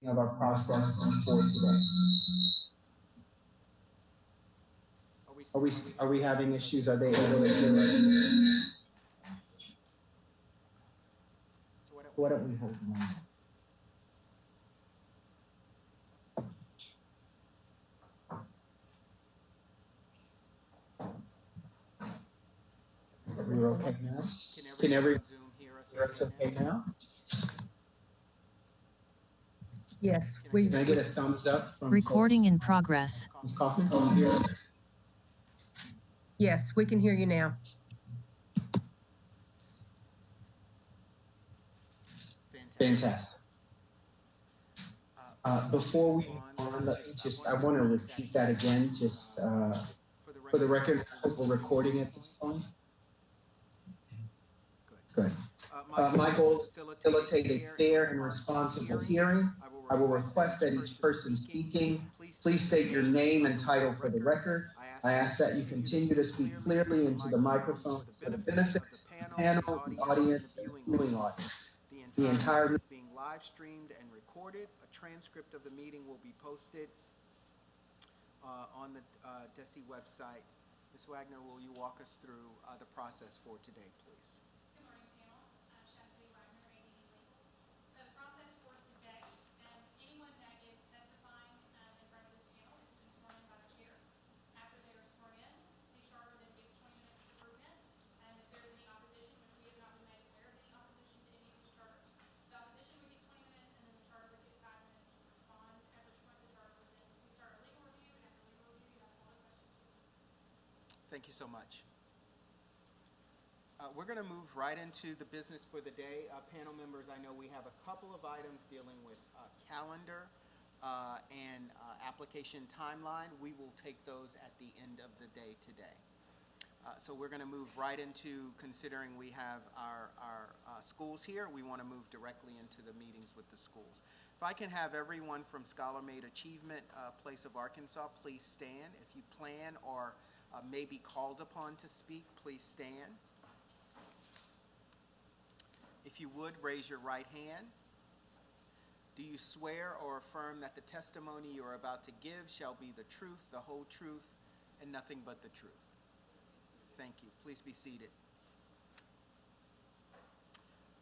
of our process for today. Are we having issues? Are they able to hear us? So why don't we hold on? We're okay now? Can everyone hear us okay now? Yes, Can I get a thumbs up from Recording folks? in progress. Ms. Kaufman, can you hear us? yes, we can hear you now. Fantastic. Before we move on, I want to repeat that again, just for the record. I hope we're recording at this point. Good. My goal is to facilitate a fair and responsible hearing. I will request that each person speaking please state your name and title for the record. I ask that you continue to speak clearly into the microphone for the benefit of the panel, the audience, and the viewing audience. The entire meeting is being live streamed and recorded. A transcript of the meeting will be posted on the DESI website. Ms. Wagner, will you walk us through the process for today, please? Thank you so much. We're going to move right into the business for the day. Panel members, I know we have a couple of items dealing with calendar and application timeline. We will take those at the end of the day today. So we're going to move right into considering we have our schools here. We want to move directly into the meetings with the schools. If I can have everyone from Scholar Made Achievement Place of Arkansas, please stand. If you plan or may be called upon to speak, please stand. If you would, raise your right hand. Do you swear or affirm that the testimony you are about to give shall be the truth, the whole truth, and nothing but the truth? Thank you. Please be seated.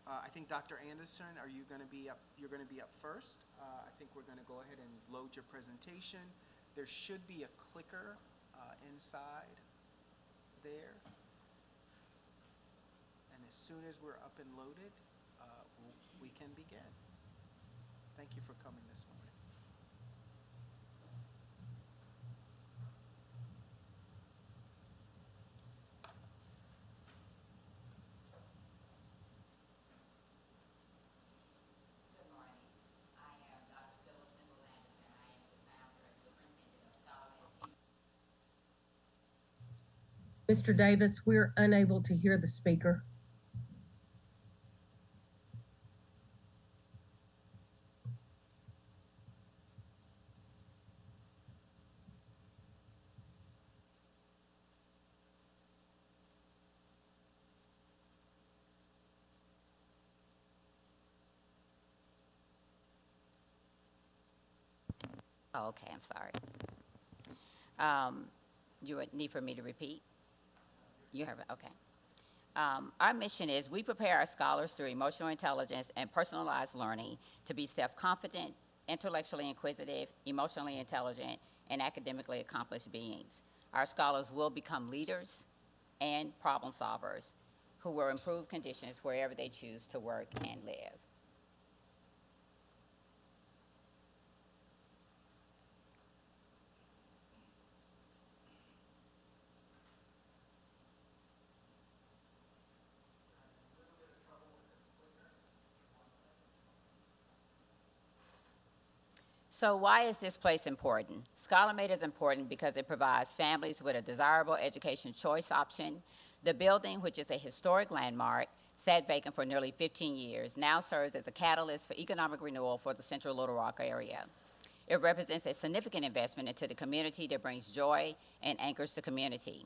I think Dr. Anderson, are you going to be up? You're going to be up first. I think we're going to go ahead and load your presentation. There should be a clicker inside there. And as soon as we're up and loaded, we can begin. Thank you for coming this morning. Mr. Davis, we're unable to hear the speaker. Oh, okay, I'm sorry. You would need for me to repeat? You have it, okay. Our mission is we prepare our scholars through emotional intelligence and personalized learning to be self-confident, intellectually inquisitive, emotionally intelligent, and academically accomplished beings. Our scholars will become leaders and problem solvers who will improve conditions wherever they choose to work and live. So why is this place important? ScholarMate is important because it provides families with a desirable education choice option. The building, which is a historic landmark, sat vacant for nearly 15 years, now serves as a catalyst for economic renewal for the Central Little Rock area. It represents a significant investment into the community that brings joy and anchors the community.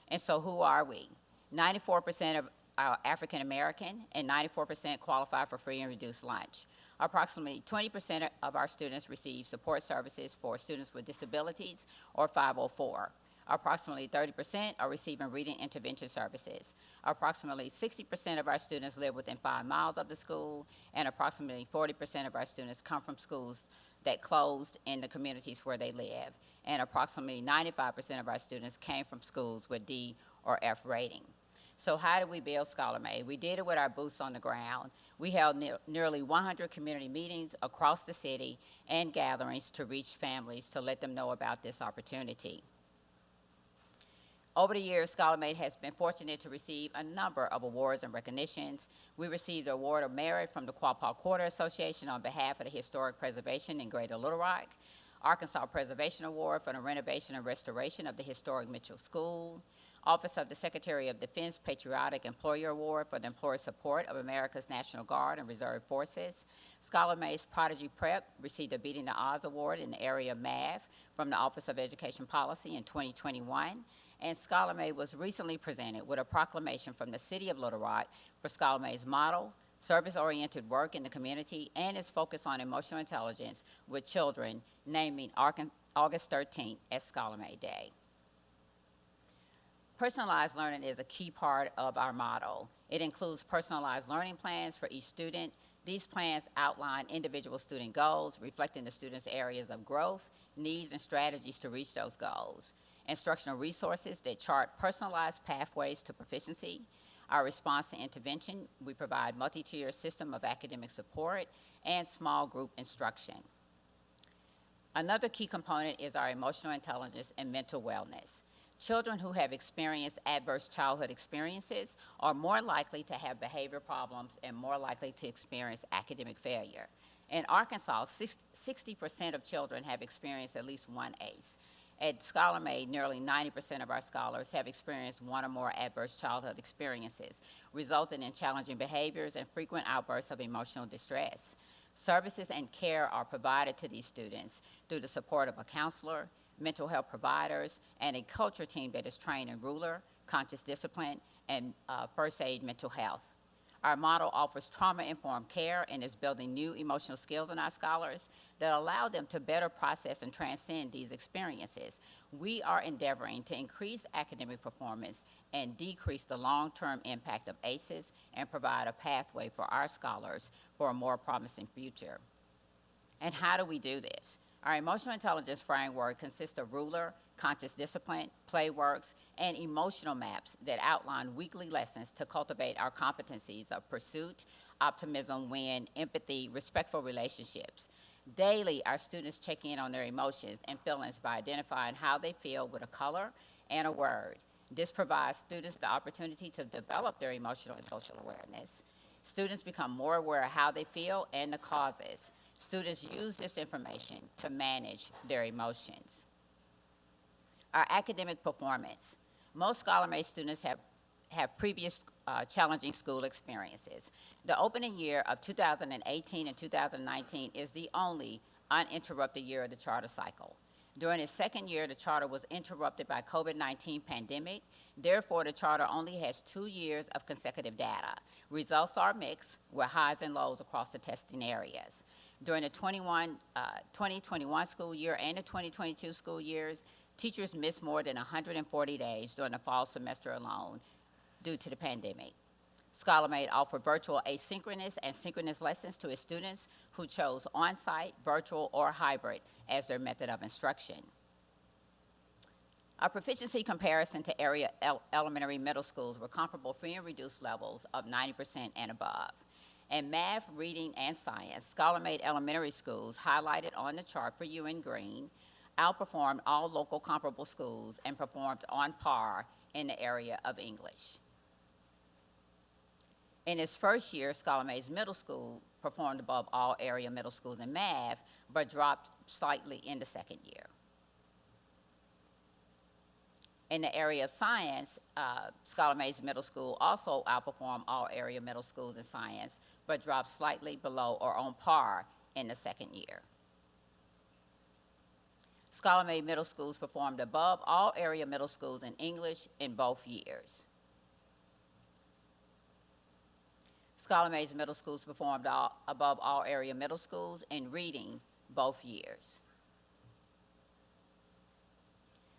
And so who are we? 94% of are African American, and 94% qualify for free and reduced lunch. Approximately 20% of our students receive support services for students with disabilities or 504. Approximately 30% are receiving reading intervention services. Approximately 60% of our students live within 5 miles of the school, and approximately 40% of our students come from schools that closed in the communities where they live. And approximately 95% of our students came from schools with D or F rating. So how did we build ScholarMade? We did it with our boots on the ground. We held nearly 100 community meetings across the city and gatherings to reach families to let them know about this opportunity. Over the years, ScholarMade has been fortunate to receive a number of awards and recognitions. We received the Award of Merit from the Quapaw Quarter Association on behalf of the historic preservation in Greater Little Rock, Arkansas Preservation Award for the renovation and restoration of the historic Mitchell School, Office of the Secretary of Defense Patriotic Employer Award for the employer support of America's National Guard and Reserve Forces. ScholarMade's Prodigy Prep received a Beating the Odds Award in the area of math from the Office of Education Policy in 2021. And ScholarMade was recently presented with a proclamation from the City of Little Rock for ScholarMade's model, service-oriented work in the community, and its focus on emotional intelligence with children, naming August 13th as ScholarMade Day. Personalized learning is a key part of our model. It includes personalized learning plans for each student. These plans outline individual student goals, reflecting the student's areas of growth, needs, and strategies to reach those goals. Instructional resources that chart personalized pathways to proficiency. Our response to intervention, we provide multi-tier system of academic support and small group instruction. Another key component is our emotional intelligence and mental wellness. Children who have experienced adverse childhood experiences are more likely to have behavior problems and more likely to experience academic failure. In Arkansas, 60% of children have experienced at least one ACE. At ScholarMade, nearly 90% of our scholars have experienced one or more adverse childhood experiences, resulting in challenging behaviors and frequent outbursts of emotional distress. Services and care are provided to these students through the support of a counselor, mental health providers, and a culture team that is trained in ruler, conscious discipline, and first aid mental health. Our model offers trauma-informed care and is building new emotional skills in our scholars that allow them to better process and transcend these experiences. We are endeavoring to increase academic performance and decrease the long-term impact of ACEs and provide a pathway for our scholars for a more promising future. And how do we do this? Our emotional intelligence framework consists of ruler, conscious discipline, playworks, and emotional maps that outline weekly lessons to cultivate our competencies of pursuit, optimism, win, empathy, respectful relationships. Daily, our students check in on their emotions and feelings by identifying how they feel with a color and a word. This provides students the opportunity to develop their emotional and social awareness. Students become more aware of how they feel and the causes. Students use this information to manage their emotions. Our academic performance. Most ScholarMade students have previous challenging school experiences. The opening year of 2018 and 2019 is the only uninterrupted year of the charter cycle. During its second year, the charter was interrupted by COVID-19 pandemic. Therefore, the charter only has 2 years of consecutive data. Results are mixed with highs and lows across the testing areas. During the 2021 school year and the 2022 school years, teachers missed more than 140 days during the fall semester alone due to the pandemic. ScholarMade offered virtual asynchronous and synchronous lessons to its students who chose on-site, virtual, or hybrid as their method of instruction. Our proficiency comparison to area elementary middle schools were comparable free and reduced levels of 90% and above. In math, reading, and science, ScholarMade elementary schools, highlighted on the chart for you in green, outperformed all local comparable schools and performed on par in the area of English. In its first year, ScholarMade's middle school performed above all area middle schools in math, but dropped slightly in the second year. In the area of science, ScholarMade's middle school also outperformed all area middle schools in science, but dropped slightly below or on par in the second year. ScholarMade middle schools performed above all area middle schools in English in both years. Scholar Mays Middle Schools performed above all area middle schools in reading both years.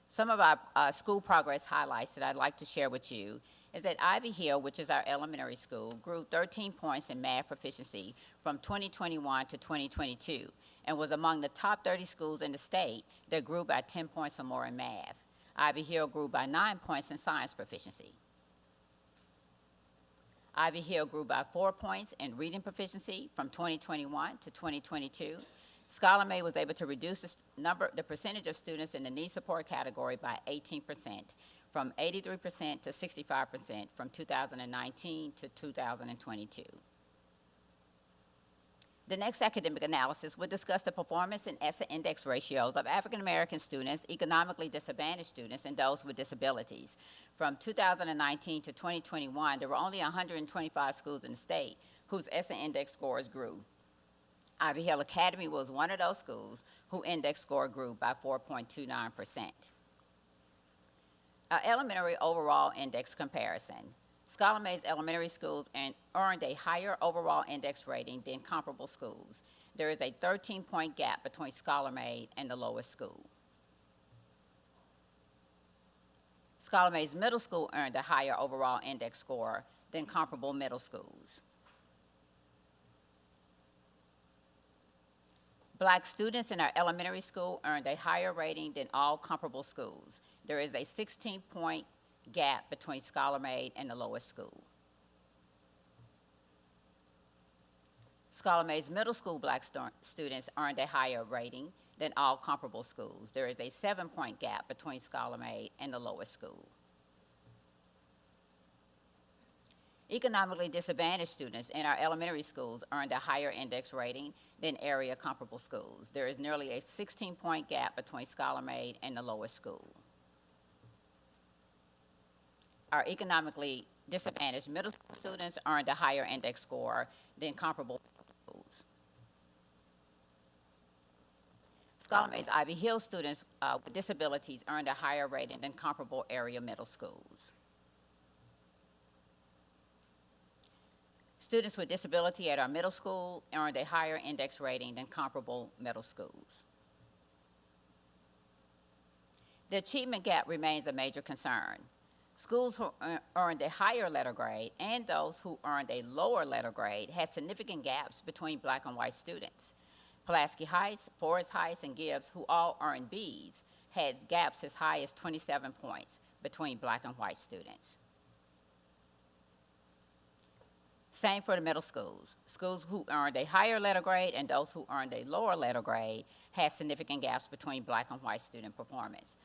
Some of our school progress highlights that I'd like to share with you is that Ivy Hill, which is our elementary school, grew 13 points in math proficiency from 2021 to 2022 and was among the top 30 schools in the state that grew by 10 points or more in math. Ivy Hill grew by 9 points in science proficiency. Ivy Hill grew by 4 points in reading proficiency from 2021 to 2022. Scholar May was able to reduce the percentage of students in the need support category by 18%, from 83% to 65% from 2019 to 2022. The next academic analysis would discuss the performance and ESSA index ratios of African American students, economically disadvantaged students, and those with disabilities. From 2019 to 2021, there were only 125 schools in the state whose ESSA index scores grew. Ivy Hill Academy was one of those schools whose index score grew by 4.29%. Elementary overall index comparison. Scholar Mays elementary schools earned a higher overall index rating than comparable schools. There is a 13-point gap between Scholar Mays and the lowest school. Scholar Mays Middle School earned a higher overall index score than comparable middle schools. Black students in our elementary school earned a higher rating than all comparable schools. There is a 16-point gap between Scholar Mays and the lowest school. Scholar Mays Middle School Black students earned a higher rating than all comparable schools. There is a 7-point gap between Scholar Mays and the lowest school. Economically disadvantaged students in our elementary schools earned a higher index rating than area comparable schools. There is nearly a 16-point gap between Scholar Mays and the lowest school. Our economically disadvantaged middle school students earned a higher index score than comparable schools. Scholar Mays Ivy Hill students with disabilities earned a higher rating than comparable area middle schools. Students with disability at our middle school earned a higher index rating than comparable middle schools. The achievement gap remains a major concern. Schools who earned a higher letter grade and those who earned a lower letter grade had significant gaps between Black and white students. Pulaski Heights, Forest Heights, and Gibbs, who all earned Bs, had gaps as high as 27 points between Black and white students. Same for the middle schools. Schools who earned a higher letter grade and those who earned a lower letter grade had significant gaps between Black and white student performance.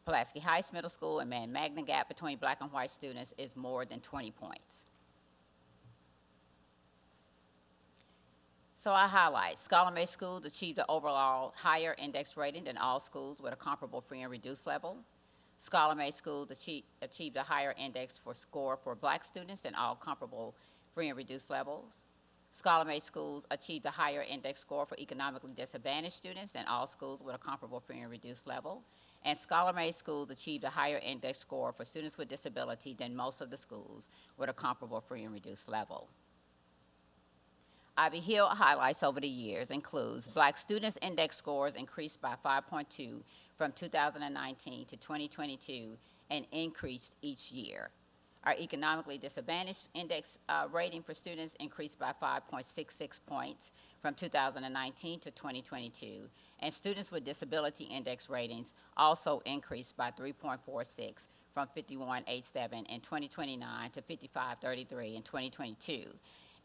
Pulaski Heights Middle School and Man Magna gap between Black and white students is more than 20 points. So I highlight, Scholar May schools achieved an overall higher index rating than all schools with a comparable free and reduced level. Scholar May schools achieved a higher index for score for Black students than all comparable free and reduced levels. Scholar May schools achieved a higher index score for economically disadvantaged students than all schools with a comparable free and reduced level. And Scholar May schools achieved a higher index score for students with disability than most of the schools with a comparable free and reduced level. Ivy Hill highlights over the years includes Black students index scores increased by 5.2 from 2019 to 2022 and increased each year. Our economically disadvantaged index rating for students increased by 5.66 points from 2019 to 2022, and students with disability index ratings also increased by 3.46 from 51.87 in 2029 to 55.33 in 2022.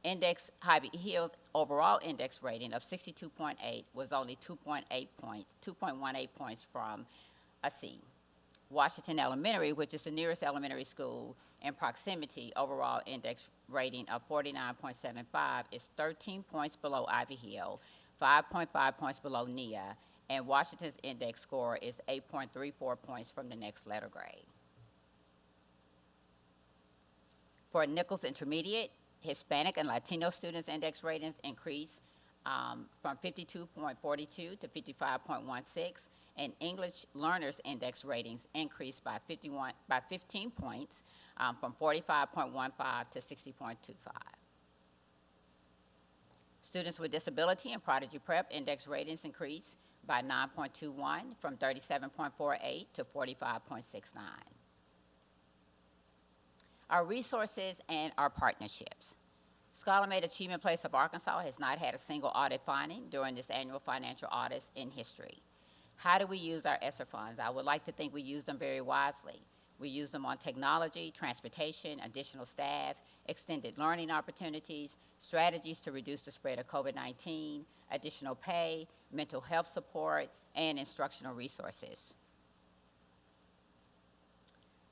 Ivy Hill's overall index rating of 62.8 was only 2.18 points from a C. Washington Elementary, which is the nearest elementary school in proximity, overall index rating of 49.75 is 13 points below Ivy Hill, 5.5 points below NIA, and Washington's index score is 8.34 points from the next letter grade. For Nichols Intermediate, Hispanic and Latino students' index ratings increased from 52.42 to 55.16, and English learners' index ratings increased by 15 points from 45.15 to 60.25. Students with disability and Prodigy Prep index ratings increased by 9.21 from 37.48 to 45.69. Our resources and our partnerships. Scholar-Made Achievement Place of Arkansas has not had a single audit finding during this annual financial audit in history. How do we use our ESSER funds? I would like to think we use them very wisely. We use them on technology, transportation, additional staff, extended learning opportunities, strategies to reduce the spread of COVID-19, additional pay, mental health support, and instructional resources.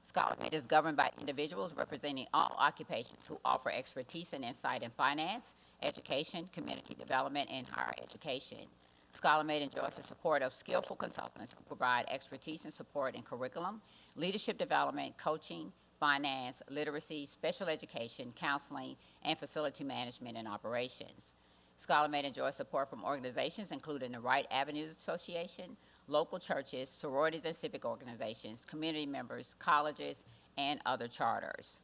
Scholar-Made is governed by individuals representing all occupations who offer expertise and insight in finance, education, community development, and higher education. Scholar-Made enjoys the support of skillful consultants who provide expertise and support in curriculum, leadership development, coaching, finance, literacy, special education, counseling, and facility management and operations. Scholar-Made enjoys support from organizations including the Right Avenues Association, local churches, sororities and civic organizations, community members, colleges, and other charters.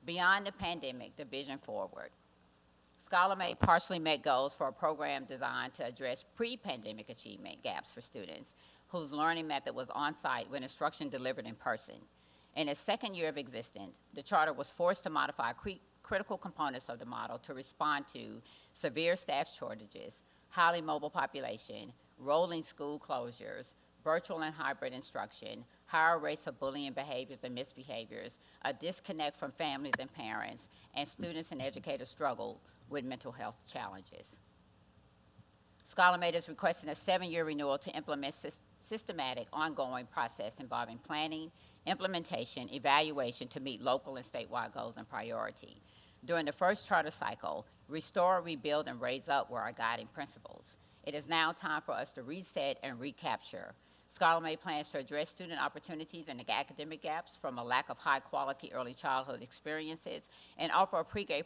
Beyond the pandemic, the vision forward. Scholar-Made partially met goals for a program designed to address pre-pandemic achievement gaps for students whose learning method was on-site with instruction delivered in person. In its second year of existence, the charter was forced to modify critical components of the model to respond to severe staff shortages, highly mobile population, rolling school closures, virtual and hybrid instruction, higher rates of bullying behaviors and misbehaviors, a disconnect from families and parents, and students and educators struggle with mental health challenges. Scholar-Made is requesting a 7-year renewal to implement systematic, ongoing process involving planning, implementation, evaluation to meet local and statewide goals and priority. During the first charter cycle, restore, rebuild, and raise up were our guiding principles. It is now time for us to reset and recapture. Scholar-Made plans to address student opportunities and academic gaps from a lack of high-quality early childhood experiences and offer a pre-K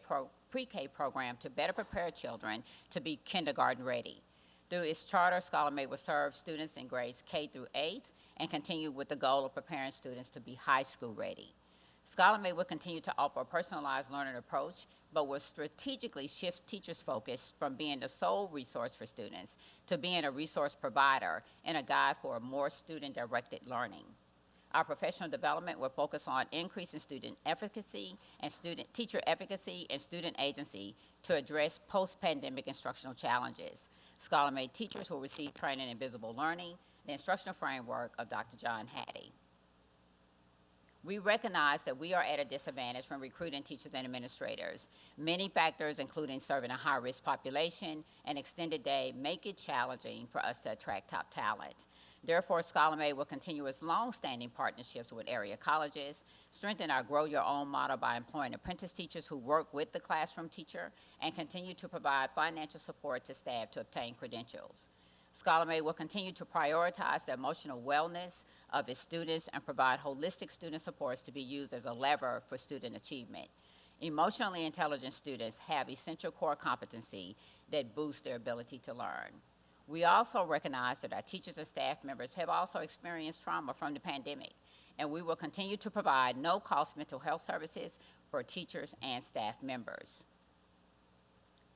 program to better prepare children to be kindergarten ready. Through its charter, Scholar-Made will serve students in grades K through 8 and continue with the goal of preparing students to be high school ready. Scholar-Made will continue to offer a personalized learning approach, but will strategically shift teachers' focus from being the sole resource for students to being a resource provider and a guide for more student-directed learning. Our professional development will focus on increasing student efficacy and teacher efficacy and student agency to address post-pandemic instructional challenges. Scholar-Made teachers will receive training in visible learning, the instructional framework of Dr. John Hattie. We recognize that we are at a disadvantage when recruiting teachers and administrators. Many factors, including serving a high-risk population and extended day, make it challenging for us to attract top talent. Therefore, Scholar-Made will continue its long-standing partnerships with area colleges, strengthen our Grow Your Own model by employing apprentice teachers who work with the classroom teacher, and continue to provide financial support to staff to obtain credentials. Scholar-Made will continue to prioritize the emotional wellness of its students and provide holistic student supports to be used as a lever for student achievement. Emotionally intelligent students have essential core competency that boosts their ability to learn. We also recognize that our teachers and staff members have also experienced trauma from the pandemic, and we will continue to provide no-cost mental health services for teachers and staff members.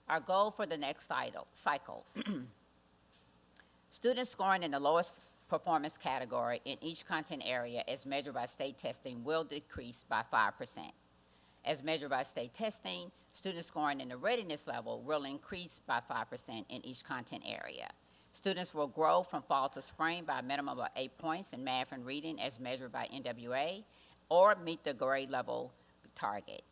Our goal for the next cycle. Students scoring in the lowest performance category in each content area as measured by state testing will decrease by 5%. As measured by state testing, students scoring in the readiness level will increase by 5% in each content area. Students will grow from fall to spring by a minimum of 8 points in math and reading as measured by NWA, or meet the grade level target.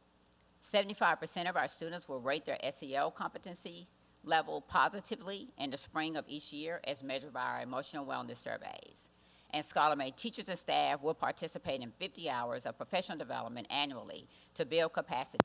75% of our students will rate their SEL competency level positively in the spring of each year as measured by our emotional wellness surveys. And Scholar-Made teachers and staff will participate in 50 hours of professional development annually to build capacity.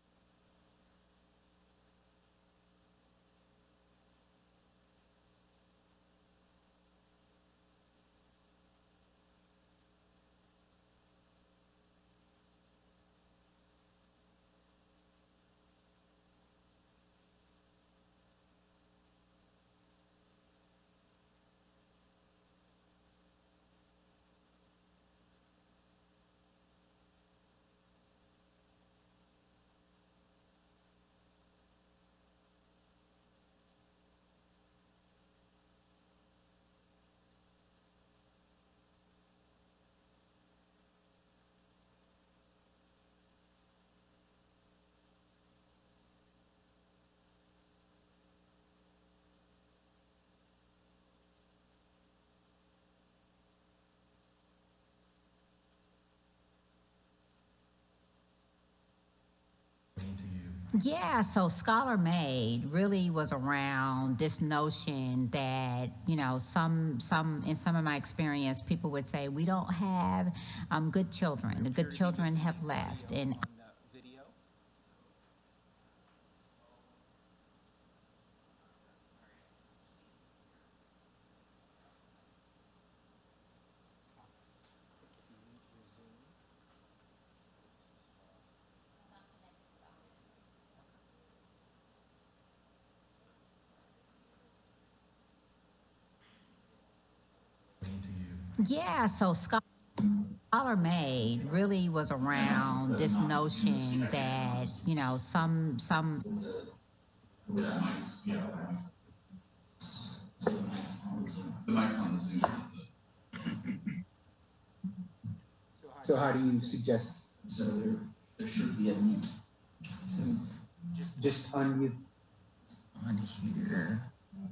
Yeah, so Scholar Made really was around this notion that, in some of my experience, people would say, we don't have good children. The good children have left. And On the video. yeah, so Scholar Made really was around this notion that, some The mic's on the Zoom. So how do you suggest? So there should be a mute. Just unmute on here.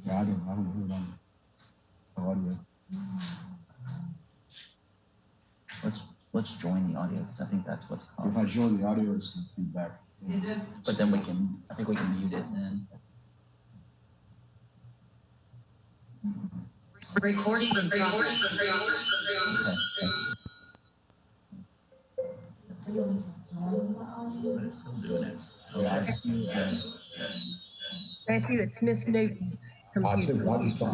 Yeah, I don't hear it on the audio. Let's join the audio because I think that's what's causing. If I join the audio, it's going to feedback. But then I think we can mute it then. Recording in progress. Okay. But it's still doing it. Yes. Matthew, it's Miss Newton's computer. I just saw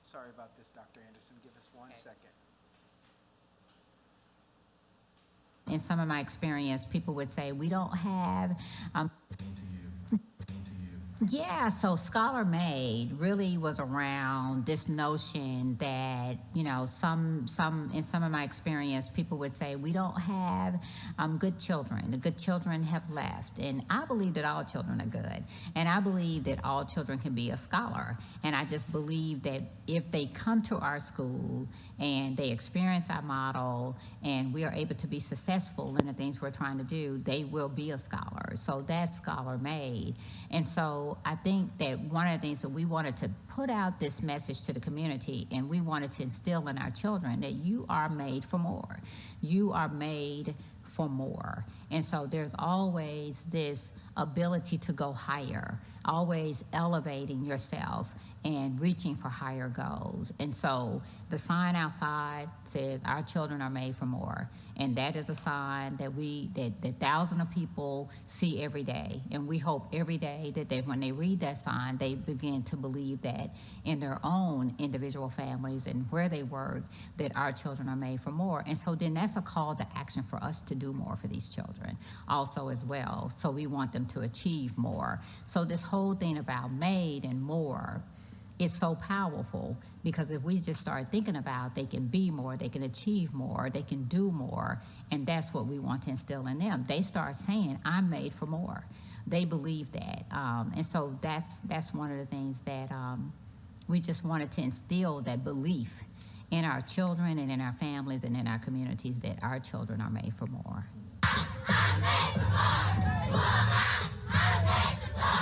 Sorry about this, Dr. Anderson. Give us 1 second. in some of my experience, people would say, we don't have yeah, so Scholar Made really was around this notion that, in some of my experience, people would say, we don't have good children. The good children have left. And I believe that all children are good. And I believe that all children can be a scholar. And I just believe that if they come to our school and they experience our model and we are able to be successful in the things we're trying to do, they will be a scholar. So that's Scholar Made. And so I think that one of the things that we wanted to put out this message to the community, and we wanted to instill in our children that you are made for more. You are made for more. And so there's always this ability to go higher, always elevating yourself and reaching for higher goals. And so the sign outside says our children are made for more. And that is a sign that thousands of people see every day. And we hope every day that when they read that sign, they begin to believe that in their own individual families and where they work, that our children are made for more. And so then that's a call to action for us to do more for these children also as well. So we want them to achieve more. So this whole thing about made and more, it's so powerful because if we just start thinking about they can be more, they can achieve more, they can do more, and that's what we want to instill in them. They start saying, I'm made for more. They believe that. And so that's one of the things that we just wanted to instill, that belief in our children and in our families and in our communities that our children are made for more. I'm made for more. I'm made for more.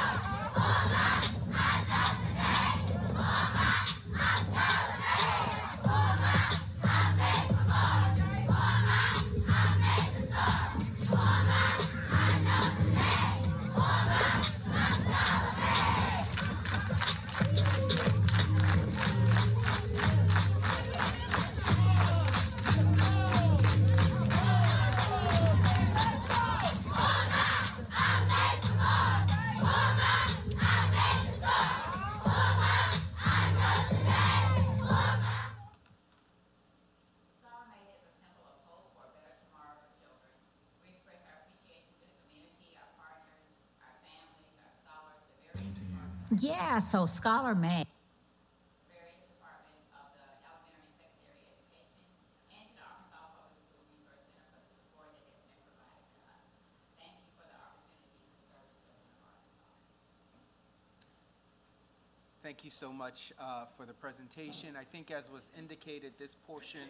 Yeah, so Scholar Made various departments of the elementary and secondary education and to the Arkansas Public School Resource Center for the support that has been provided to us. Thank you for the opportunity to serve the children of Arkansas. Thank you so much for the presentation. I think as was indicated, this portion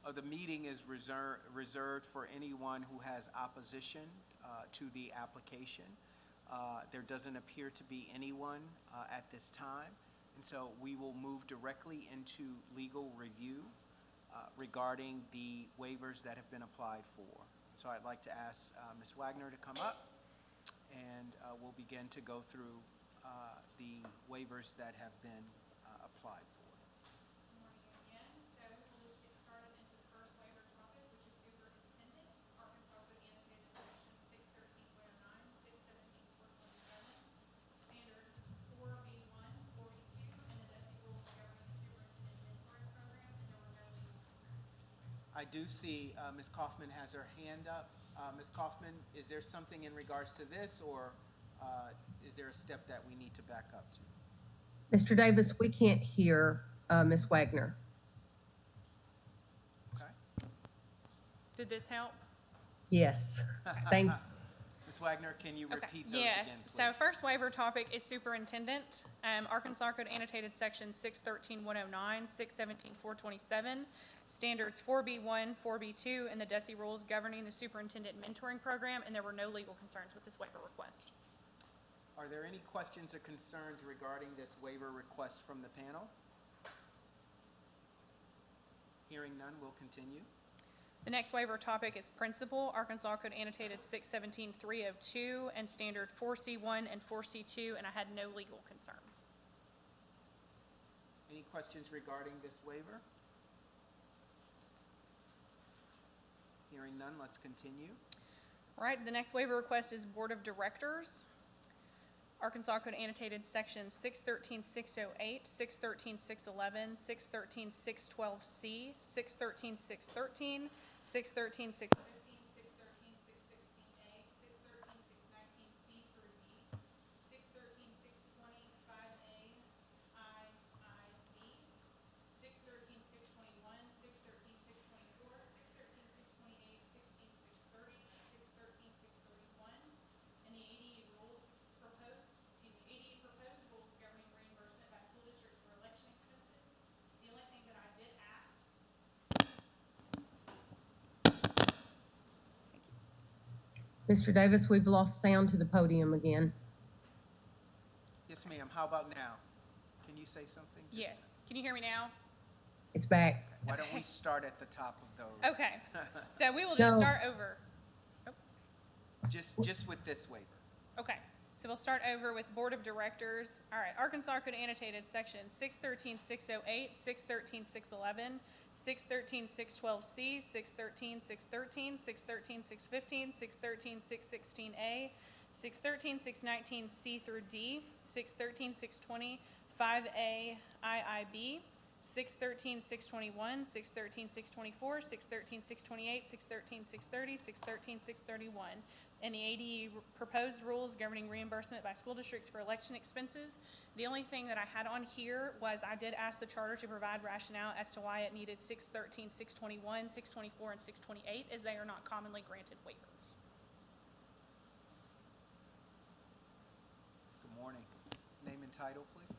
of the meeting is reserved for anyone who has opposition to the application. There doesn't appear to be anyone at this time, and so we will move directly into legal review regarding the waivers that have been applied for. So I'd like to ask Ms. Wagner to come up, and we'll begin to go through the waivers that have been applied for. Good morning again. So we will just get started into the first waiver topic, which is superintendent, Arkansas Code annotated section 613.1, 617.427, standards 4B1, 4B2, and the DESI rules governing the superintendent mentoring program, and there were no legal concerns with this waiver. I do see Ms. Kaufman has her hand up. Ms. Kaufman, is there something in regards to this, or is there a step that we need to back up to? Mr. Davis, we can't hear Ms. Wagner. Okay. Did this help? Yes, thank Ms. Wagner, can you repeat those Yes. again, please? So first waiver topic is superintendent. Arkansas Code annotated section 613.109, 617.427, standards 4B1, 4B2, and the DESI rules governing the superintendent mentoring program, and there were no legal concerns with this waiver request. Are there any questions or concerns regarding this waiver request from the panel? Hearing none, we'll continue. The next waiver topic is principal, Arkansas Code annotated 617.302, and standard 4C1 and 4C2, and I had no legal concerns. Any questions regarding this waiver? Hearing none, let's continue. All right, the next waiver request is Board of Directors. Arkansas Code annotated section 613.608, 613.611, 613.612C, 613.613, 613.615, 613.616A, 613.619C through D, 613.620, 5A, I, B, 613.621, 613.624, 613.628, 16.630, 613.631, and the ADE proposed rules governing reimbursement by school districts for election expenses. The only thing that I did ask. Mr. Davis, we've lost sound to the podium again. Yes, ma'am. How about now? Can you say something? Yes. Can you hear me now? It's back. Okay. Why don't we start at the top of those? Okay. So we will just No. start over. Just with this waiver. Okay. So we'll start over with Board of Directors. All right. Arkansas Code annotated section 613.608, 613.611, 613.612C, 613.613, 613.615, 613.616A, 613.619C through D, 613.620, 5A, IIB, 613.621, 613.624, 613.628, 613.630, 613.631, and the ADE proposed rules governing reimbursement by school districts for election expenses. The only thing that I had on here was I did ask the charter to provide rationale as to why it needed 613, 621, 624, and 628, as they are not commonly granted waivers. Good morning. Name and title, please.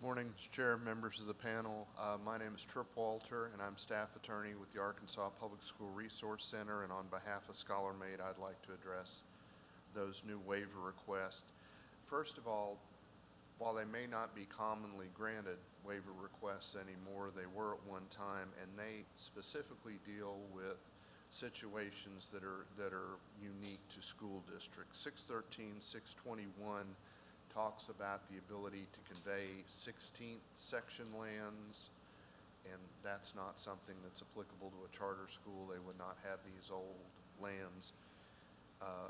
Morning, Mr. Chair, members of the panel. My name is Trip Walter, and I'm staff attorney with the Arkansas Public School Resource Center, and on behalf of ScholarMate, I'd like to address those new waiver requests. First of all, while they may not be commonly granted waiver requests anymore, they were at one time, and they specifically deal with situations that are unique to school districts. 613, 621 talks about the ability to convey 16th section lands, and that's not something that's applicable to a charter school. They would not have these old lands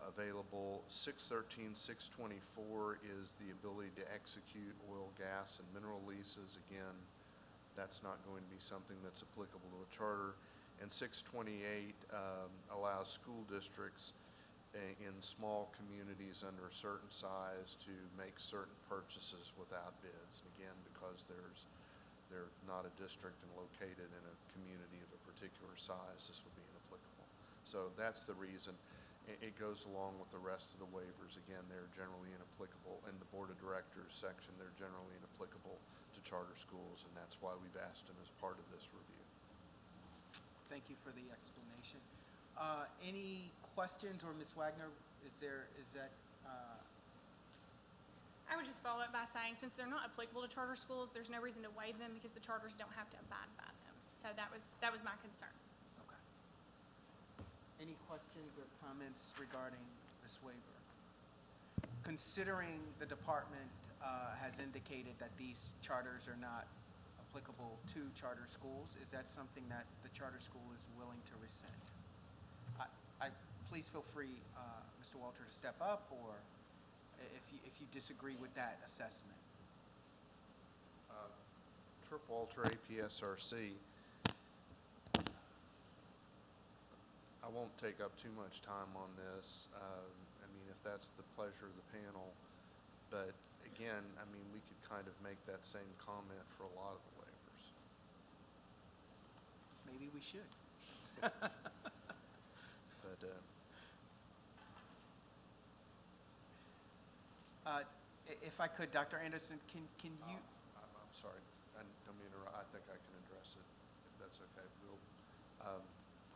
available. 613, 624 is the ability to execute oil, gas, and mineral leases. Again, that's not going to be something that's applicable to a charter. And 628 allows school districts in small communities under a certain size to make certain purchases without bids. And again, because they're not a district and located in a community of a particular size, this would be inapplicable. So that's the reason. it goes along with the rest of the waivers. Again, they're generally inapplicable. In the Board of Directors section, they're generally inapplicable to charter schools, and that's why we've asked them as part of this review. Thank you for the explanation. Any questions, or Ms. Wagner, is that, I would just follow up by saying, since they're not applicable to charter schools, there's no reason to waive them because the charters don't have to abide by them. So that was my concern. okay. Any questions or comments regarding this waiver? Considering the department has indicated that these charters are not applicable to charter schools, is that something that the charter school is willing to rescind? Please feel free, Mr. Walter, to step up, or if you disagree with that assessment. Trip Walter, APSRC. I won't take up too much time on this. I mean, if that's the pleasure of the panel, but again, I mean, we could kind of make that same comment for a lot of the waivers. Maybe we should. But If I could, Dr. Anderson, can you? I'm sorry, I don't mean to. I think I can address it if that's okay.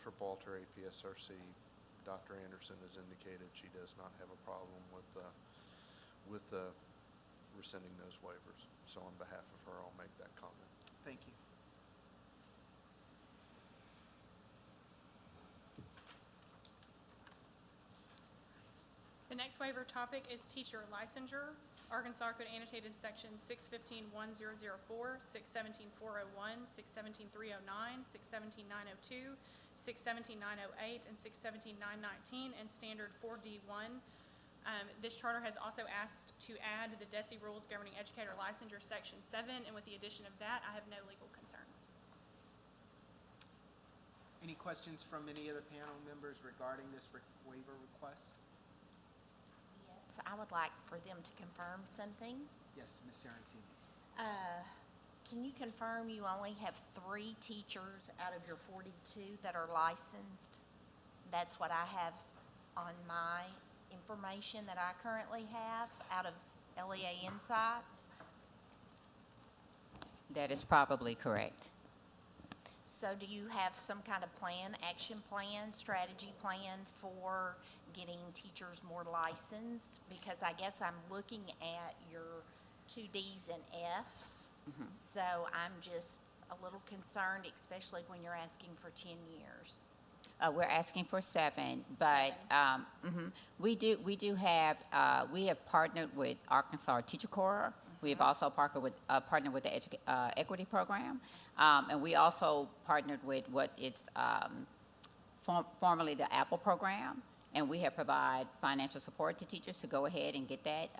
Trip Walter, APSRC. Dr. Anderson has indicated she does not have a problem with rescinding those waivers. So on behalf of her, I'll make that comment. Thank you. The next waiver topic is teacher licensure. Arkansas Code Annotated Section 615.1004, 617.401, 617.309, 617.902, 617.908, and 617.919, and Standard 4D1. This charter has also asked to add the DESE rules governing educator licensure, Section 7, and with the addition of that, I have no legal concerns. Any questions from any of the panel members regarding this waiver request? Yes, I would like for them to confirm something. Yes, Ms. Sarantini. Can you confirm you only have 3 teachers out of your 42 that are licensed? That's what I have on my information that I currently have out of LEA Insights. That is probably correct. So do you have some kind of plan, action plan, strategy plan for getting teachers more licensed? Because I guess I'm looking at your 2Ds and Fs. Mhm. So I'm just a little concerned, especially when you're asking for 10 years. We're asking for 7, but 7. we have partnered with Arkansas Teacher Corps. We have also partnered with the Equity Program, and we also partnered with what is formerly the Apple Program, and we have provided financial support to teachers to go ahead and get that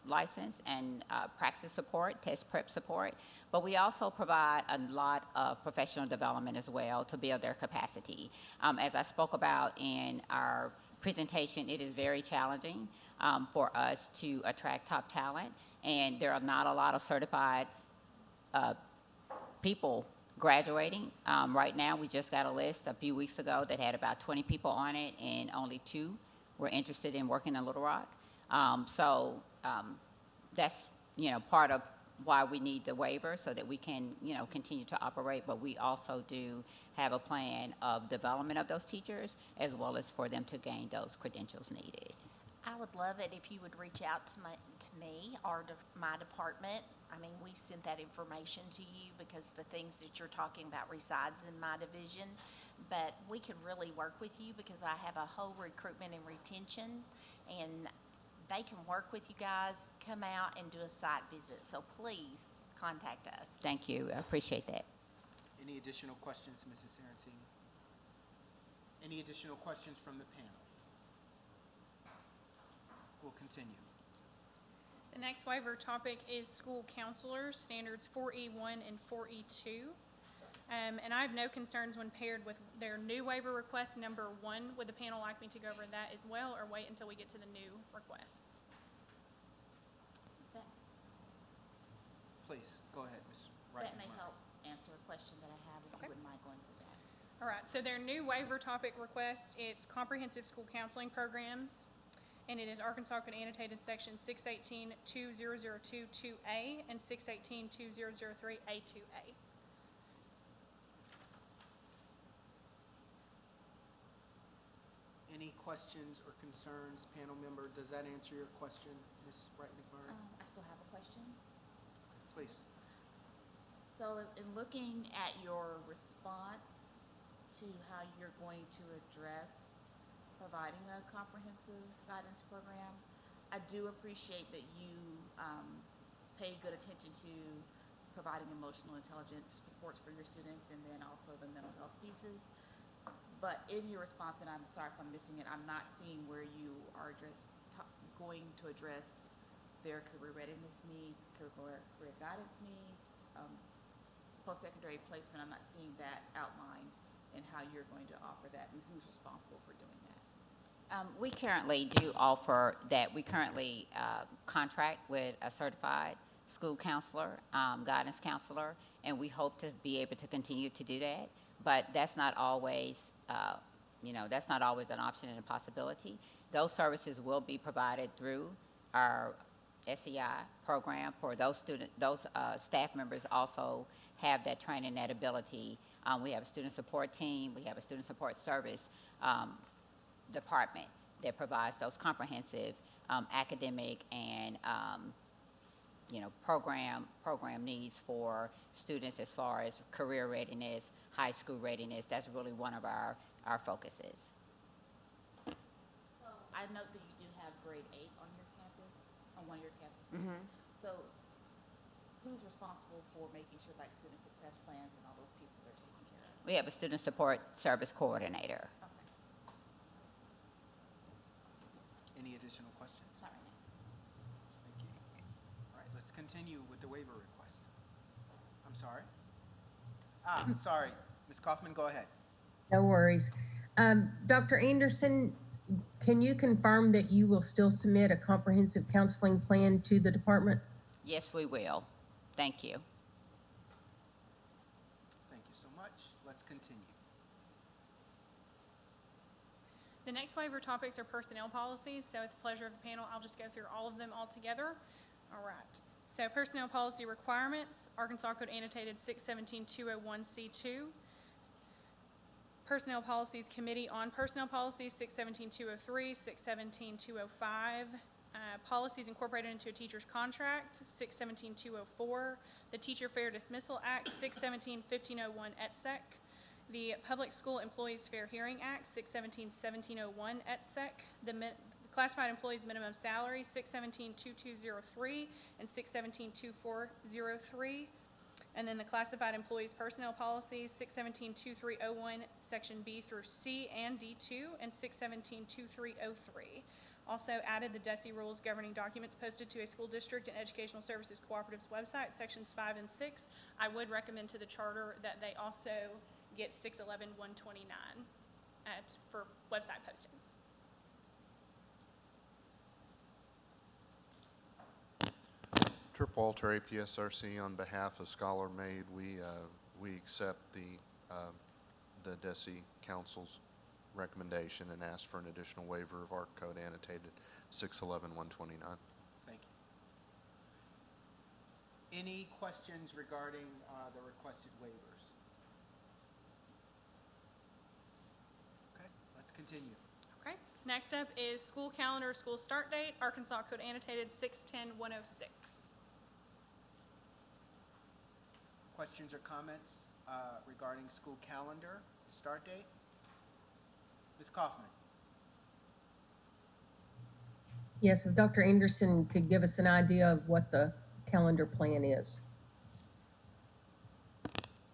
license, and praxis support, test prep support. But we also provide a lot of professional development as well to build their capacity. As I spoke about in our presentation, it is very challenging for us to attract top talent, and there are not a lot of certified people graduating. Right now, we just got a list a few weeks ago that had about 20 people on it, and only 2 were interested in working in Little Rock. So that's, part of why we need the waiver, so that we can, continue to operate. But we also do have a plan of development of those teachers, as well as for them to gain those credentials needed. I would love it if you would reach out to me or to my department. I mean, we sent that information to you because the things that you're talking about resides in my division. But we could really work with you because I have a whole recruitment and retention, and they can work with you guys, come out and do a site visit. So please contact us. Thank you. I appreciate that. Any additional questions, Mrs. Sarantini? Any additional questions from the panel? We'll continue. The next waiver topic is school counselors, standards 4E1 and 4E2. And I have no concerns when paired with their new waiver request, number 1. Would the panel like me to go over that as well, or wait until we get to the new requests? Please, go ahead, Ms. That may Reichenbach. help answer a question that I have, if you wouldn't mind going through that. All right, so their new waiver topic request, it's comprehensive school counseling programs, and it is Arkansas Code Annotated Section 618-2002-2A and 618-2003-A2A. Any questions or concerns, panel member? Does that answer your question, Ms. Wright McMurray? I still have a question. Please. So in looking at your response to how you're going to address providing a comprehensive guidance program, I do appreciate that you pay good attention to providing emotional intelligence supports for your students and then also the mental health pieces. But in your response, and I'm sorry if I'm missing it, I'm not seeing where you are going to address their career readiness needs, career guidance needs, post-secondary placement. I'm not seeing that outlined and how you're going to offer that and who's responsible for doing that. We currently do offer that. We currently contract with a certified school counselor, guidance counselor, and we hope to be able to continue to do that. But that's not always, that's not always an option and a possibility. Those services will be provided through our SEI program for those staff members also have that training, that ability. We have a student support team, we have a student support service department that provides those comprehensive academic and program needs for students as far as career readiness, high school readiness. That's really one of our focuses. So I note that you do have grade 8 on your campus, on one of your campuses. Mm-hmm. So who's responsible for making sure like student success plans and all those pieces are taken care of? We have a student support service coordinator. Okay. Any additional questions? Not right now. Thank you. All right, let's continue with the waiver request. I'm sorry. Sorry. Ms. Kaufman, go ahead. No worries. Dr. Anderson, can you confirm that you will still submit a comprehensive counseling plan to the department? Yes, we will. Thank you. Thank you so much. Let's continue. The next waiver topics are personnel policies, so with the pleasure of the panel, I'll just go through all of them all together. All right. So personnel policy requirements, Arkansas Code Annotated 617-201C2. Personnel Policies Committee on Personnel Policies 617-203, 617-205. Policies incorporated into a teacher's contract 617-204. The Teacher Fair Dismissal Act 617-1501 et-sec. The Public School Employees Fair Hearing Act 617-1701 et-sec. The Classified Employees Minimum Salary 617-2203 and 617-2403. And then the Classified Employees Personnel Policies 617-2301 Section B through C and D2 and 617-2303. Also added the DESE rules governing documents posted to a school district and educational services cooperative's website, sections 5 and 6. I would recommend to the charter that they also get 611-129 for website postings. Trip Walter, APSRC, on behalf of Scholar Made, we accept the DESE Council's recommendation and ask for an additional waiver of ARC Code Annotated 611-129. Thank you. Any questions regarding the requested waivers? Okay, let's continue. Okay. Next up is school calendar, school start date, Arkansas Code Annotated 610-106. Questions or comments regarding school calendar, start date? Ms. Kaufman. Yes, if Dr. Anderson could give us an idea of what the calendar plan is.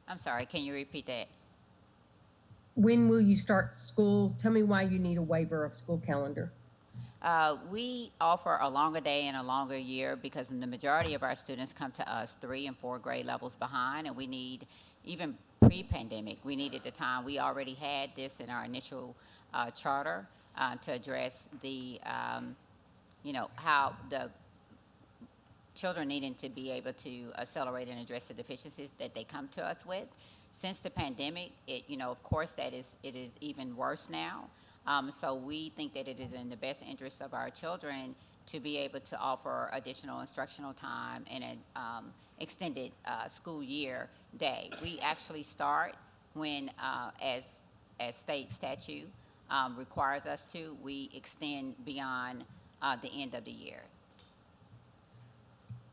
I'm sorry, can you repeat that? When will you start school? Tell me why you need a waiver of school calendar. We offer a longer day and a longer year because the majority of our students come to us 3 and 4 grade levels behind, and we need, even pre-pandemic, we needed the time. We already had this in our initial charter to address the, how the children needing to be able to accelerate and address the deficiencies that they come to us with. Since the pandemic, of course, it is even worse now. So we think that it is in the best interest of our children to be able to offer additional instructional time in an extended school year day. We actually start when, as state statute requires us to, we extend beyond the end of the year.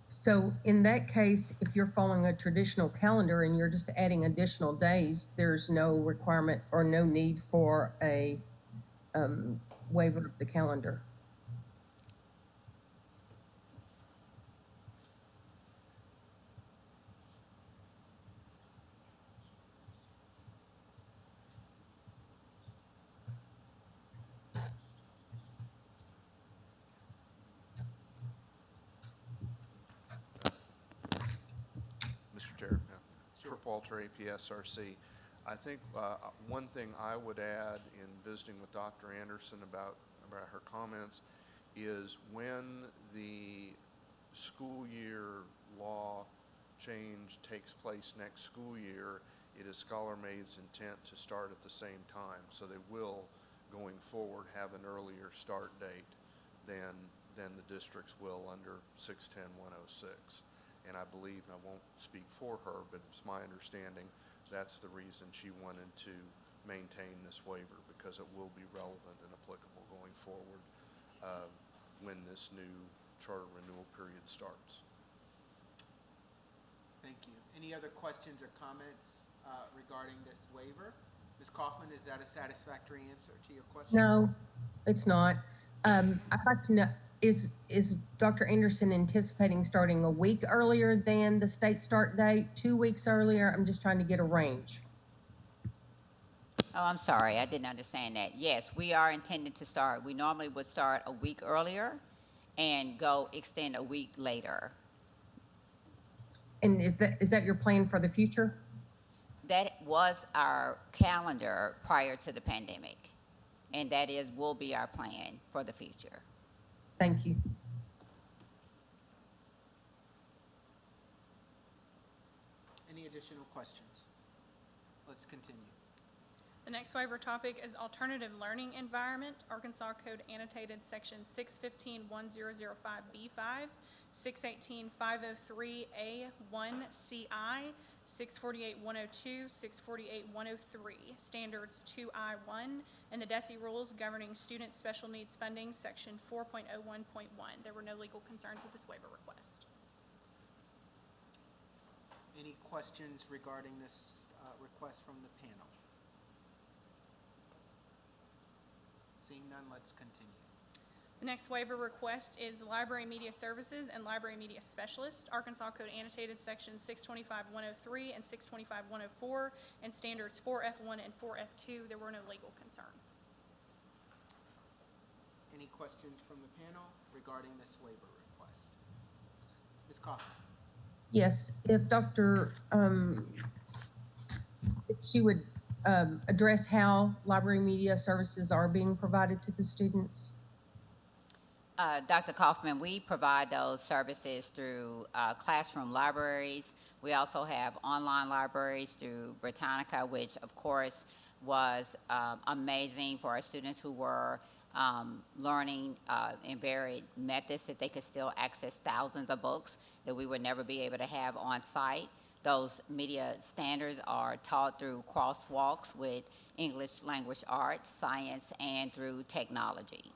So in that case, if you're following a traditional calendar and you're just adding additional days, there's no requirement or no need for a waiver of the calendar. Mr. Chair, Trip Walter, APSRC. I think one thing I would add in visiting with Dr. Anderson about her comments is when the school year law change takes place next school year, it is Scholar-Made's intent to start at the same time. So they will, going forward, have an earlier start date than the districts will under 610-106. And I believe, and I won't speak for her, but it's my understanding that's the reason she wanted to maintain this waiver, because it will be relevant and applicable going forward when this new charter renewal period starts. Thank you. Any other questions or comments regarding this waiver? Ms. Kaufman, is that a satisfactory answer to your question? No, it's not. I'd like to know, is Dr. Anderson anticipating starting a week earlier than the state start date, 2 weeks earlier? I'm just trying to get a range. Oh, I'm sorry, I didn't understand that. Yes, we are intended to start. We normally would start a week earlier and go extend a week later. And is that your plan for the future? That was our calendar prior to the pandemic, and that will be our plan for the future. Thank you. Any additional questions? Let's continue. The next waiver topic is alternative learning environment, Arkansas Code annotated section 615-1005B5, 618-503A1CI, 648-102, 648-103, standards 2I1, and the DESE rules governing student special needs funding, section 4.01.1. There were no legal concerns with this waiver request. Any questions regarding this request from the panel? Seeing none, let's continue. The next waiver request is Library Media Services and Library Media Specialist, Arkansas Code annotated section 625-103 and 625-104, and standards 4F1 and 4F2. There were no legal concerns. Any questions from the panel regarding this waiver request? Ms. Kaufman. Yes, if if she would address how library media services are being provided to the students. Dr. Kaufman, we provide those services through classroom libraries. We also have online libraries through Britannica, which of course was amazing for our students who were learning in varied methods, that they could still access thousands of books that we would never be able to have on site. Those media standards are taught through crosswalks with English language arts, science, and through technology.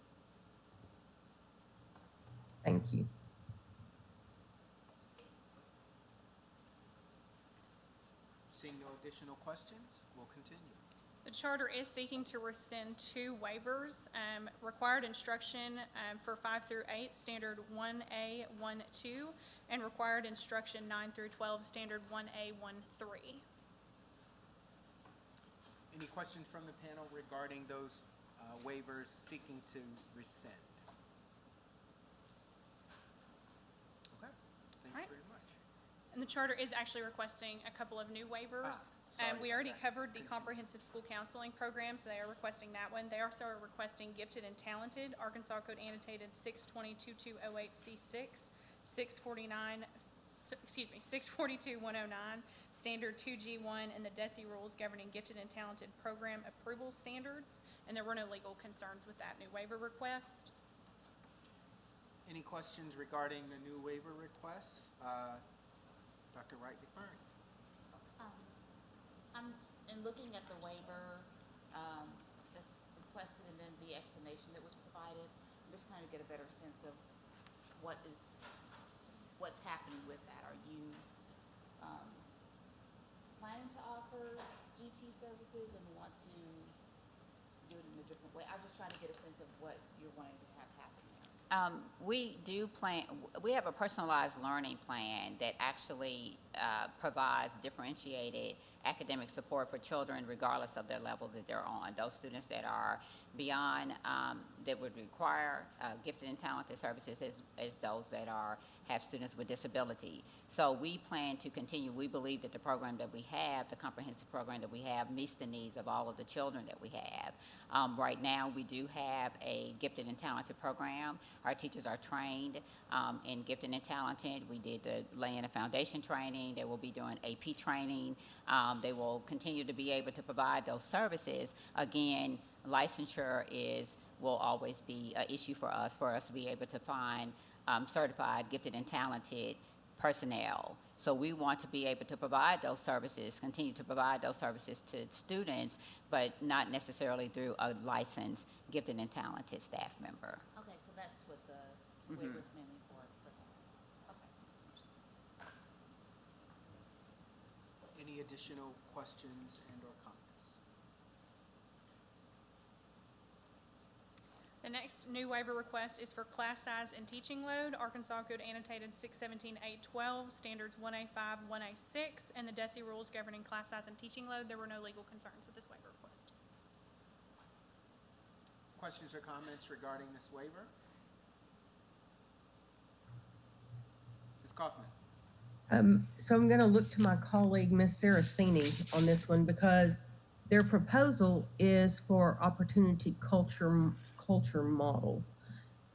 Thank you. Seeing no additional questions, we'll continue. The charter is seeking to rescind 2 waivers. Required instruction for 5 through 8, standard 1A, 1-2, and required instruction 9 through 12, standard 1A, 1-3. Any questions from the panel regarding those waivers seeking to rescind? Okay, thank you very much. And the charter is actually requesting a couple of new waivers. We already covered the comprehensive school counseling program, so they are requesting that one. They also are requesting gifted and talented, Arkansas Code annotated 620-2208C6, 642-109, Standard 2G1, and the DESI rules governing gifted and talented program approval standards. And there were no legal concerns with that new waiver request. Any questions regarding the new waiver requests? Dr. Wright McMurray. I'm in looking at the waiver that's requested and then the explanation that was provided. I'm just trying to get a better sense of what's happening with that. Are you planning to offer GT services and want to do it in a different way? I'm just trying to get a sense of what you're wanting to have happen there. We have a personalized learning plan that actually provides differentiated academic support for children regardless of their level that they're on. Those students that are beyond, that would require gifted and talented services as those that have students with disability. So we plan to continue. We believe that the program that we have, the comprehensive program that we have, meets the needs of all of the children that we have. Right now, we do have a gifted and talented program. Our teachers are trained in gifted and talented. We did the laying a foundation training. They will be doing AP training. They will continue to be able to provide those services. Again, licensure will always be an issue for us to be able to find certified gifted and talented personnel. So we want to be able to provide those services, continue to provide those services to students, but not necessarily through a licensed gifted and talented staff member. Okay, so that's what the waiver's mainly for that. Okay. Any additional questions and or comments? The next new waiver request is for class size and teaching load, Arkansas Code annotated 617-812, standards 1A5, 1A6, and the DESI rules governing class size and teaching load. There were no legal concerns with this waiver request. Questions or comments regarding this waiver? Ms. Kaufman. So I'm going to look to my colleague, Ms. Saraceni, on this one because their proposal is for opportunity culture model.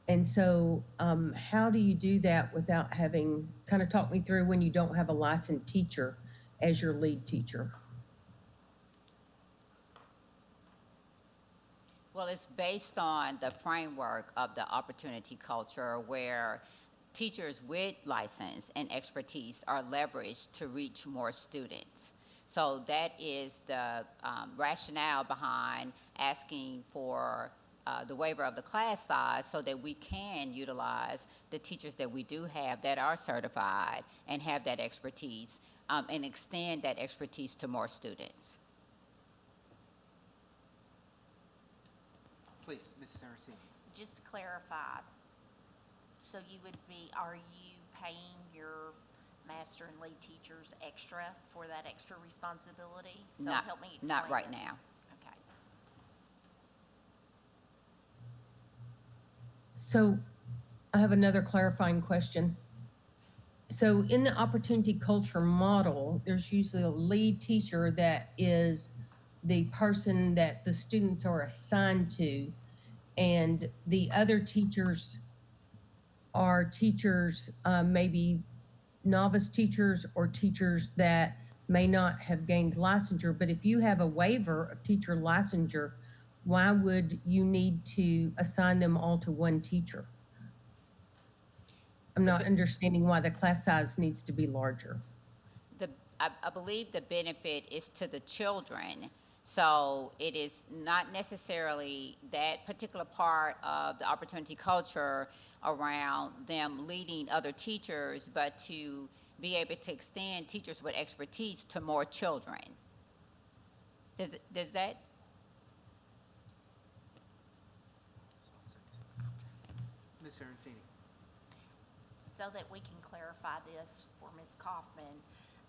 And so how do you do that without having, kind of talk me through when you don't have a licensed teacher as your lead teacher? Well, it's based on the framework of the opportunity culture where teachers with license and expertise are leveraged to reach more students. So that is the rationale behind asking for the waiver of the class size so that we can utilize the teachers that we do have that are certified and have that expertise and extend that expertise to more students. Please, Ms. Saraceni. Just to clarify, so are you paying your master and lead teachers extra for that extra responsibility? So help me explain. Not right this. now. Okay. So I have another clarifying question. So in the opportunity culture model, there's usually a lead teacher that is the person that the students are assigned to, and the other teachers are teachers, maybe novice teachers or teachers that may not have gained licensure. But if you have a waiver of teacher licensure, why would you need to assign them all to one teacher? I'm not understanding why the class size needs to be larger. I believe the benefit is to the children. So it is not necessarily that particular part of the opportunity culture around them leading other teachers, but to be able to extend teachers with expertise to more children. Does that? Ms. Saraceni. So that we can clarify this for Ms. Kaufman,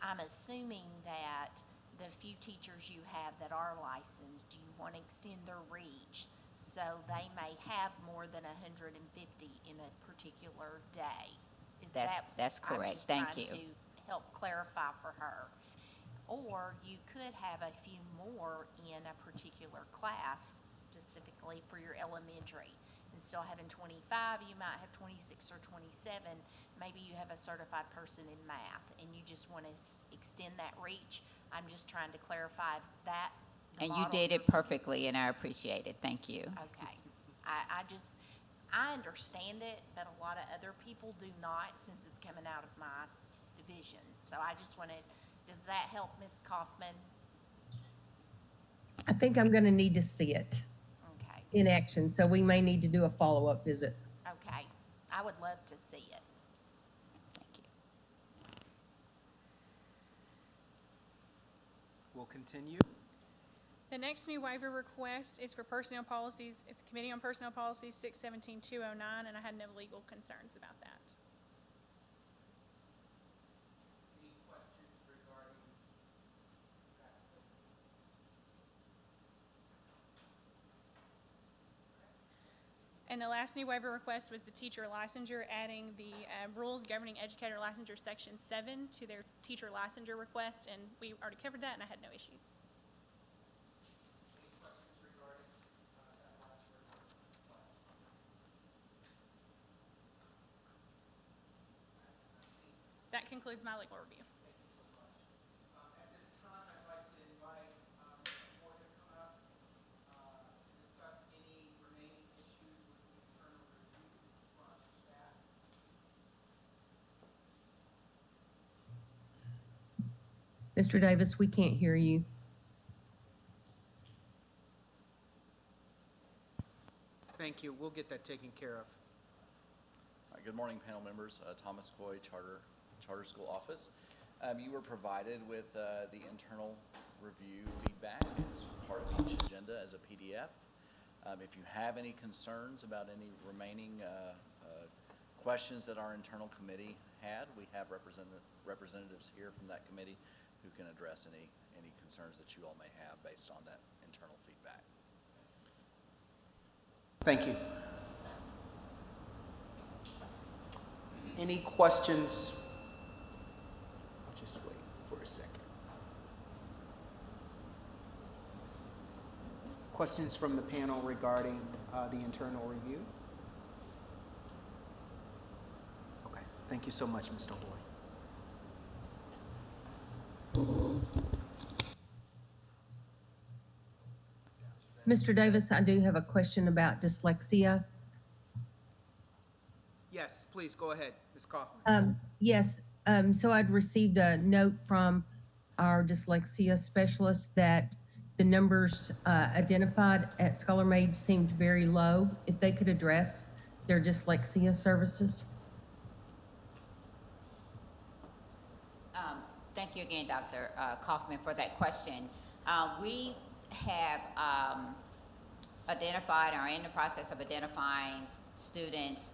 I'm assuming that the few teachers you have that are licensed, you want to extend their reach so they may have more than 150 in a particular day. That's correct. Thank you. I'm just trying to help clarify for her. Or you could have a few more in a particular class, specifically for your elementary. instead of having 25, you might have 26 or 27. Maybe you have a certified person in math and you just want to extend that reach. I'm just trying to clarify, is that the And you model did you're- it perfectly, and I appreciate it. Thank you. Okay. I understand it, but a lot of other people do not since it's coming out of my division. So I just wanted, does that help, Ms. Kaufman? I think I'm going to need to see it Okay, in action, so we may need to do a follow-up visit. okay. I would love to see it. Thank you. We'll continue. The next new waiver request is for personnel policies. It's Committee on Personnel Policies 617-209, and I had no legal concerns about that. Any questions regarding that? And the last new waiver request was the teacher licensure, adding the rules governing educator licensure section 7 to their teacher licensure request, and we already covered that, and I had no issues. Any questions regarding that last request? That concludes my legal review. Thank you so much. At this time, I'd like to invite Mr. Boyd to come up to discuss any remaining issues with the internal review from staff. Mr. Davis, we can't hear you. Thank you. We'll get that taken care of. Good morning, panel members. Thomas Coy, Charter School Office. You were provided with the internal review feedback as part of each agenda as a PDF. If you have any concerns about any remaining questions that our internal committee had, we have representatives here from that committee who can address any concerns that you all may have based on that internal feedback. Thank you. Any questions? I'll just wait for a second. Questions from the panel regarding the internal review? Okay, thank you so much, Mr. Hoy. Mr. Davis, I do have a question about dyslexia. Yes, please go ahead, Ms. Kaufman. Yes, so I'd received a note from our dyslexia specialist that the numbers identified at Scholar Made seemed very low. If they could address their dyslexia services. Thank you again, Dr. Kaufman, for that question. We have identified, or are in the process of identifying students,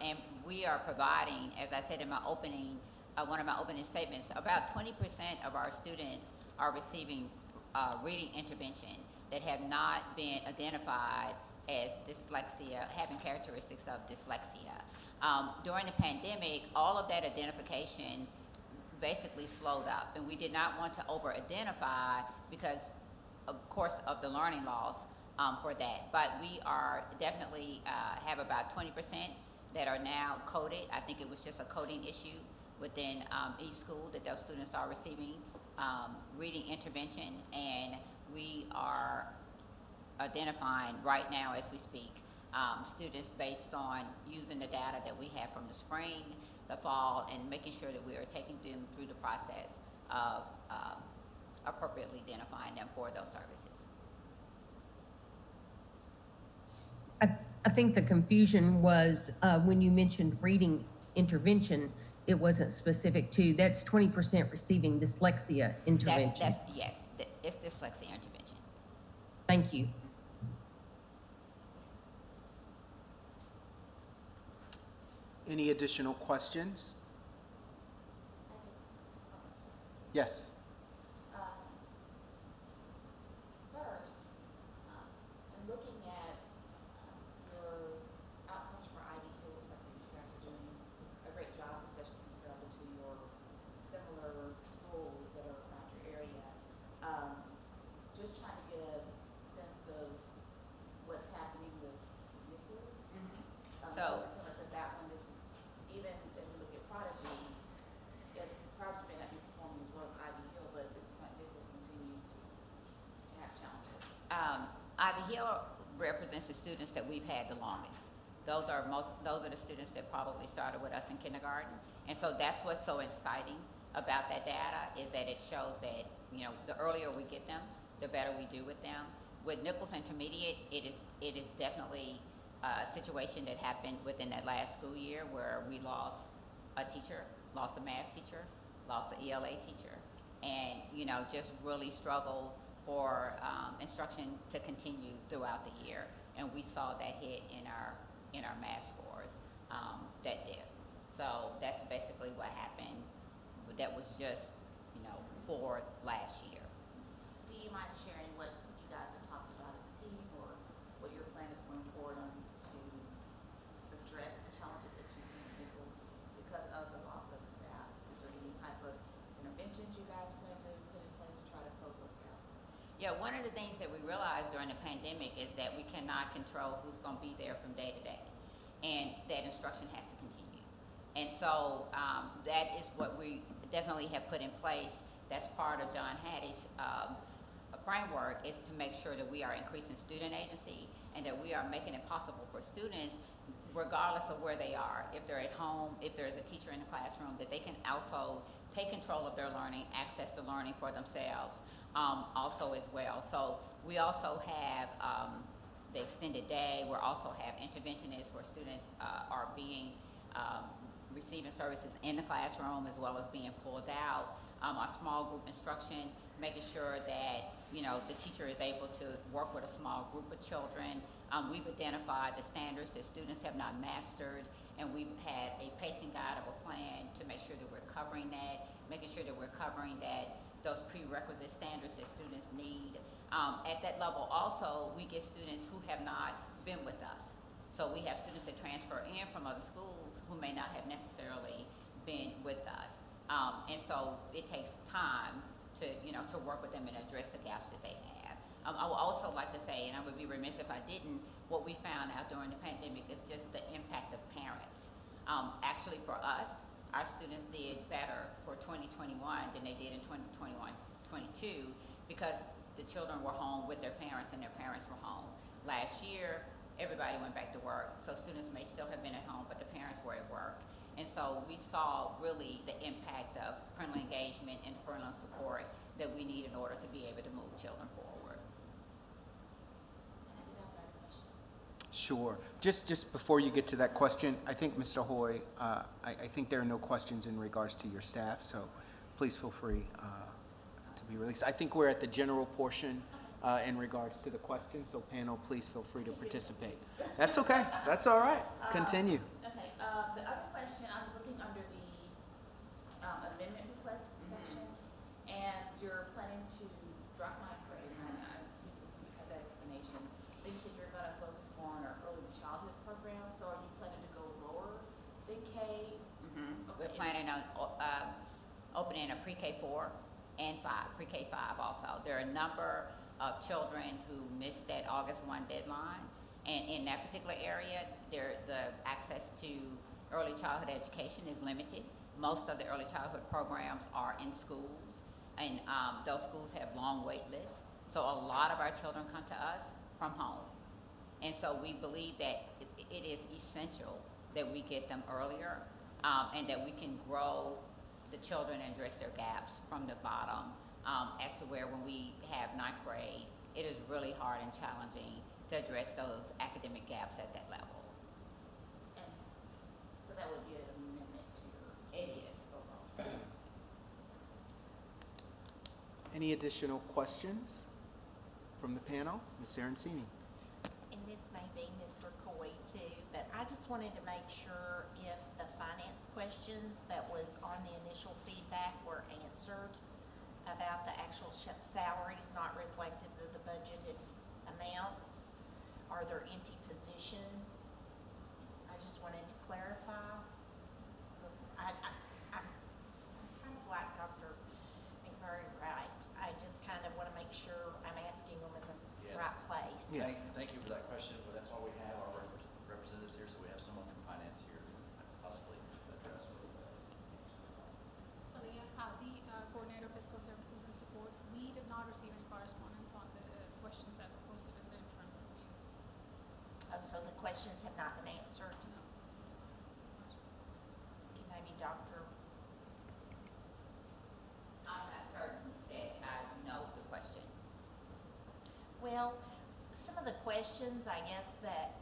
and we are providing, as I said in my opening, one of my opening statements, about 20% of our students are receiving reading intervention that have not been identified as dyslexia, having characteristics of dyslexia. During the pandemic, all of that identification basically slowed up, and we did not want to over-identify because, of course, of the learning loss for that. But we are definitely have about 20% that are now coded. I think it was just a coding issue within each school that those students are receiving reading intervention, and we are identifying right now as we speak students based on using the data that we have from the spring, the fall, and making sure that we are taking them through the process of appropriately identifying them for those services. I think the confusion was when you mentioned reading intervention, it wasn't specific to, that's 20% receiving dyslexia intervention. Yes, it's dyslexia intervention. Thank you. Any additional questions? Yes. First, I'm looking at your outcomes for IB. It looks like that you guys are doing a great job, especially compared to your similar schools that are around your area. Just trying to get a sense of what's happening with significance. Hill represents the students that we've had the longest. Those are the students that probably started with us in kindergarten. And so that's what's so exciting about that data, is that it shows that, you know, the earlier we get them, the better we do with them. With Nichols Intermediate, it is definitely a situation that happened within that last school year where we lost a teacher, lost a math teacher, lost an ELA teacher, and, you know, just really struggled for instruction to continue throughout the year. And we saw that hit in our math scores, that dip. So that's basically what happened. That was just, you know, for last year. Do you mind sharing what you guys have talked about as a team, or what your plan is going forward on to address the challenges that you see in Nichols because of the loss of the staff? Is there any type of interventions you guys plan to put in place to try to close those gaps? Yeah, one of the things that we realized during the pandemic is that we cannot control who's going to be there from day to day, and that instruction has to continue. And so that is what we definitely have put in place. That's part of John Hattie's framework, is to make sure that we are increasing student agency and that we are making it possible for students, regardless of where they are, if they're at home, if there's a teacher in the classroom, that they can also take control of their learning, access the learning for themselves also as well. So we also have the extended day. We also have interventionists where students are being receiving services in the classroom as well as being pulled out. Our small group instruction, making sure that, you know, the teacher is able to work with a small group of children. We've identified the standards that students have not mastered, and we've had a pacing guide of a plan to make sure that we're covering that, making sure that we're covering those prerequisite standards that students need. At that level also, we get students who have not been with us. So we have students that transfer in from other schools who may not have necessarily been with us. And so it takes time to, you know, to work with them and address the gaps that they have. I would also like to say, and I would be remiss if I didn't, what we found out during the pandemic is just the impact of parents. Actually for us, our students did better for 2021 than they did in 2021-22 because the children were home with their parents and their parents were home. Last year, everybody went back to work, so students may still have been at home, but the parents were at work. And so we saw really the impact of parental engagement and parental support that we need in order to be able to move children forward. And I did have another question. Sure. Just before you get to that question, I think, Mr. Hoy, I think there are no questions in regards to your staff, so please feel free to be released. I think we're at the general portion in regards to the questions, so panel, please feel free to participate. That's okay. That's all right. Continue. Okay, the other question, I was looking under the amendment request section, and you're planning to drop ninth grade, and I see you have that explanation. Then you said you're gonna focus more on our early childhood program, so are you planning to go lower than K? We're planning on opening a pre-K 4 and 5, pre-K 5 also. There are a number of children who missed that August 1 deadline, and in that particular area, the access to early childhood education is limited. Most of the early childhood programs are in schools, and those schools have long wait lists. So a lot of our children come to us from home. And so we believe that it is essential that we get them earlier, and that we can grow the children and address their gaps from the bottom, as to where when we have ninth grade, it is really hard and challenging to address those academic gaps at that level. And so that would be an amendment to your. It is overall. Any additional questions from the panel? Ms. Sarancini. And this may be Mr. Coy too, but I just wanted to make sure if the finance questions that was on the initial feedback were answered about the actual salaries not reflective of the budgeted amounts. Are there empty positions? I just wanted to clarify. I'm kind of like Dr. McMurray, right? I just kind of want to make sure I'm asking them in the Yes. right place. Yeah. Thank you for that question. Well, that's why we have our representatives here, so we have someone from finance here to possibly address what it does. Salia Kazi, Coordinator Fiscal Services and Support. We did not receive any correspondence on the questions that were posted in the interim Oh, so the questions have not been answered? Can maybe Dr. I'm not certain that I know the question. Well, some of the questions, I guess, that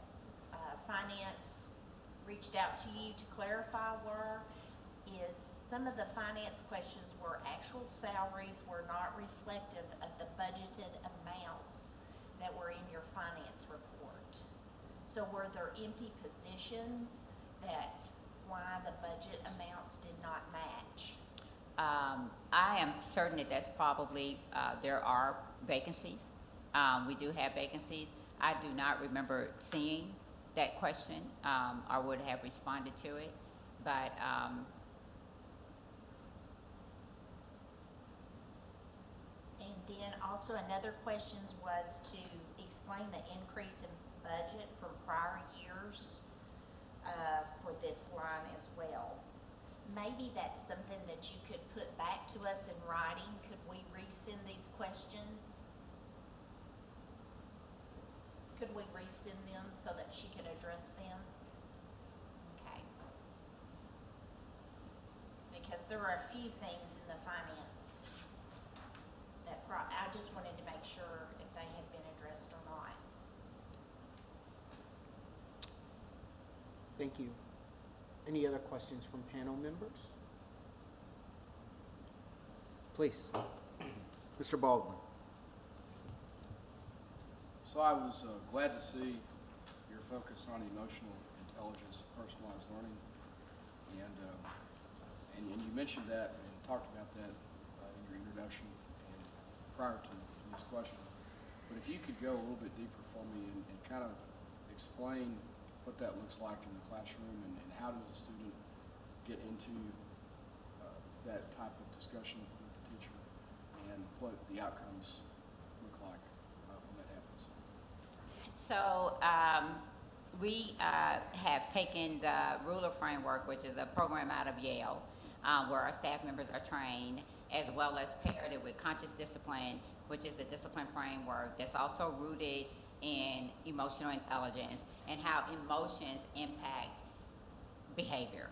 finance reached out to you to clarify is some of the finance questions were actual salaries were not reflective of the budgeted amounts that were in your finance report. So were there empty positions that why the budget amounts did not match? I am certain that that's probably, there are vacancies. We do have vacancies. I do not remember seeing that question, or would have responded to it, but, And then also another question was to explain the increase in budget from prior years for this line as well. Maybe that's something that you could put back to us in writing. Could we resend these questions? Could we resend them so that she could address them? Okay. Because there are a few things in the finance that I just wanted to make sure if they had been addressed or not. Thank you. Any other questions from panel members? Please. Mr. Baldwin. So I was glad to see your focus on emotional intelligence, personalized learning, and you mentioned that and talked about that in your introduction and prior to this question. But if you could go a little bit deeper for me and kind of explain what that looks like in the classroom and how does a student get into that type of discussion with the teacher and what the outcomes look like when that happens. So we have taken the ruler framework, which is a program out of Yale, where our staff members are trained, as well as paired it with conscious discipline, which is a discipline framework that's also rooted in emotional intelligence and how emotions impact behavior.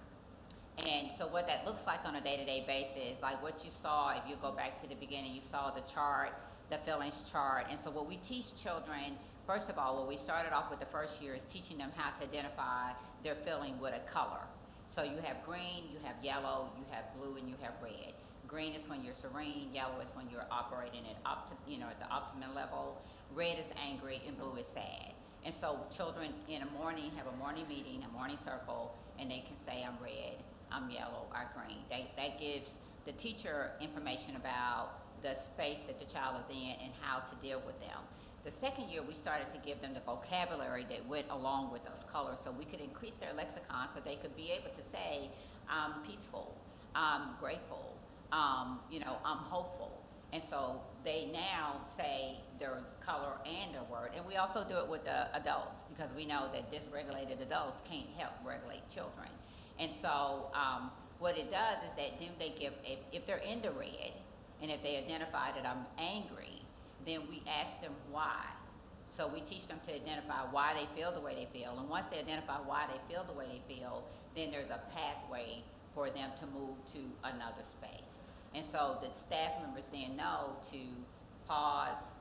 And so what that looks like on a day-to-day basis, like what you saw, if you go back to the beginning, you saw the chart, the feelings chart. And so what we teach children, first of all, what we started off with the first year is teaching them how to identify their feeling with a color. So you have green, you have yellow, you have blue, and you have red. Green is when you're serene, yellow is when you're operating at at the optimal level, red is angry, and blue is sad. And so children in a morning have a morning meeting, a morning circle, and they can say, I'm red, I'm yellow, or green. That gives the teacher information about the space that the child is in and how to deal with them. The second year, we started to give them the vocabulary that went along with those colors so we could increase their lexicon so they could be able to say, I'm peaceful, I'm grateful, I'm hopeful. And so they now say their color and their word. And we also do it with the adults because we know that dysregulated adults can't help regulate children. And so what it does is that then they give, if they're in the red, and if they identify that I'm angry, then we ask them why. So we teach them to identify why they feel the way they feel. And once they identify why they feel the way they feel, then there's a pathway for them to move to another space. And so the staff members then know to pause,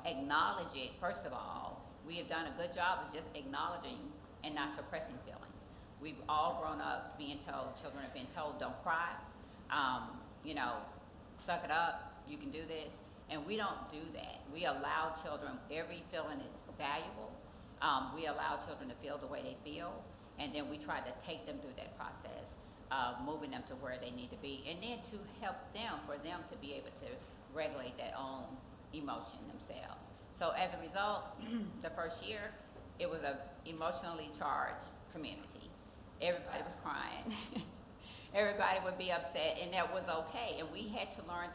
acknowledge it. First of all, we have done a good job of just acknowledging and not suppressing feelings. We've all grown up children have been told, don't cry, suck it up, you can do this. And we don't do that. We allow children, every feeling is valuable. We allow children to feel the way they feel, and then we try to take them through that process of moving them to where they need to be, and then to help them, for them to be able to regulate their own emotion themselves. So as a result, the first year, it was an emotionally charged community. Everybody was crying. Everybody would be upset, and that was okay. And we had to learn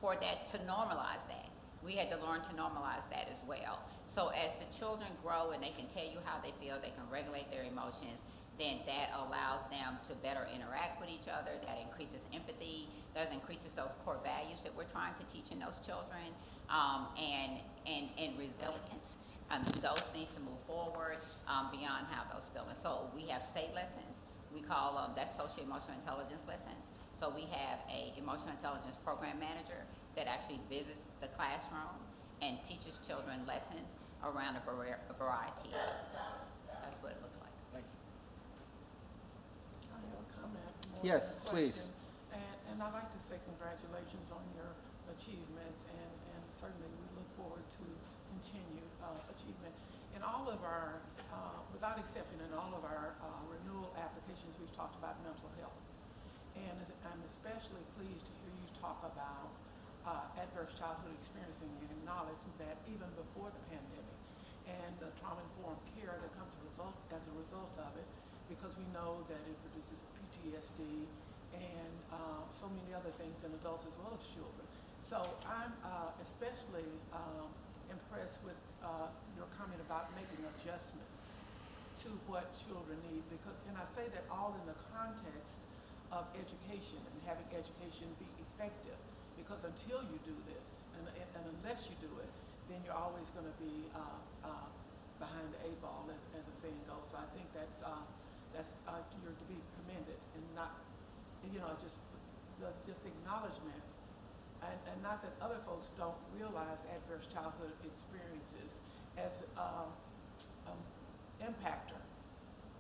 for that to normalize that. We had to learn to normalize that as well. So as the children grow and they can tell you how they feel, they can regulate their emotions, then that allows them to better interact with each other. That increases empathy. That increases those core values that we're trying to teach in those children, and resilience. those things to move forward beyond how those feel. And so we have SAY lessons. We call them, that's social emotional intelligence lessons. So we have a emotional intelligence program manager that actually visits the classroom and teaches children lessons around a variety of, that's what it looks like. Thank you. I have a comment. more Yes, than a please. question. And I'd like to say congratulations on your achievements, and certainly we look forward to continued achievement. In all of our, without exception, in all of our renewal applications, we've talked about mental health. And I'm especially pleased to hear you talk about adverse childhood experience, and you acknowledge that even before the pandemic, and the trauma-informed care that comes as a result of it, because we know that it produces PTSD and so many other things in adults as well as children. So I'm especially impressed with your comment about making adjustments to what children need, because, and I say that all in the context of education and having education be effective, because until you do this, and unless you do it, then you're always going to be behind the 8 ball, as the saying goes. So I think that's you're to be commended, and not, you know, just acknowledgement, and not that other folks don't realize adverse childhood experiences as impactor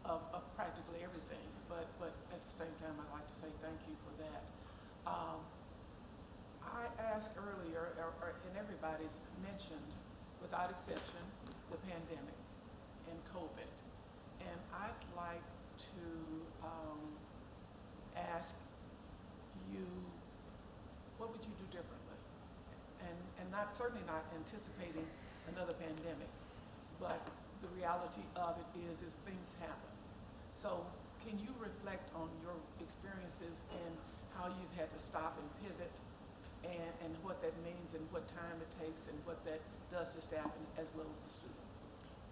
of practically everything, but at the same time, I'd like to say thank you for that. I asked earlier, and everybody's mentioned, without exception, the pandemic and COVID. And I'd like to ask you, what would you do differently? And not, certainly not anticipating another pandemic, but the reality of it is things happen. So can you reflect on your experiences and how you've had to stop and pivot, and what that means, and what time it takes, and what that does to staff as well as the students?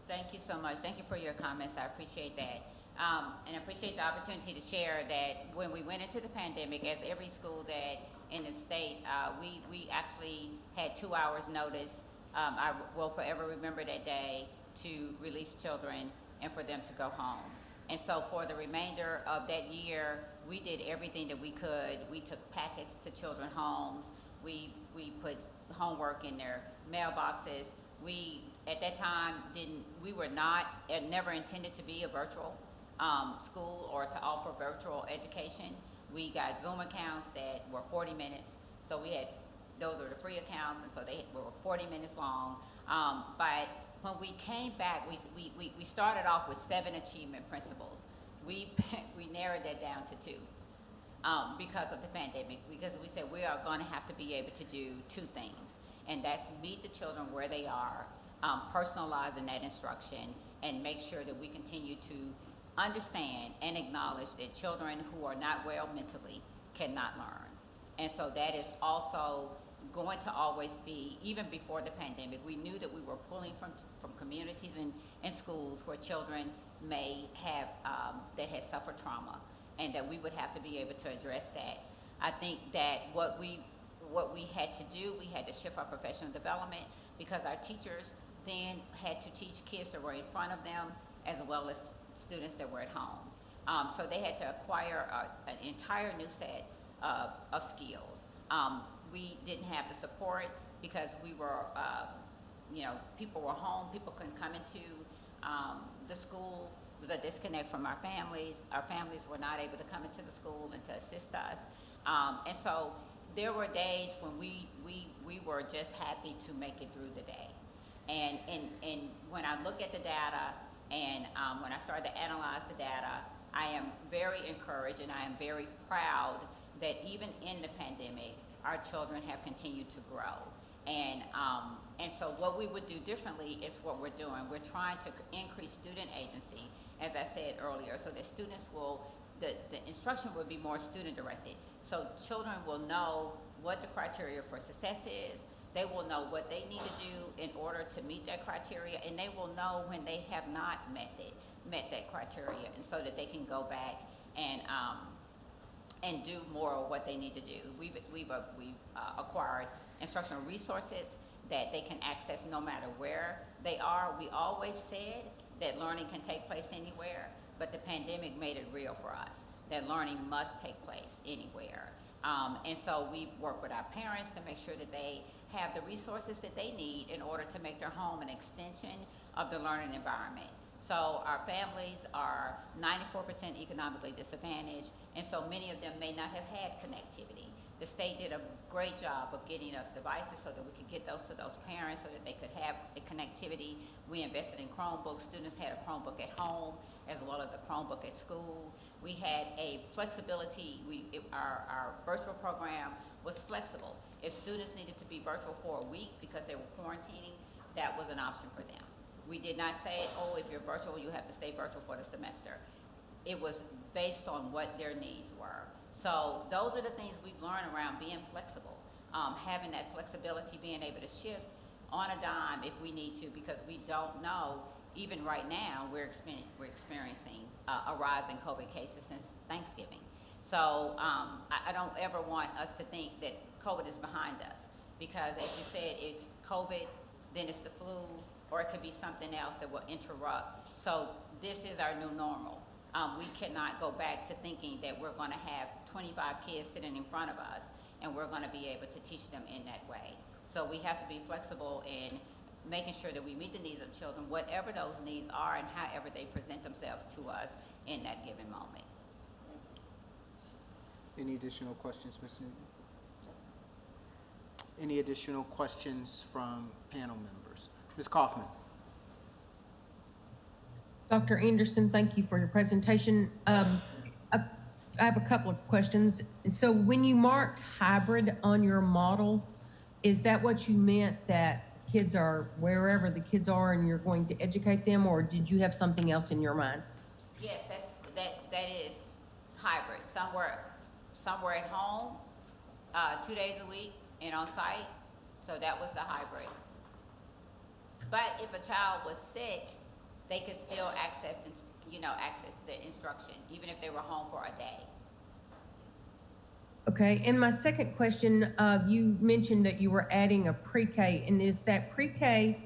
Thank you so much. Thank you for your comments. I appreciate that. And I appreciate the opportunity to share that when we went into the pandemic, as every school that in the state, we actually had 2 hours notice. I will forever remember that day, to release children and for them to go home. And so for the remainder of that year, we did everything that we could. We took packets to children's homes. We put homework in their mailboxes. We, at that time, we were not, never intended to be a virtual school or to offer virtual education. We got Zoom accounts that were 40 minutes. So we had, those are the free accounts, and so they were 40 minutes long. But when we came back, we started off with 7 achievement principles. We narrowed that down to 2 because of the pandemic, because we said we are going to have to be able to do 2 things, and that's meet the children where they are, personalizing that instruction, and make sure that we continue to understand and acknowledge that children who are not well mentally cannot learn. And so that is also going to always be, even before the pandemic, we knew that we were pulling from communities and schools where children may have, that had suffered trauma, and that we would have to be able to address that. I think that what we had to do, we had to shift our professional development, because our teachers then had to teach kids that were in front of them as well as students that were at home. So they had to acquire an entire new set of skills. We didn't have the support because we were, you know, people were home, people couldn't come into the school. It was a disconnect from our families. Our families were not able to come into the school and to assist us. And so there were days when we were just happy to make it through the day. And when I look at the data, and when I started to analyze the data, I am very encouraged, and I am very proud that even in the pandemic, our children have continued to grow. And so what we would do differently is what we're doing. We're trying to increase student agency, as I said earlier, so that students will, the instruction will be more student directed. So children will know what the criteria for success is. They will know what they need to do in order to meet that criteria, and they will know when they have not met that criteria, and so that they can go back and do more of what they need to do. We've acquired instructional resources that they can access no matter where they are. We always said that learning can take place anywhere, but the pandemic made it real for us, that learning must take place anywhere. And so we work with our parents to make sure that they have the resources that they need in order to make their home an extension of the learning environment. So our families are 94% economically disadvantaged, and so many of them may not have had connectivity. The state did a great job of getting us devices so that we could get those to those parents so that they could have a connectivity. We invested in Chromebooks. Students had a Chromebook at home as well as a Chromebook at school. We had a flexibility. Our virtual program was flexible. If students needed to be virtual for a week because they were quarantining, that was an option for them. We did not say, oh, if you're virtual, you have to stay virtual for the semester. It was based on what their needs were. So those are the things we've learned around being flexible, having that flexibility, being able to shift on a dime if we need to, because we don't know. Even right now, we're experiencing a rise in COVID cases since Thanksgiving. So I don't ever want us to think that COVID is behind us, because as you said, it's COVID, then it's the flu, or it could be something else that will interrupt. So this is our new normal. We cannot go back to thinking that we're going to have 25 kids sitting in front of us and we're going to be able to teach them in that way. So we have to be flexible in making sure that we meet the needs of children, whatever those needs are and however they present themselves to us in that given moment. Any additional questions, Ms. Newton? Any additional questions from panel members? Ms. Kaufman. Dr. Anderson, thank you for your presentation. I have a couple of questions. So when you marked hybrid on your model, is that what you meant, that kids are wherever the kids are and you're going to educate them, or did you have something else in your mind? Yes, that is hybrid. Somewhere at home, 2 days a week, and on site. So that was the hybrid. But if a child was sick, they could still access the instruction, even if they were home for a day. Okay, and my second question, you mentioned that you were adding a pre-K, and is that pre-K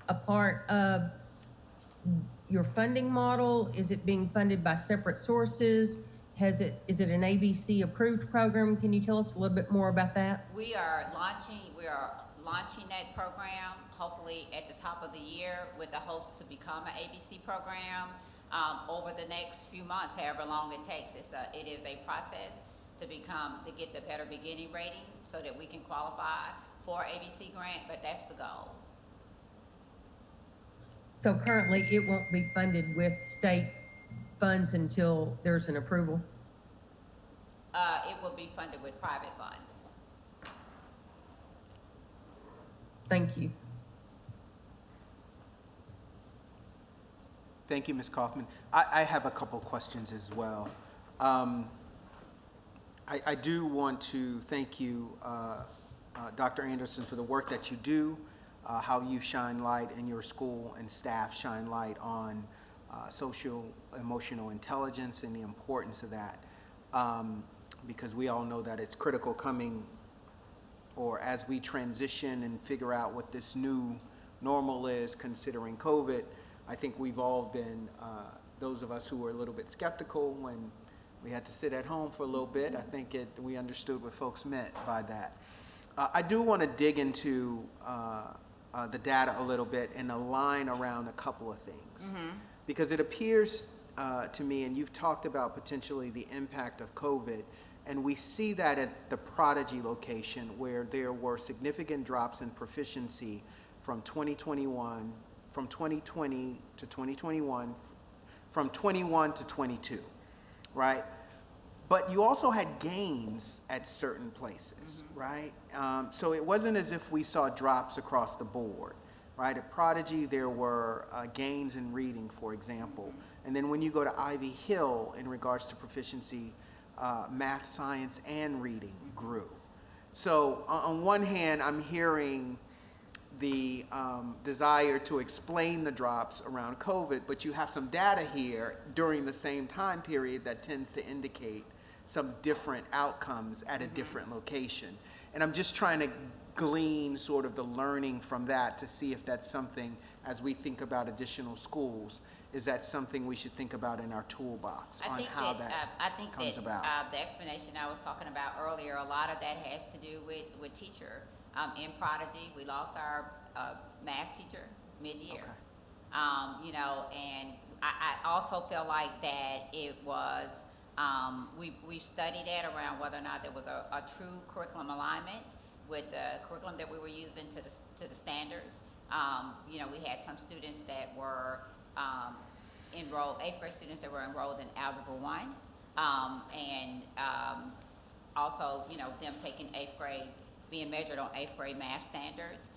a part of your funding model? Is it being funded by separate sources? Is it an ABC approved program? Can you tell us a little bit more about that? We are launching that program, hopefully at the top of the year, with the hopes to become an ABC program over the next few months, however long it takes. It is a process to get the Better Beginning rating so that we can qualify for ABC grant, but that's the goal. So currently it won't be funded with state funds until there's an approval? It will be funded with private funds. Thank you. Thank you, Ms. Kaufman. I have a couple questions as well. I do want to thank you, Dr. Anderson, for the work that you do, how you shine light in your school and staff shine light on social emotional intelligence and the importance of that, because we all know that it's critical coming, or as we transition and figure out what this new normal is considering COVID. I think we've all been, those of us who were a little bit skeptical when we had to sit at home for a little bit. I think we understood what folks meant by that. I do want to dig into the data a little bit and align around a couple of things. Because it appears to me, and you've talked about potentially the impact of COVID, and we see that at the Prodigy location where there were significant drops in proficiency from 2020 to 2021, from 21 to 22, right? But you also had gains at certain places, right? So it wasn't as if we saw drops across the board, right? At Prodigy, there were gains in reading, for example. And then when you go to Ivy Hill, in regards to proficiency, math, science, and reading grew. So on one hand, I'm hearing the desire to explain the drops around COVID, but you have some data here during the same time period that tends to indicate some different outcomes at a different location. And I'm just trying to glean sort of the learning from that to see if that's something, as we think about additional schools, is that something we should think about in our toolbox on how that comes about? The explanation I was talking about earlier, a lot of that has to do with teacher. In Prodigy, we lost our math teacher mid-year. Okay. You know, and I also feel like that it was, we studied that around whether or not there was a true curriculum alignment with the curriculum that we were using to the standards. You know, we had some students that were enrolled, 8th grade students that were enrolled in Algebra 1, and also, you know, them taking 8th grade, being measured on 8th grade math standards,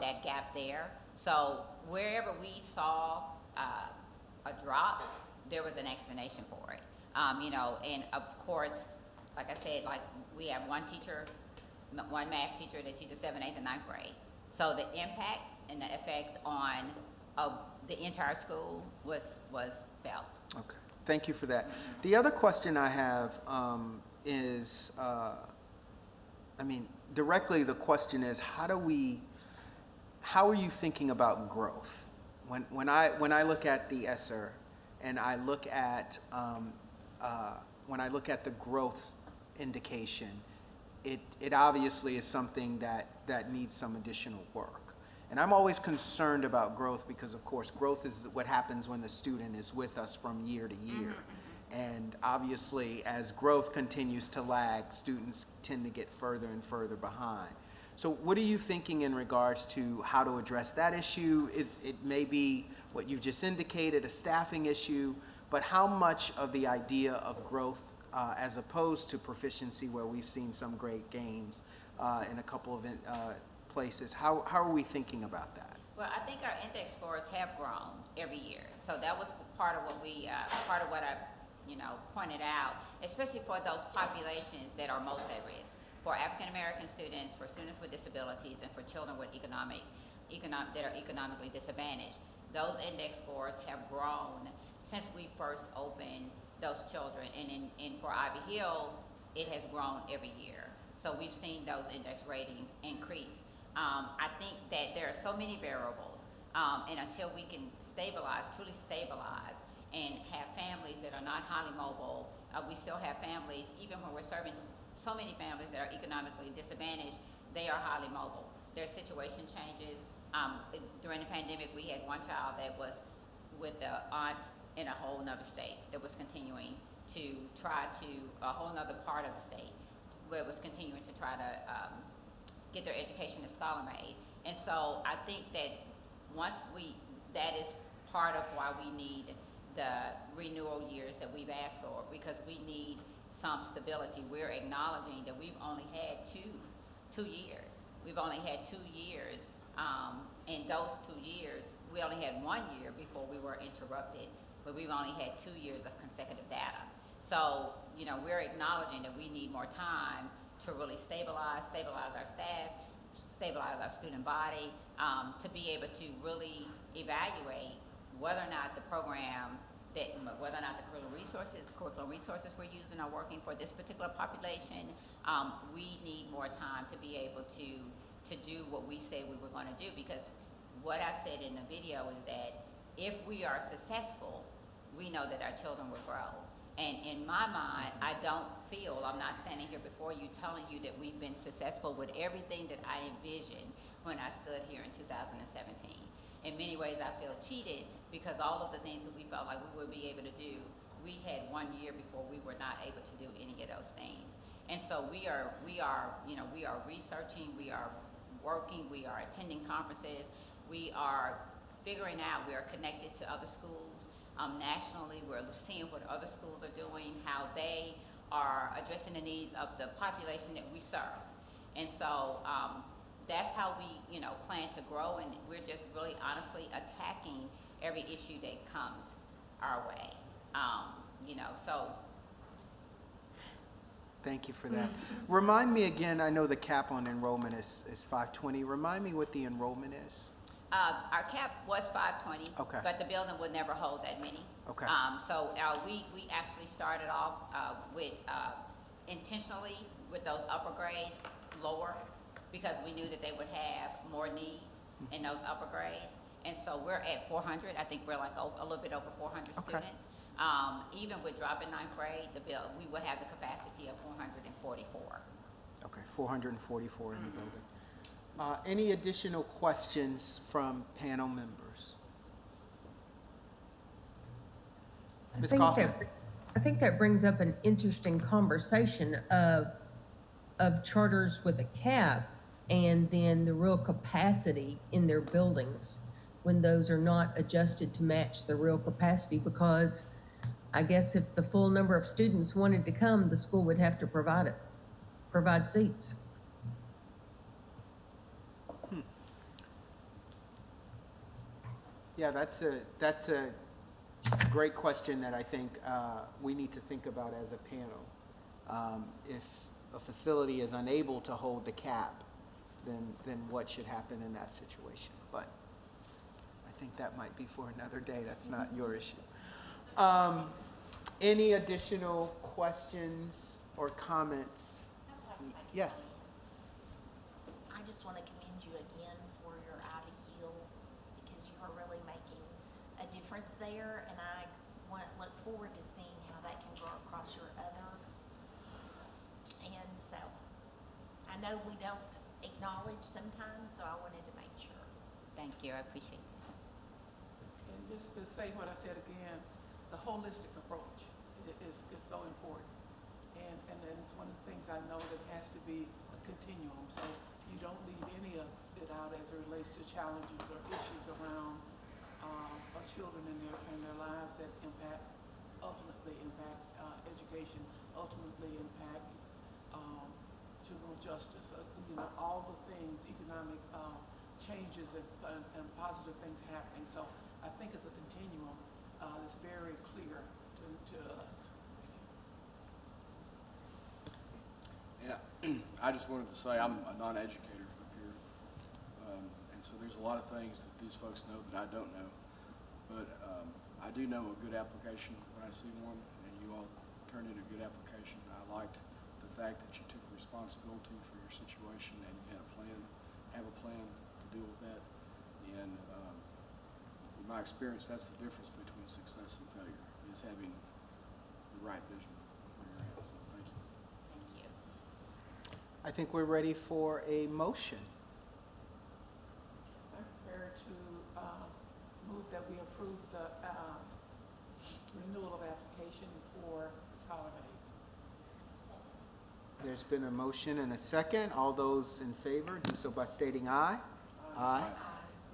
that gap there. So wherever we saw a drop, there was an explanation for it. You know, and of course, like I said, like we have one teacher, one math teacher that teaches 7th, 8th, and 9th grade. So the impact and the effect on the entire school was felt. Okay, thank you for that. The other question I have is, I mean, directly the question is, how are you thinking about growth? When I look at the ESSER and I look at, when I look at the growth indication, it obviously is something that needs some additional work. And I'm always concerned about growth because, of course, growth is what happens when the student is with us from year to year. And obviously, as growth continues to lag, students tend to get further and further behind. So what are you thinking in regards to how to address that issue? It may be what you've just indicated, a staffing issue, but how much of the idea of growth as opposed to proficiency, where we've seen some great gains in a couple of places, how are we thinking about that? Well, I think our index scores have grown every year. So that was part of what I, you know, pointed out, especially for those populations that are most at risk. For African American students, for students with disabilities, and for children with that are economically disadvantaged. Those index scores have grown since we first opened those children, and for Ivy Hill, it has grown every year. So we've seen those index ratings increase. I think that there are so many variables, and until we can truly stabilize, and have families that are not highly mobile, we still have families, even when we're serving so many families that are economically disadvantaged, they are highly mobile. Their situation changes. During the pandemic, we had one child that was with the aunt in a whole nother state that was continuing to try to, a whole nother part of the state, where it was continuing to try to get their education as scholar made. And so I think that that is part of why we need the renewal years that we've asked for, because we need some stability. We're acknowledging that we've only had two years. We've only had 2 years. In those 2 years, we only had 1 year before we were interrupted, but we've only had 2 years of consecutive data. So, you know, we're acknowledging that we need more time to really stabilize our staff, stabilize our student body, to be able to really evaluate whether or not the program, whether or not the curriculum resources we're using are working for this particular population. We need more time to be able to do what we said we were going to do, because what I said in the video is that if we are successful, we know that our children will grow. And in my mind, I'm not standing here before you telling you that we've been successful with everything that I envisioned when I stood here in 2017. In many ways, I feel cheated, because all of the things that we felt like we would be able to do, we had 1 year before we were not able to do any of those things. And so we are researching, we are working, we are attending conferences, we are figuring out, we are connected to other schools nationally. We're seeing what other schools are doing, how they are addressing the needs of the population that we serve. And so that's how we, plan to grow, and we're just really honestly attacking every issue that comes our way. So. Thank you for that. Remind me again, I know the cap on enrollment is 520. Remind me what the enrollment is. Our cap was 520, okay, but the building would never hold that many. Okay. So we actually started off with intentionally with those upper grades lower, because we knew that they would have more needs in those upper grades. And so we're at 400. I think we're like a little bit over 400 Okay. students. Even with dropping ninth grade, we would have the capacity of 444. Okay, 444 in the building. Any additional questions from panel members? Ms. Kaufman? I think that brings up an interesting conversation of charters with a cap and then the real capacity in their buildings when those are not adjusted to match the real capacity, because I guess if the full number of students wanted to come, the school would have to provide seats. Yeah, that's a great question that I think we need to think about as a panel. If a facility is unable to hold the cap, then what should happen in that situation? But I think that might be for another day. That's not your issue. Any additional questions or comments? Yes. I just want to commend you again for your Ivy Hill, because you are really making a difference there, and I look forward to seeing how that can grow across your other. And so I know we don't acknowledge sometimes, so I wanted to make sure. Thank you. I appreciate that. And just to say what I said again, the holistic approach is so important. And then it's one of the things I know that has to be a continuum. So you don't leave any of it out as it relates to challenges or issues around our children and their lives that ultimately impact education, ultimately impact juvenile justice, all the things, economic changes and positive things happening. So I think it's a continuum that's very clear to us. Yeah, I just wanted to say I'm a non-educator up here, and so there's a lot of things that these folks know that I don't know. But I do know a good application when I see one, and you all turned in a good application. I liked the fact that you took responsibility for your situation and you had have a plan to deal with that. And in my experience, that's the difference between success and failure, is having the right vision where you're at. So thank you. Thank you. I think we're ready for a motion. I'm prepared to move that we approve the renewal of application for Scholar Aid. There's been a motion and a second. All those in favor do so by stating aye. Aye.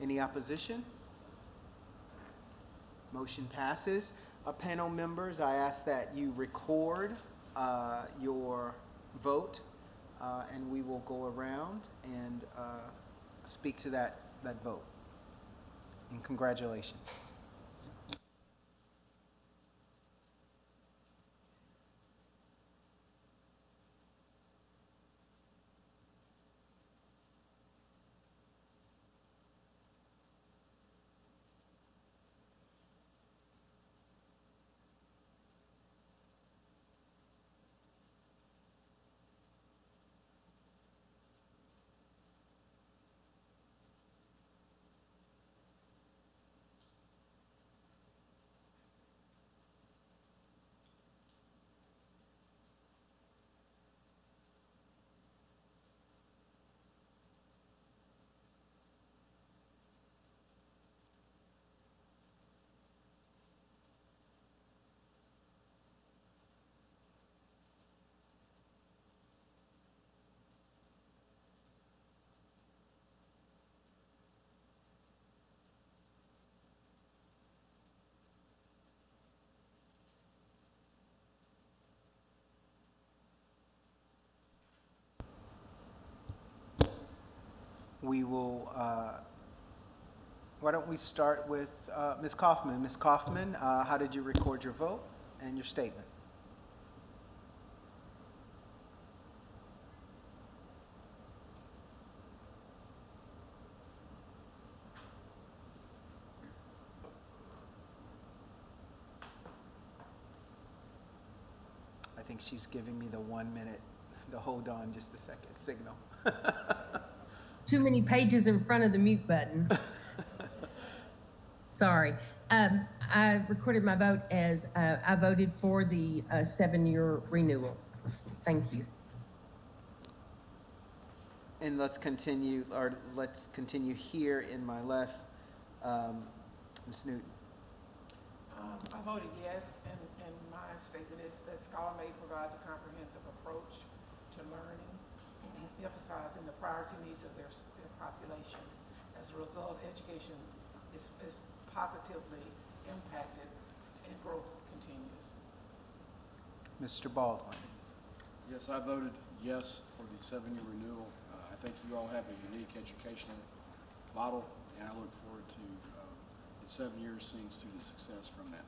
Any opposition? Motion passes. Panel members, I ask that you record your vote, and we will go around and speak to that vote. And congratulations. We will, why don't we start with Ms. Kaufman. Ms. Kaufman, how did you record your vote and your statement? I think she's giving me the 1 minute, the hold on just a second signal. too many pages in front of the mute button. Sorry. I recorded my vote as I voted for the 7-year renewal. Thank you. And let's continue here in my left. Ms. Newton. I voted yes, and my statement is that Scholar Made provides a comprehensive approach to learning, emphasizing the priority needs of their population. As a result, education is positively impacted and growth continues. Mr. Baldwin. Yes, I voted yes for the 7-year renewal. I think you all have a unique educational model, and I look forward to in 7 years seeing student success from that.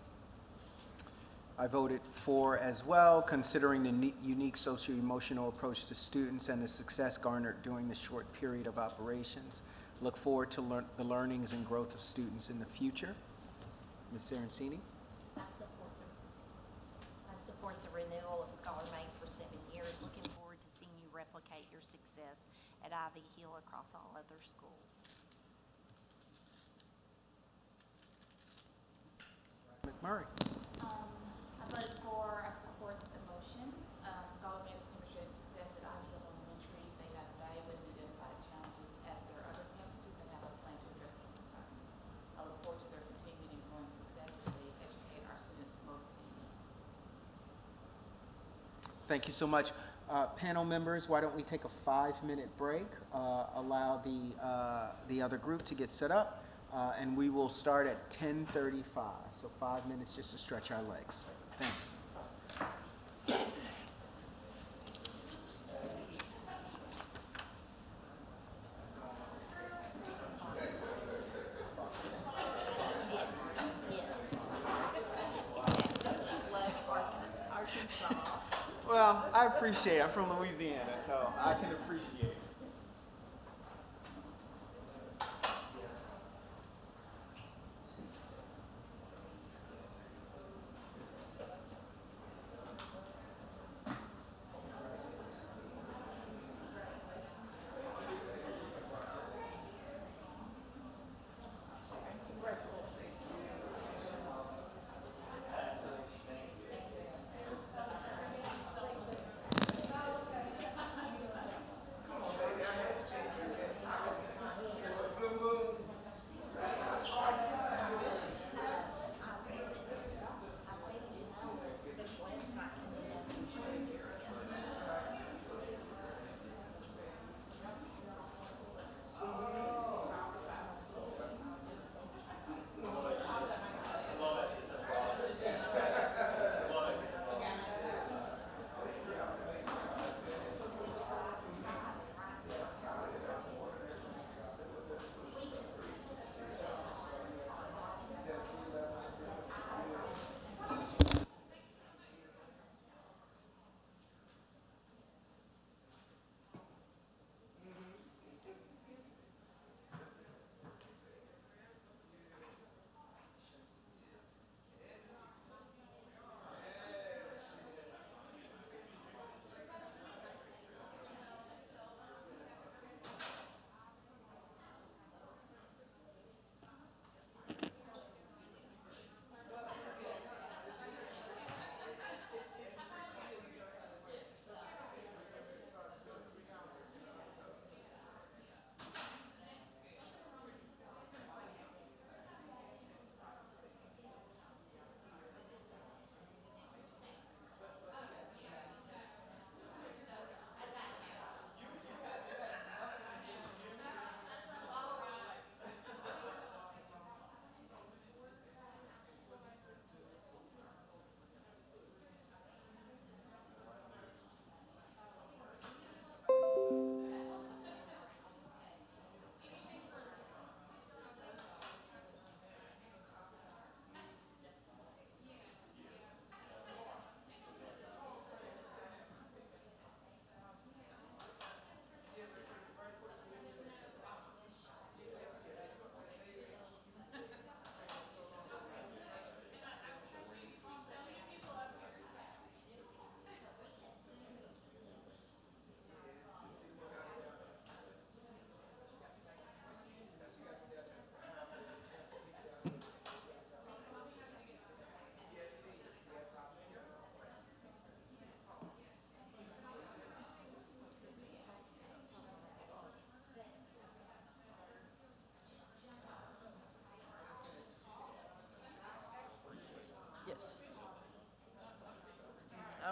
I voted for as well, considering the unique socio-emotional approach to students and the success garnered during the short period of operations. Look forward to the learnings and growth of students in the future. Ms. Sarancini? I support the renewal of Scholar Made for 7 years. Looking forward to seeing you replicate your success at Ivy Hill across all other schools. McMurray. I voted for, I support the motion. Scholar Made has demonstrated success at Ivy Hill Elementary. They have evaluated and identified challenges at their other campuses and have a plan to address these concerns. I look forward to their continued and growing success as they educate our students most in need. Thank you so much. Panel members, why don't we take a 5-minute break, allow the other group to get set up, and we will start at 10:35. So 5 minutes just to stretch our legs. Thanks. Yes. Don't you love Arkansas? Well, I appreciate it. I'm from Louisiana, so I can appreciate it.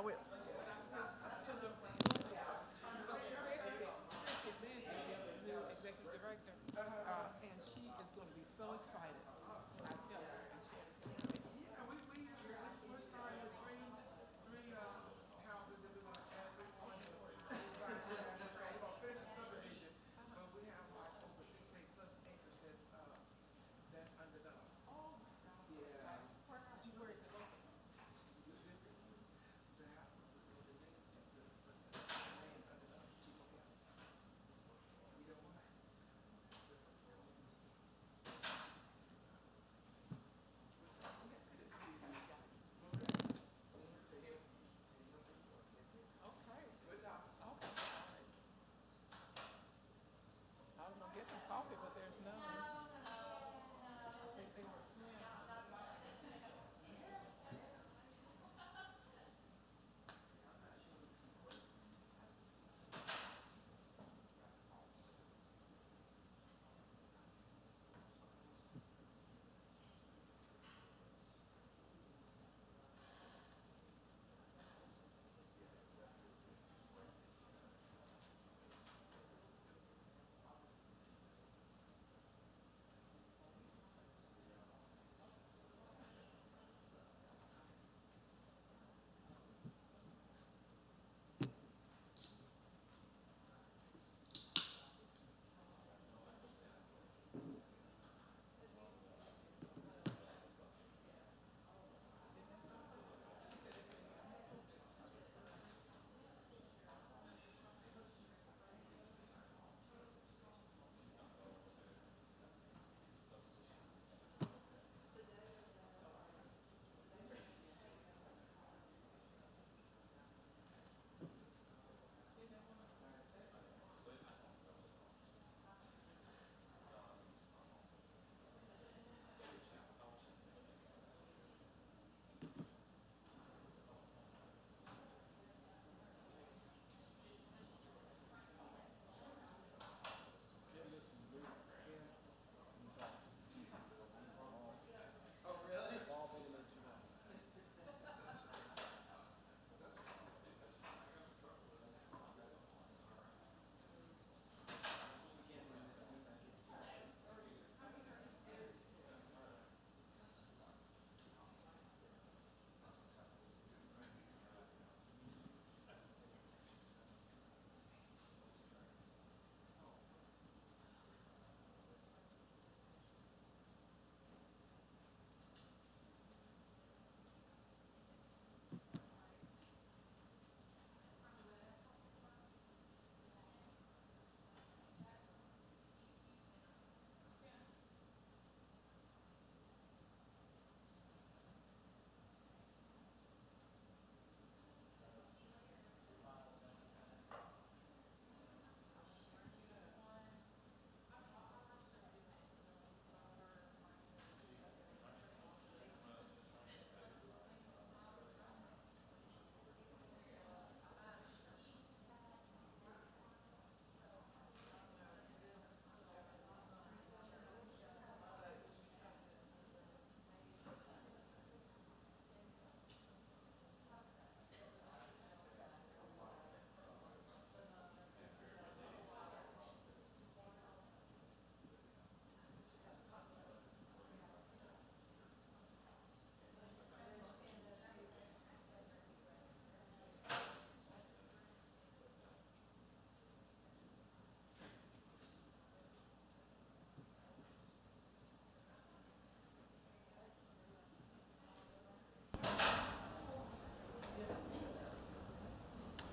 I will. So Chris Advancing is a new executive director, and she is going to be so excited when I tell her and share this information. Yeah, we're starting with three houses that we're gonna add 3 more units. So we're gonna finish the subdivision, but we have like over 68 plus acres that's undeveloped. Oh my God, I'm so Yeah. excited. Where is it located? The thing is, the houses with the design, the land undeveloped, cheaper houses. You know why? Okay. Okay. All right. I was gonna get some coffee, but there's none. They were slim.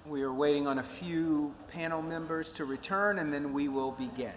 We are waiting on a few panel members to return, and then we will begin.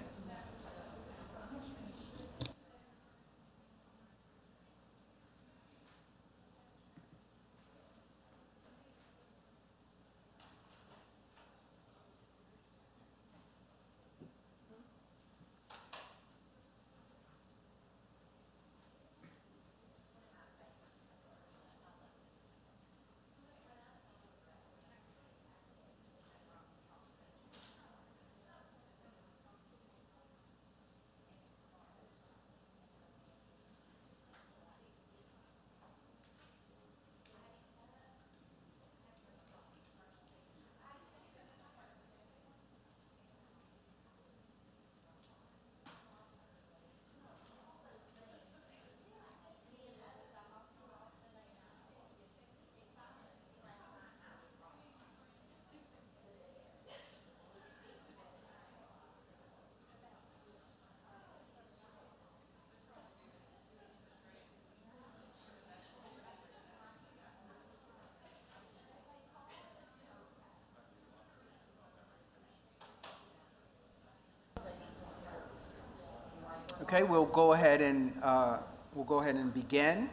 Okay, we'll go ahead and begin.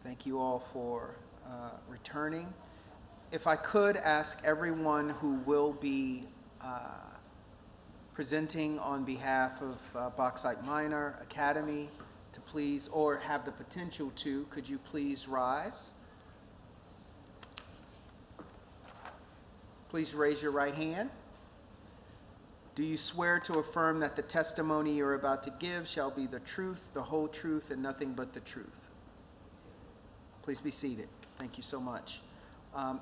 Thank you all for returning. If I could ask everyone who will be presenting on behalf of Bauxite Minor Academy to please, or have the potential to, could you please rise? Please raise your right hand. Do you swear to affirm that the testimony you're about to give shall be the truth, the whole truth, and nothing but the truth? Please be seated. Thank you so much.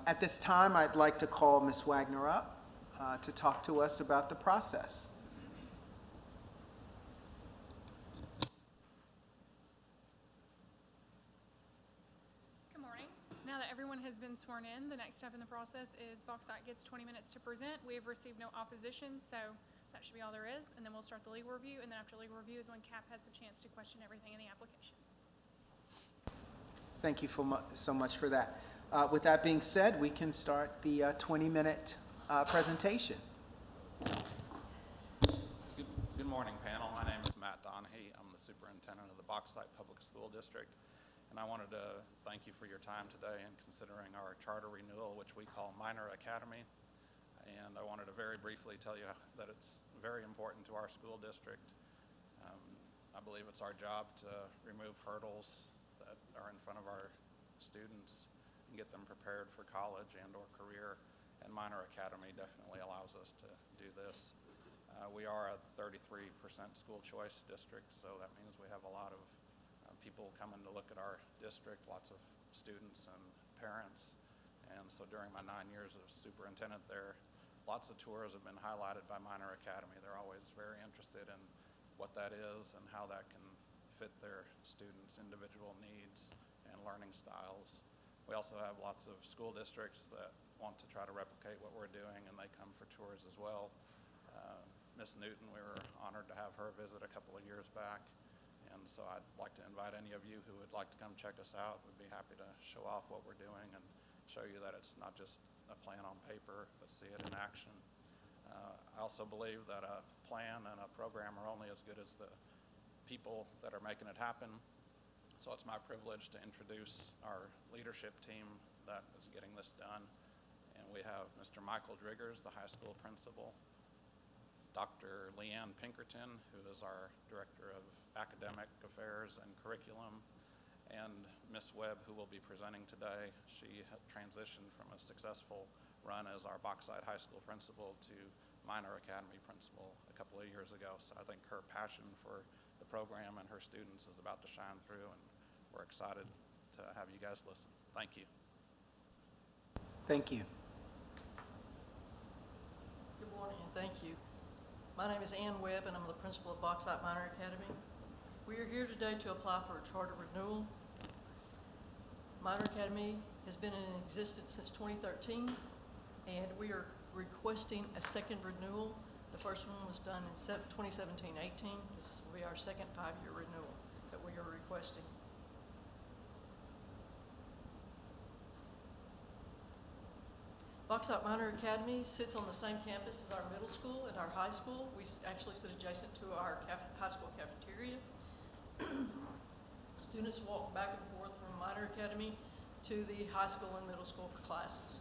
At this time, I'd like to call Ms. Wagner up to talk to us about the process. Good morning. Now that everyone has been sworn in, the next step in the process is Bauxite gets 20 minutes to present. We have received no opposition, so that should be all there is. And then we'll start the legal review, and then after legal review is when CAP has the chance to question everything in the application. Thank you so much for that. With that being said, we can start the 20-minute presentation. Good morning, panel. My name is Matt Donahue. I'm the superintendent of the Bauxite Public School District, and I wanted to thank you for your time today in considering our charter renewal, which we call Minor Academy. And I wanted to very briefly tell you that it's very important to our school district. I believe it's our job to remove hurdles that are in front of our students and get them prepared for college and or career, and Minor Academy definitely allows us to do this. We are a 33% school choice district, so that means we have a lot of people coming to look at our district, lots of students and parents. And so during my 9 years of superintendent there, lots of tours have been highlighted by Minor Academy. They're always very interested in what that is and how that can fit their students' individual needs and learning styles. We also have lots of school districts that want to try to replicate what we're doing, and they come for tours as well. Miss Newton, we were honored to have her visit a couple of years back, and so I'd like to invite any of you who would like to come check us out. We'd be happy to show off what we're doing and show you that it's not just a plan on paper, but see it in action. I also believe that a plan and a program are only as good as the people that are making it happen. So it's my privilege to introduce our leadership team that is getting this done. And we have Mr. Michael Driggers, the high school principal, Dr. Leanne Pinkerton, who is our Director of Academic Affairs and Curriculum, and Miss Webb, who will be presenting today. She transitioned from a successful run as our Bauxite High School principal to Minor Academy principal a couple of years ago. So I think her passion for the program and her students is about to shine through, and we're excited to have you guys listen. Thank you. Thank you. Good morning and thank you. My name is Ann Webb and I'm the principal of Bauxite Minor Academy. We are here today to apply for a charter renewal. Minor Academy has been in existence since 2013 and we are requesting a second renewal. The first one was done in 2017-18. This will be our second 5-year renewal that we are requesting. Bauxite Minor Academy sits on the same campus as our middle school and our high school. We actually sit adjacent to our high school cafeteria. Students walk back and forth from Minor Academy to the high school and middle school for classes.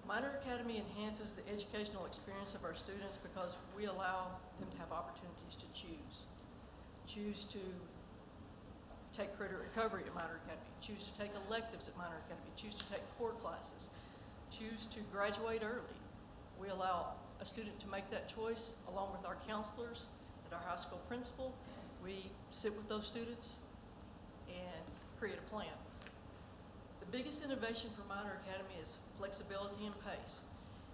Minor Academy enhances the educational experience of our students because we allow them to have opportunities to choose. Choose to take credit recovery at Minor Academy, choose to take electives at Minor Academy, choose to take core classes, choose to graduate early. We allow a student to make that choice along with our counselors and our high school principal. We sit with those students and create a plan. The biggest innovation for Minor Academy is flexibility and pace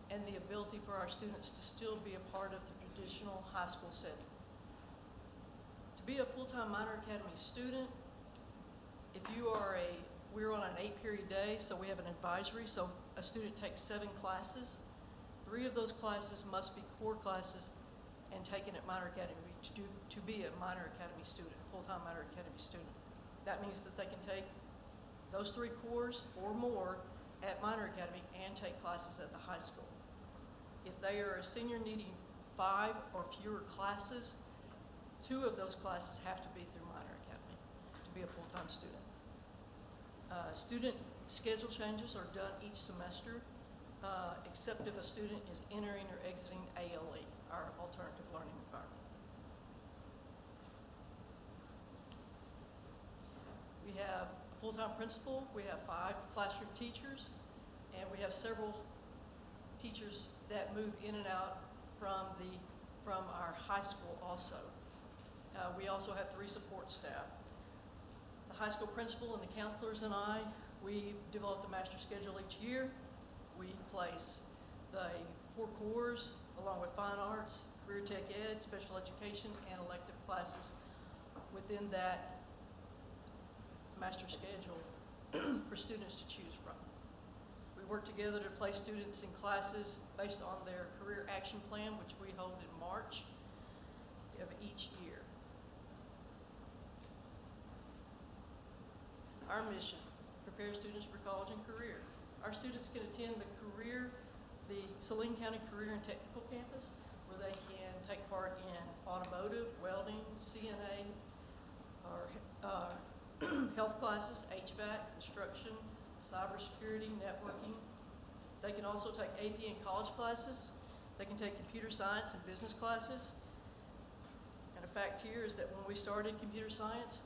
and the ability for our students to still be a part of the traditional high school setting. To be a full-time Minor Academy student, if you are we're on an 8-period day, so we have an advisory, so a student takes 7 classes. 3 of those classes must be core classes and taken at Minor Academy to be a Minor Academy student, full-time Minor Academy student. That means that they can take those 3 cores or more at Minor Academy and take classes at the high school. If they are a senior needing 5 or fewer classes, 2 of those classes have to be through Minor Academy to be a full-time student. Student schedule changes are done each semester, except if a student is entering or exiting ALE, our alternative learning environment. We have a full-time principal, we have 5 classroom teachers, and we have several teachers that move in and out from our high school also. We also have 3 support staff. The high school principal and the counselors and I, we develop the master schedule each year. We place the 4 cores along with fine arts, career tech ed, special education, and elective classes within that master schedule for students to choose from. We work together to place students in classes based on their career action plan, which we hold in March of each year. Our mission, prepare students for college and career. Our students can attend the Saline County Career and Technical Campus, where they can take part in automotive, welding, CNA, or health classes, HVAC, construction, cybersecurity, networking. They can also take AP and college classes. They can take computer science and business classes. And a fact here is that when we started computer science,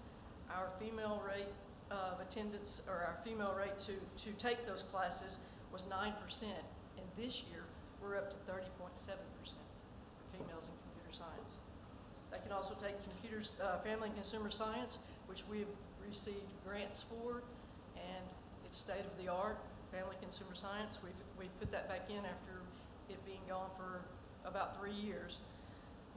our female rate of attendance, or our female rate to take those classes was 9%. And this year, we're up to 30.7% for females in computer science. They can also take family and consumer science, which we have received grants for, and it's state of the art. Family consumer science, we've put that back in after it being gone for about 3 years.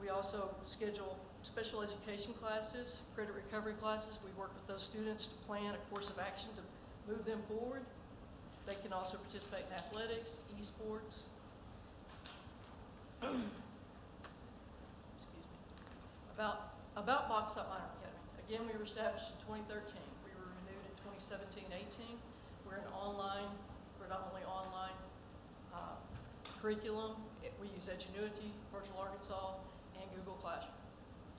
We also schedule special education classes, credit recovery classes. We work with those students to plan a course of action to move them forward. They can also participate in athletics, esports. Excuse me. About Bauxite Minor Academy. Again, we were established in 2013. We were renewed in 2017-18. We're an online, predominantly online curriculum. We use Edgenuity, Virtual Arkansas, and Google Classroom.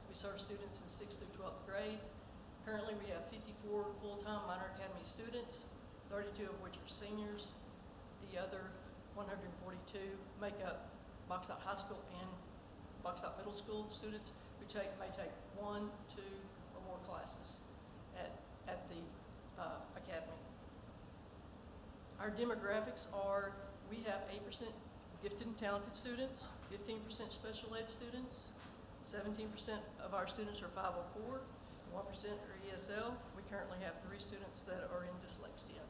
We serve students in 6th through 12th grade. Currently, we have 54 full-time Minor Academy students, 32 of which are seniors. The other 142 make up Bauxite High School and Bauxite Middle School students who may take 1, 2, or more classes at the academy. Our demographics are, we have 8% gifted and talented students, 15% special ed students, 17% of our students are 504, 1% are ESL. We currently have 3 students that are in dyslexia.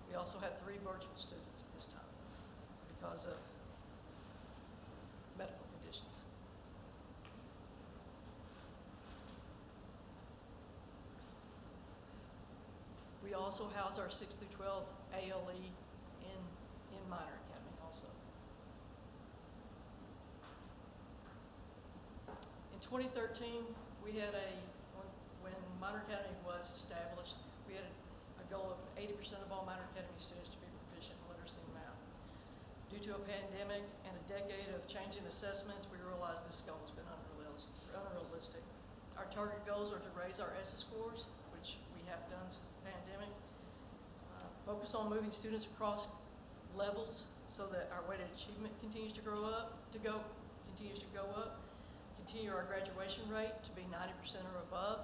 We also have 3 virtual students at this time because of medical conditions. We also house our 6th through 12th ALE in Minor Academy also. In 2013, we had when Minor Academy was established, we had a goal of 80% of all Minor Academy students to be proficient in literacy and math. Due to a pandemic and a decade of changing assessments, we realized this goal has been unrealistic. Our target goals are to raise our ESSA scores, which we have done since the pandemic. Focus on moving students across levels so that our weighted achievement continues to go up. Continue our graduation rate to be 90% or above.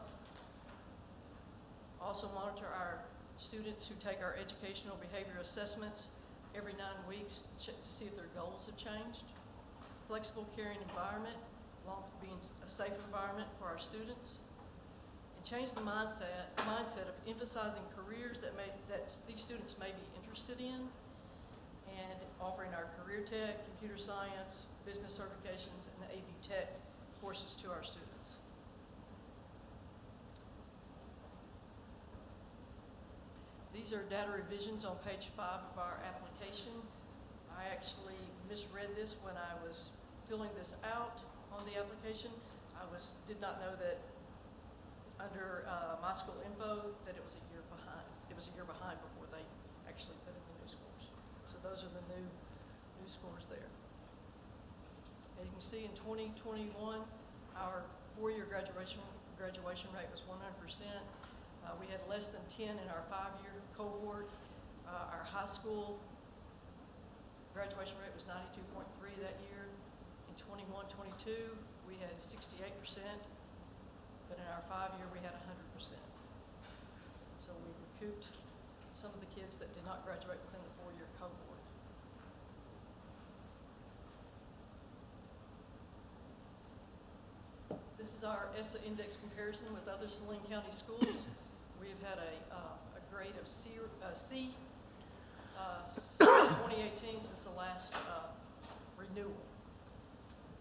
Also monitor our students who take our educational behavior assessments every 9 weeks to see if their goals have changed. Flexible, caring environment, along with being a safe environment for our students. And change the mindset of emphasizing careers that these students may be interested in, and offering our career tech, computer science, business certifications, and the AP Tech courses to our students. These are data revisions on page 5 of our application. I actually misread this when I was filling this out on the application. I did not know that under My School Info that it was a year behind. It was a year behind before they actually put in the new scores. So those are the new scores there. As you can see, in 2021, our four-year graduation rate was 100%. We had less than 10 in our five-year cohort. Our high school graduation rate was 92.3 that year. In 21-22, we had 68%, but in our five-year, we had 100%. So we recouped some of the kids that did not graduate within the four-year cohort. This is our ESSA index comparison with other Saline County schools. We've had a grade of C since 2018, since the last renewal.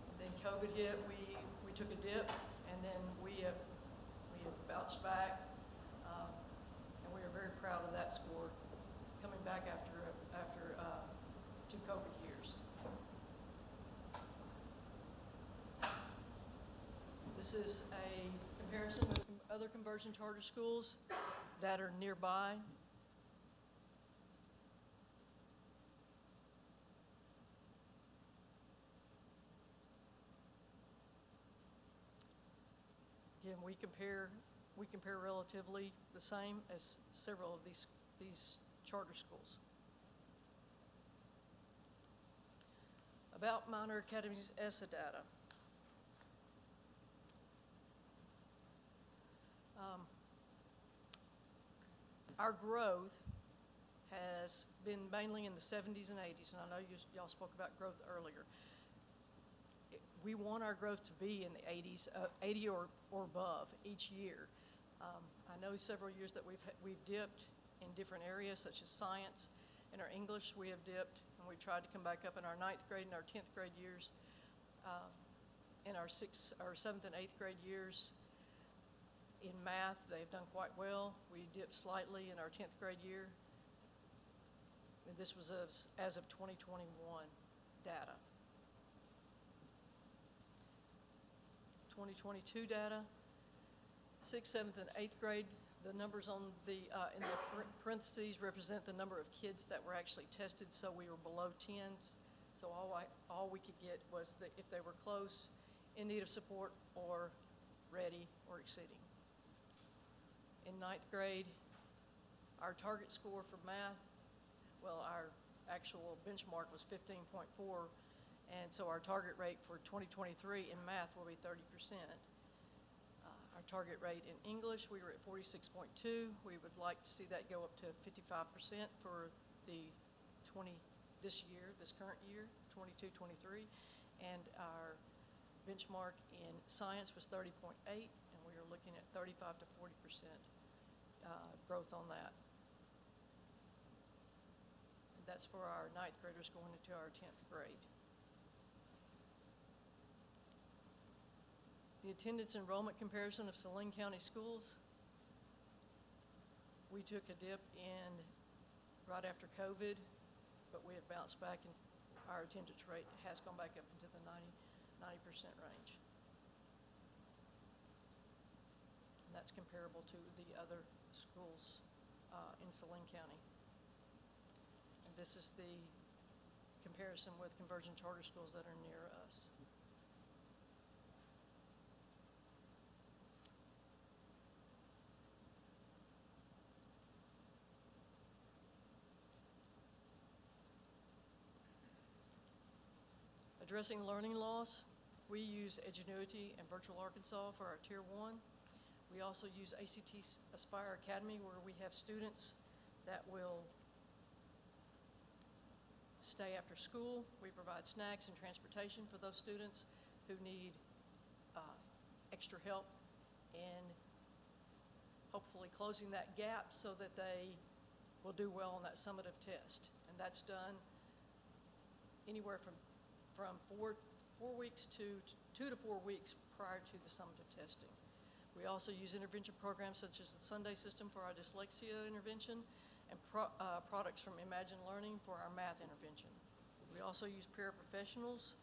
And then COVID hit, we took a dip, and then we have bounced back, and we are very proud of that score, coming back after 2 COVID years. This is a comparison with other conversion charter schools that are nearby. Again, we compare relatively the same as several of these charter schools. About Minor Academy's ESSA data. Our growth has been mainly in the 70s and 80s, and I know y'all spoke about growth earlier. We want our growth to be in the 80s, 80 or above each year. I know several years that we've dipped in different areas, such as science. In our English, we have dipped, and we've tried to come back up in our 9th grade and our 10th grade years. In our 7th and 8th grade years, in math, they've done quite well. We dipped slightly in our 10th grade year. And this was as of 2021 data. 2022 data, 6th, 7th, and 8th grade, the numbers on in the parentheses represent the number of kids that were actually tested, so we were below 10s. So all we could get was if they were close, in need of support, or ready, or exceeding. In 9th grade, our target score for math, well, our actual benchmark was 15.4, and so our target rate for 2023 in math will be 30%. Our target rate in English, we were at 46.2. We would like to see that go up to 55% for this current year, 22-23, and our benchmark in science was 30.8, and we are looking at 35 to 40% growth on that. And that's for our 9th graders going into our 10th grade. The attendance enrollment comparison of Saline County schools. We took a dip right after COVID, but we have bounced back, and our attendance rate has gone back up into the 90% range. And that's comparable to the other schools in Saline County. And this is the comparison with conversion charter schools that are near us. Addressing learning loss, we use Edgenuity and Virtual Arkansas for our Tier 1. We also use ACT Aspire Academy, where we have students that will stay after school. We provide snacks and transportation for those students who need extra help in hopefully closing that gap so that they will do well on that summative test. And that's done anywhere from 4 weeks to 2 to 4 weeks prior to the summative testing. We also use intervention programs such as the Sunday system for our dyslexia intervention and products from Imagine Learning for our math intervention. We also use paraprofessionals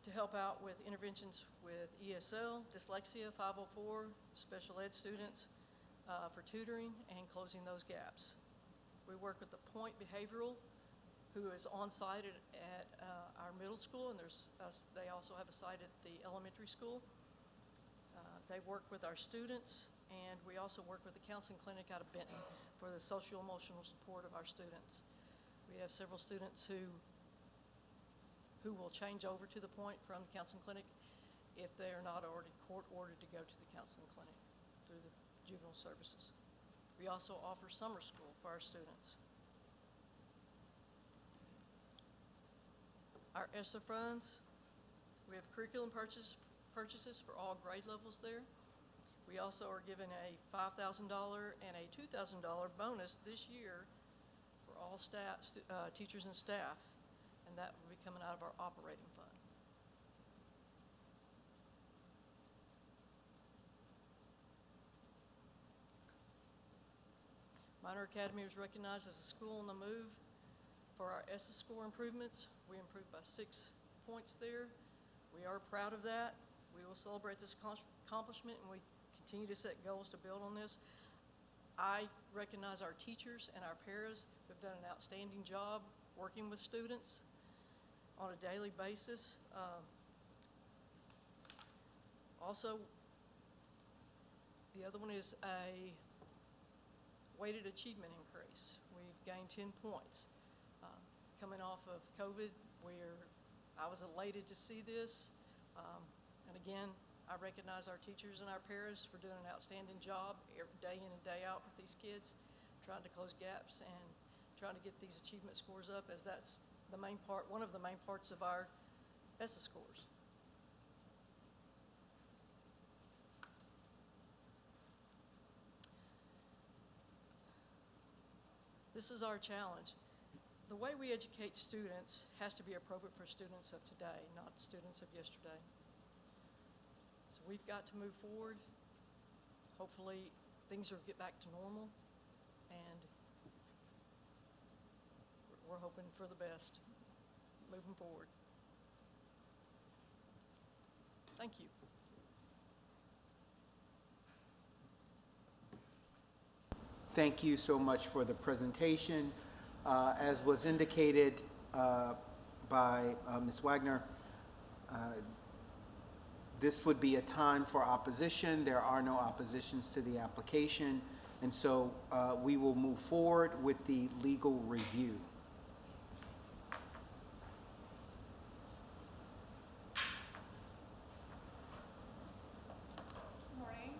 to help out with interventions with ESL, dyslexia, 504, special ed students for tutoring and closing those gaps. We work with the Point Behavioral, who is on site at our middle school, and they also have a site at the elementary school. They work with our students, and we also work with the counseling clinic out of Benton for the social emotional support of our students. We have several students who will change over to the point from the counseling clinic if they are not already court ordered to go to the counseling clinic through the juvenile services. We also offer summer school for our students. Our ESSA funds, we have curriculum purchases for all grade levels there. We also are given a $5,000 and a $2,000 bonus this year for all staff, teachers and staff, and that will be coming out of our operating fund. Minor Academy was recognized as a school on the move for our ESSA score improvements. We improved by 6 points there. We are proud of that. We will celebrate this accomplishment, and we continue to set goals to build on this. I recognize our teachers and our paras who have done an outstanding job working with students on a daily basis. Also, the other one is a weighted achievement increase. We've gained 10 points. Coming off of COVID, I was elated to see this. And again, I recognize our teachers and our paras for doing an outstanding job day in and day out with these kids, trying to close gaps and trying to get these achievement scores up, as that's the main part, one of the main parts of our ESSA scores. This is our challenge. The way we educate students has to be appropriate for students of today, not students of yesterday. So we've got to move forward. Hopefully things will get back to normal, and we're hoping for the best moving forward. Thank you. Thank you so much for the presentation. As was indicated by Ms. Wagner, this would be a time for opposition. There are no oppositions to the application, and so we will move forward with the legal review. Good morning.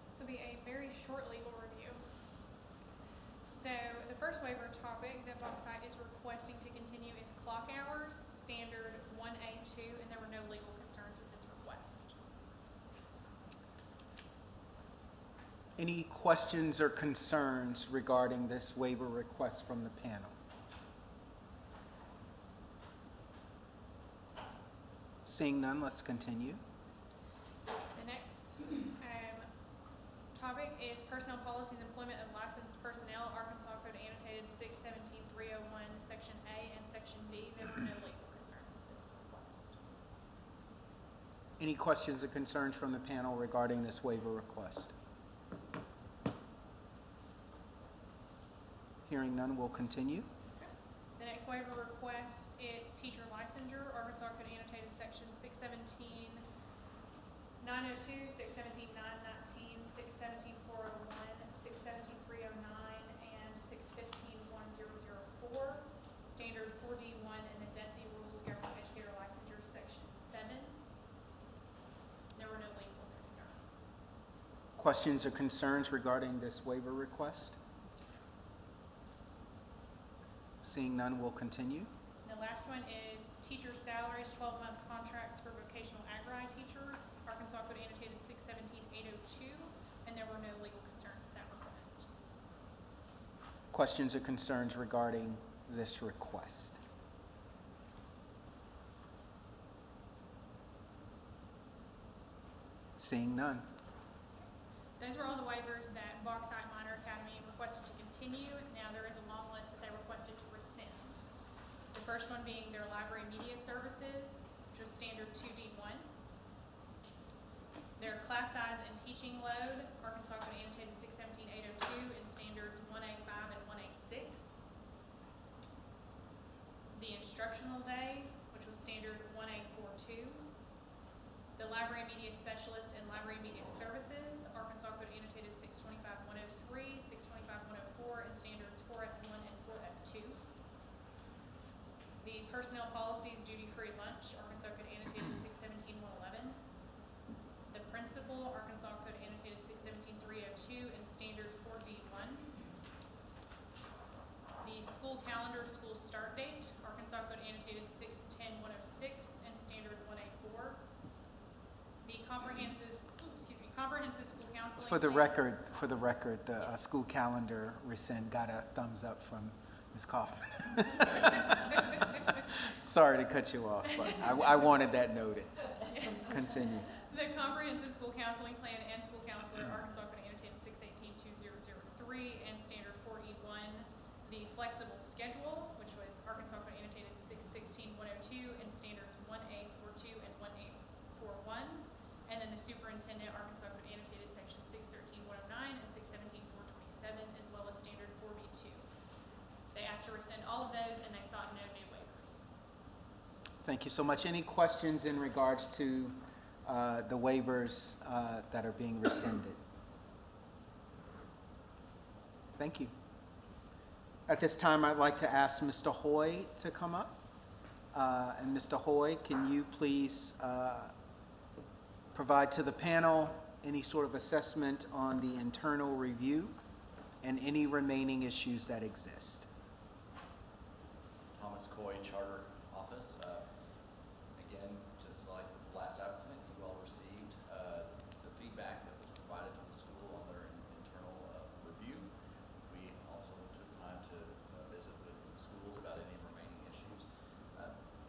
This will be a very short legal review. So the first waiver topic that Bauxite is requesting to continue is clock hours, standard 1A2, and there were no legal concerns with this request. Any questions or concerns regarding this waiver request from the panel? Seeing none, let's continue. The next topic is personnel policies, employment of licensed personnel, Arkansas Code annotated 617-301, Section A and Section B. There were no legal concerns with this request. Any questions or concerns from the panel regarding this waiver request? Hearing none, we'll continue. Okay. The next waiver request, it's teacher licensure, Arkansas Code annotated Section 617-902, 617-919, 617-401, 617-309, and 615-1004. Standard 4D1 and the DESE rules governing educator licensure, Section 7. There were no legal concerns. Questions or concerns regarding this waiver request? Seeing none, we'll continue. The last one is teacher salaries, 12-month contracts for vocational agri teachers, Arkansas Code annotated 617-802, and there were no legal concerns with that request. Questions or concerns regarding this request? Seeing none. Those were all the waivers that Bauxite Minor Academy requested to continue. Now there is a long list that they requested to rescind. The first one being their library media services, which was standard 2D1. Their class size and teaching load, Arkansas Code annotated 617-802, and standards 1A5 and 1A6. instructional day, which was standard 1842. The library media specialist and library media services, Arkansas Code annotated 625-103, 625-104, and standards 4F1 and 4F2. The personnel policies, duty-free lunch, Arkansas Code annotated 617-111. The principal, Arkansas Code annotated 617-302, and standard 4D1. The school calendar, school start date, Arkansas Code annotated 610-106, and standard 1A4. The comprehensive school counseling. For the record, the school calendar rescind got a thumbs up from Ms. Kaufman. Sorry to cut you off, but I wanted that noted. Continue. The comprehensive school counseling plan and school counselor, Arkansas Code annotated 618-2003, and standard 4E1. The flexible schedule, which was Arkansas Code annotated 616-102, and standards 1A42 and 1A41. And then the superintendent, Arkansas Code annotated section 613-109 and 617-427, as well as standard 4B2. They asked to rescind all of those, and they sought no new waivers. Thank you so much. Any questions in regards to the waivers that are being rescinded? Thank you. At this time, I'd like to ask Mr. Hoy to come up. And Mr. Hoy, can you please provide to the panel any sort of assessment on the internal review and any remaining issues that exist? Thomas Coy, Charter Office. Again, just like the last applicant, you all received the feedback that was provided to the school on their internal review. We also took time to visit with the schools about any remaining issues.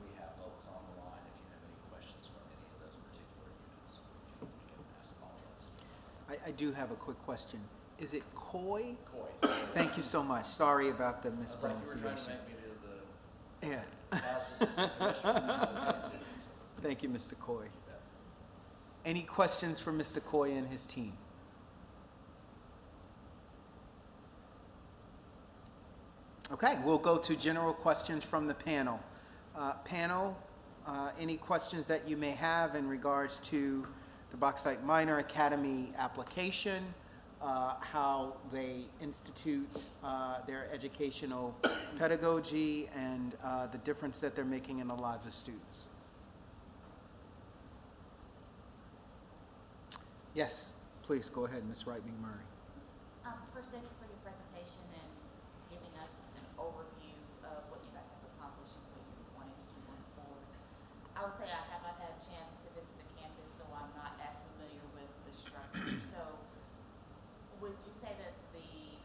We have folks on the line if you have any questions from any of those particular units. We can ask all of those. I do have a quick question. Is it Coy? Coy. Thank you so much. Sorry about the It's like you were trying to mispronunciation. make me do the Yeah. past assistant commissioner. Thank you, Mr. Coy. Any questions for Mr. Coy and his team? Okay, we'll go to general questions from the panel. Panel, any questions that you may have in regards to the Bauxite Minor Academy application, how they institute their educational pedagogy, and the difference that they're making in the lives of students? Yes, please go ahead, Ms. Wright McMurray. First, thank you for your presentation and giving us an overview of what you guys have accomplished and what you're wanting to do going forward. I would say I have not had a chance to visit the campus, so I'm not as familiar with the structure. So would you say that the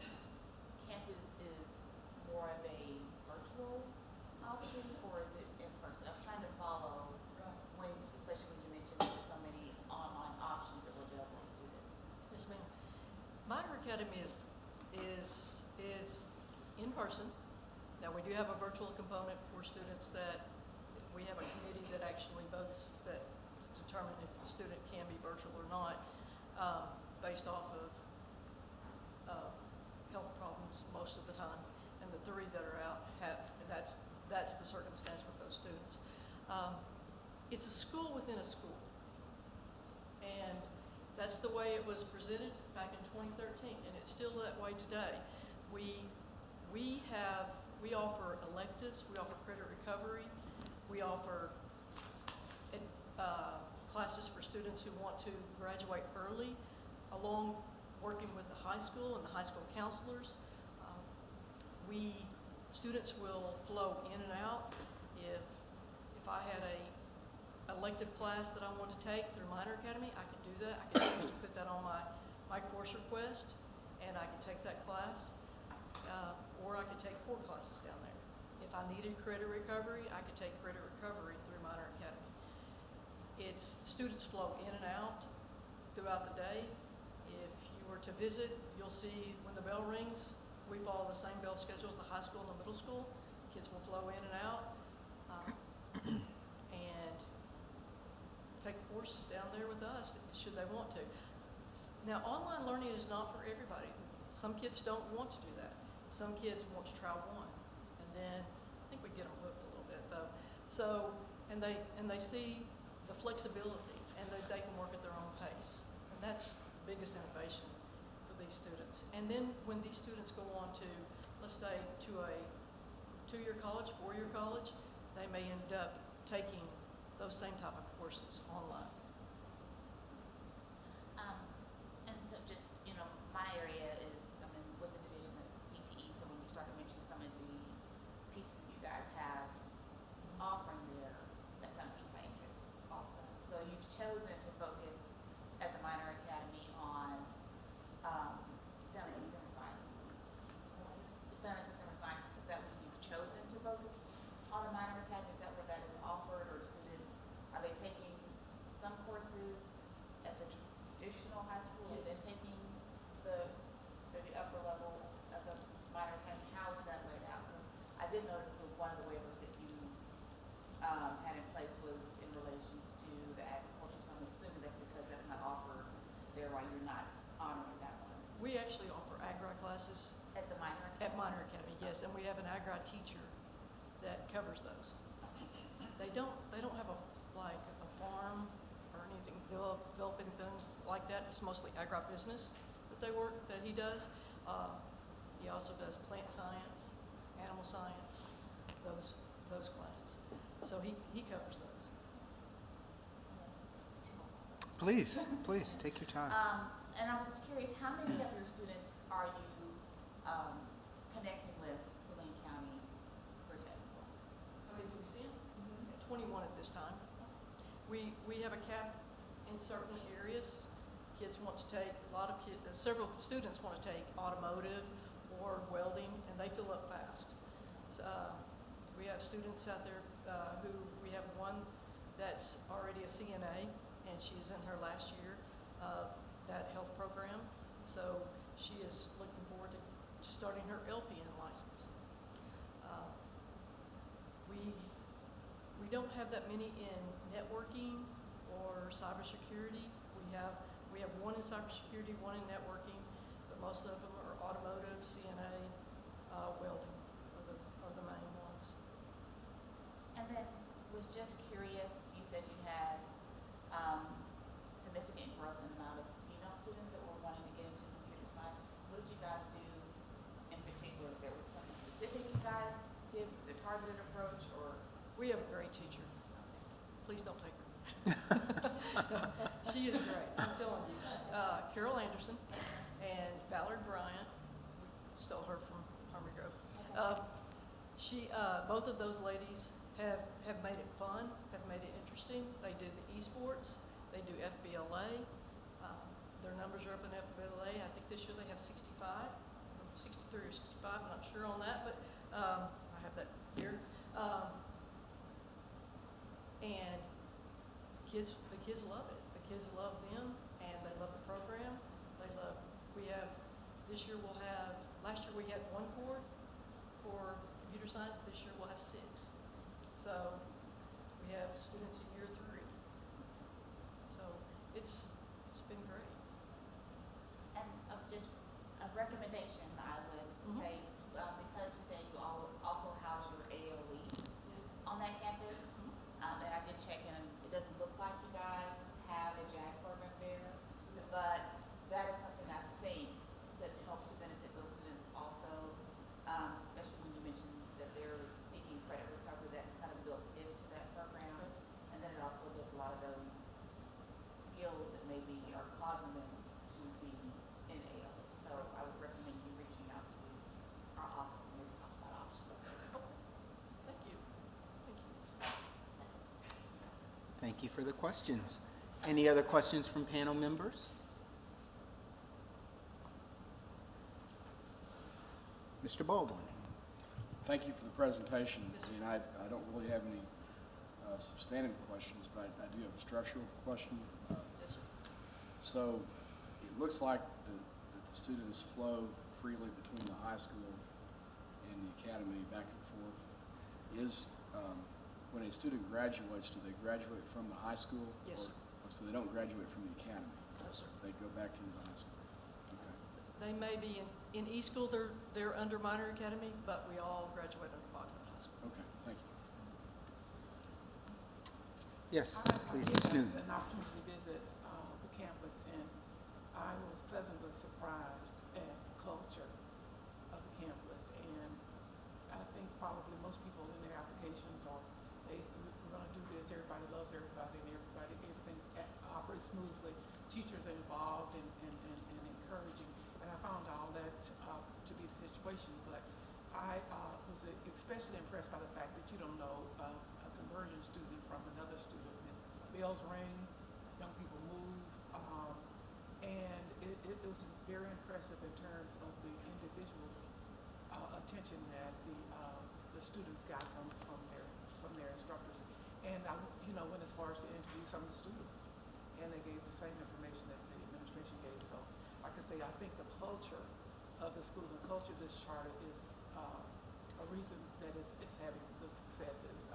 campus is more of a virtual option, or is it in person? I'm trying to follow when, especially when you mentioned there's so many online options that were available to students. Yes, ma'am. Minor Academy is in person. Now, we do have a virtual component for students that we have a committee that actually votes that to determine if a student can be virtual or not, based off of health problems most of the time. And the 3 that are out that's the circumstance with those students. It's a school within a school. And that's the way it was presented back in 2013, and it's still that way today. We offer electives, we offer credit recovery, we offer classes for students who want to graduate early, along working with the high school and the high school counselors. Students will flow in and out. If I had a elective class that I want to take through Minor Academy, I could do that. I could choose to put that on my course request, and I could take that class, or I could take 4 classes down there. If I needed credit recovery, I could take credit recovery through Minor Academy. Students flow in and out throughout the day. If you were to visit, you'll see when the bell rings, we follow the same bell schedule as the high school and the middle school. Kids will flow in and out. And take courses down there with us should they want to. Now, online learning is not for everybody. Some kids don't want to do that. Some kids want to try one, and then I think we get them hooked a little bit. So, and they see the flexibility, and that they can work at their own pace. And that's the biggest innovation for these students. And then when these students go on to, let's say, to a 2-year college, 4-year college, they may end up taking those same type of courses online. And so just, you know, my area is, I mean, with the division of CTE, so when you started mentioning some of the pieces you guys have offering there, that kind of piqued my interest also. So you've chosen to focus at the minor academy on down in consumer sciences. Down in consumer sciences, is that what you've chosen to focus on the minor academy? Is that where that is offered, or students, are they taking some courses at the traditional high school and then taking the upper level of the minor academy? How is that laid out? Because I did notice that one of the waivers that you had in place was in relations to the agriculture, so I'm assuming that's because that's not offered there, why you're not honoring that one. We actually offer agri classes At the minor academy? at minor academy, yes, and we have an agri teacher that covers those. They don't have a farm or anything, develop anything like that. It's mostly agribusiness that he does. He also does plant science, animal science, those classes. So he covers those. Please, please, take your time. And I was just curious, how many of your students are you connecting with Saline County for technical? How many do we see? 21 at this time. We have a cap in certain areas. Kids want to take, several students want to take automotive or welding, and they fill up fast. So, we have students out there we have one that's already a CNA, and she's in her last year of that health program. So she is looking forward to starting her LPN license. We don't have that many in networking or cybersecurity. We have one in cybersecurity, one in networking, but most of them are automotive, CNA, welding are the main ones. And then was just curious, you said you had significant growth in the amount of female students that were wanting to get into computer science. What did you guys do in particular? If there was something specific you guys did, was it a targeted approach, or? We have a great teacher. Please don't take her. She is great, I'm telling you. Carol Anderson and Ballard Bryant, we stole her from Harmony Grove. Both of those ladies have made it fun, have made it interesting. They do the esports, they do FBLA. Their numbers are up in FBLA. I think this year they have 63 or 65, I'm not sure on that, but I have that here. And the kids love it. The kids love them, and they love the program. This year last year we had 1 court for computer science. This year we'll have 6. So we have students in year 3. So it's been great. And just a recommendation, I would say, because you say you also house your ALE on that campus, and I did check in, it doesn't look like you guys have a JAG program there, but that is something I think that helps to benefit those students also, especially when you mentioned that they're seeking credit recovery, that's kind of built into that program, and then it also does a lot of those skills that maybe are causing them to be in ALE. So I would recommend you reaching out to our office and maybe talk about options. Thank you. Thank you for the questions. Any other questions from panel members? Mr. Baldwin. Thank you for the presentation. And I don't really have any substantive questions, but I do have a structural question. Yes, sir. So it looks like that the students flow freely between the high school and the academy back and forth. When a student graduates, do they graduate from the high school? Yes, sir. So they don't graduate from the academy? No, sir. They go back into the high school? Okay. They may be in E-School, they're under minor academy, but we all graduate under Boggs High School. Okay, thank you. Yes, I please, did Ms. have Newton. an opportunity to visit the campus, and I was pleasantly surprised at the culture of the campus. And I think probably most people in their applications are, we're going to do this, everybody loves everybody, and everything operates smoothly. Teachers are involved and encouraging. And I found all that to be the situation, but I was especially impressed by the fact that you don't know a conversion student from another student. And bells ring, young people move, and it was very impressive in terms of the individual attention that the students got from their instructors. And I, went as far as to interview some of the students, and they gave the same information that the administration gave. So, like I say, I think the culture of the school, the culture of this charter is a reason that it's having the successes,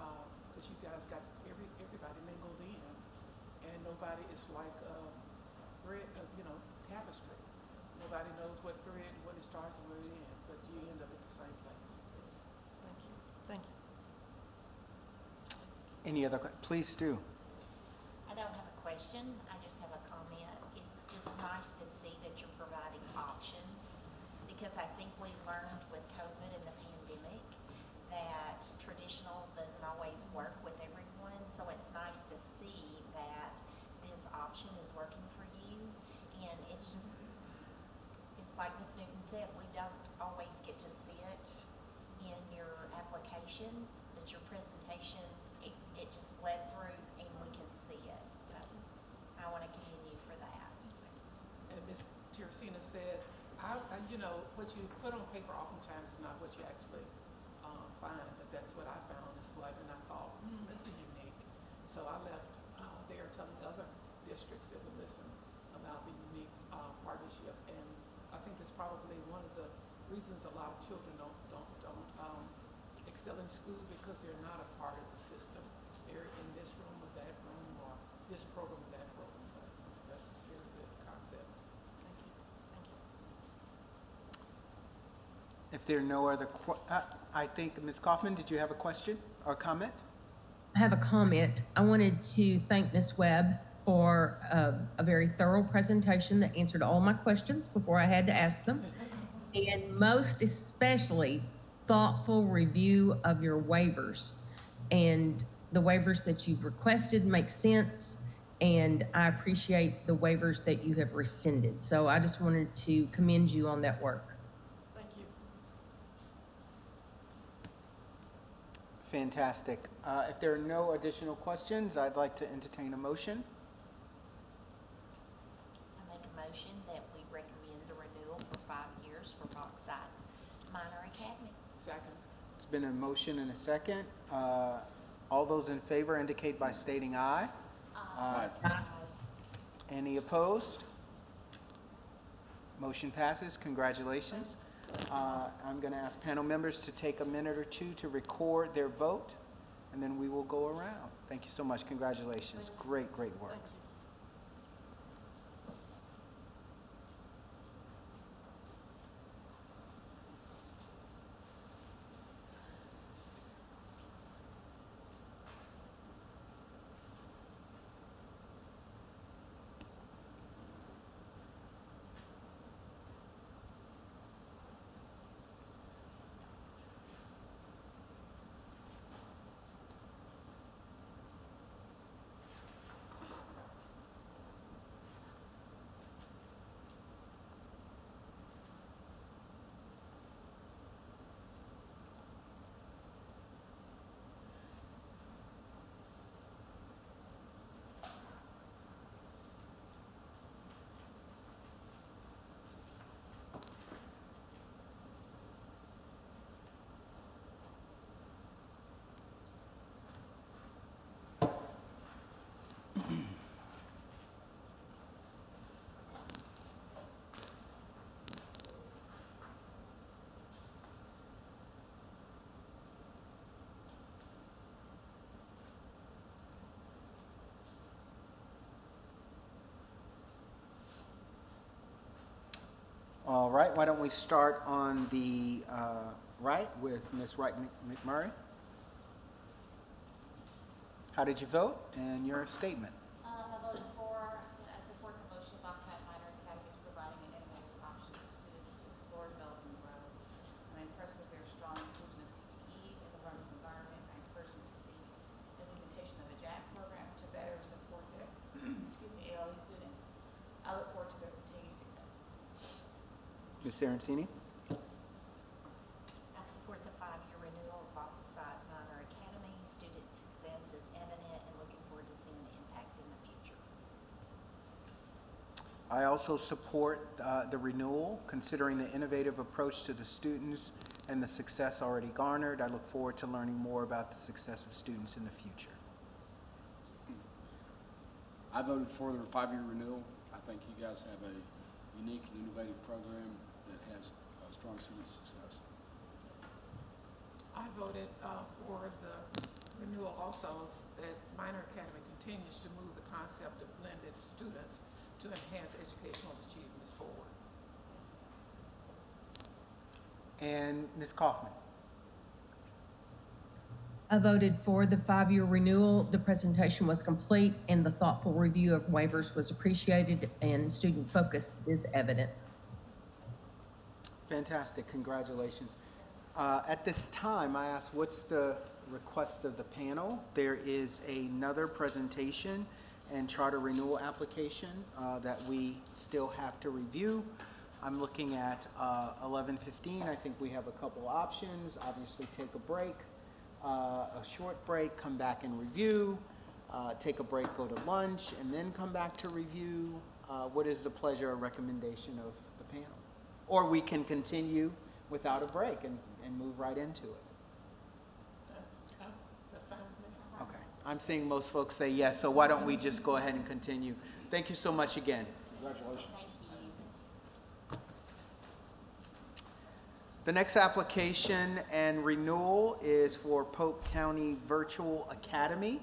because you guys got everybody mingled in, and nobody is like thread of tapestry. Nobody knows what thread, when it starts and where it ends, but you end up at the same place. Yes. Thank you. Thank you. Any other, please do. I don't have a question, I just have a comment. It's just nice to see that you're providing options, because I think we learned with COVID and the pandemic that traditional doesn't always work with everyone, so it's nice to see that this option is working for you. And it's like Ms. Newton said, we don't always get to see it in your application, but your presentation, it just bled through and we can see it. So I want to commend you for that. And Ms. Teresina said, what you put on paper oftentimes is not what you actually find, but that's what I found is what, and I thought, this is unique. So I left there telling other districts that would listen about the unique partnership, and I think that's probably one of the reasons a lot of children don't excel in school, because they're not a part of the system. They're in this room or that room, or this program or that program, but that's a very good concept. Thank you. Thank you. If there are no other, I think, Ms. Kaufman, did you have a question or comment? I have a comment. I wanted to thank Ms. Webb for a very thorough presentation that answered all my questions before I had to ask them, and most especially thoughtful review of your waivers. And the waivers that you've requested make sense, and I appreciate the waivers that you have rescinded. So I just wanted to commend you on that work. Thank you. Fantastic. If there are no additional questions, I'd like to entertain a motion. I make a motion that we recommend the renewal for 5 years for Bauxite Minor Academy. Second. It's been a motion and a second. All those in favor indicate by stating aye. Aye. Any opposed? Motion passes. Congratulations. I'm going to ask panel members to take a minute or two to record their vote, and then we will go around. Thank you so much. Congratulations. Great, great work. Thank you. All right, why don't we start on the right with Ms. Wright McMurray. How did you vote? And your statement. I voted for, I support the motion Bobcat Minor Academy is providing an innovative option for students to explore, develop, and grow. I'm impressed with their strong inclusion of CTE in the learning environment. I encourage them to seek implementation of a JAC program to better support their, ALE students. I look forward to their continued success. Ms. Sarancini? I support the 5-year renewal of Authorizing Minor Academy. Student success is evident and looking forward to seeing the impact in the future. I also support the renewal, considering the innovative approach to the students and the success already garnered. I look forward to learning more about the success of students in the future. I voted for the 5-year renewal. I think you guys have a unique and innovative program that has strong student success. I voted for the renewal also, as Minor Academy continues to move the concept of blended students to enhance educational achievements forward. And Ms. Kaufman? I voted for the 5-year renewal. The presentation was complete and the thoughtful review of waivers was appreciated and student focus is evident. Fantastic, congratulations. At this time, I ask, what's the request of the panel? There is another presentation and charter renewal application that we still have to review. I'm looking at 11:15. I think we have a couple options. Obviously, take a break, a short break, come back and review, take a break, go to lunch, and then come back to review. What is the pleasure or recommendation of the panel? Or we can continue without a break and move right into it. That's fine with me. Okay. I'm seeing most folks say yes, so why don't we just go ahead and continue? Thank you so much again. Congratulations. The next application and renewal is for Polk County Virtual Academy.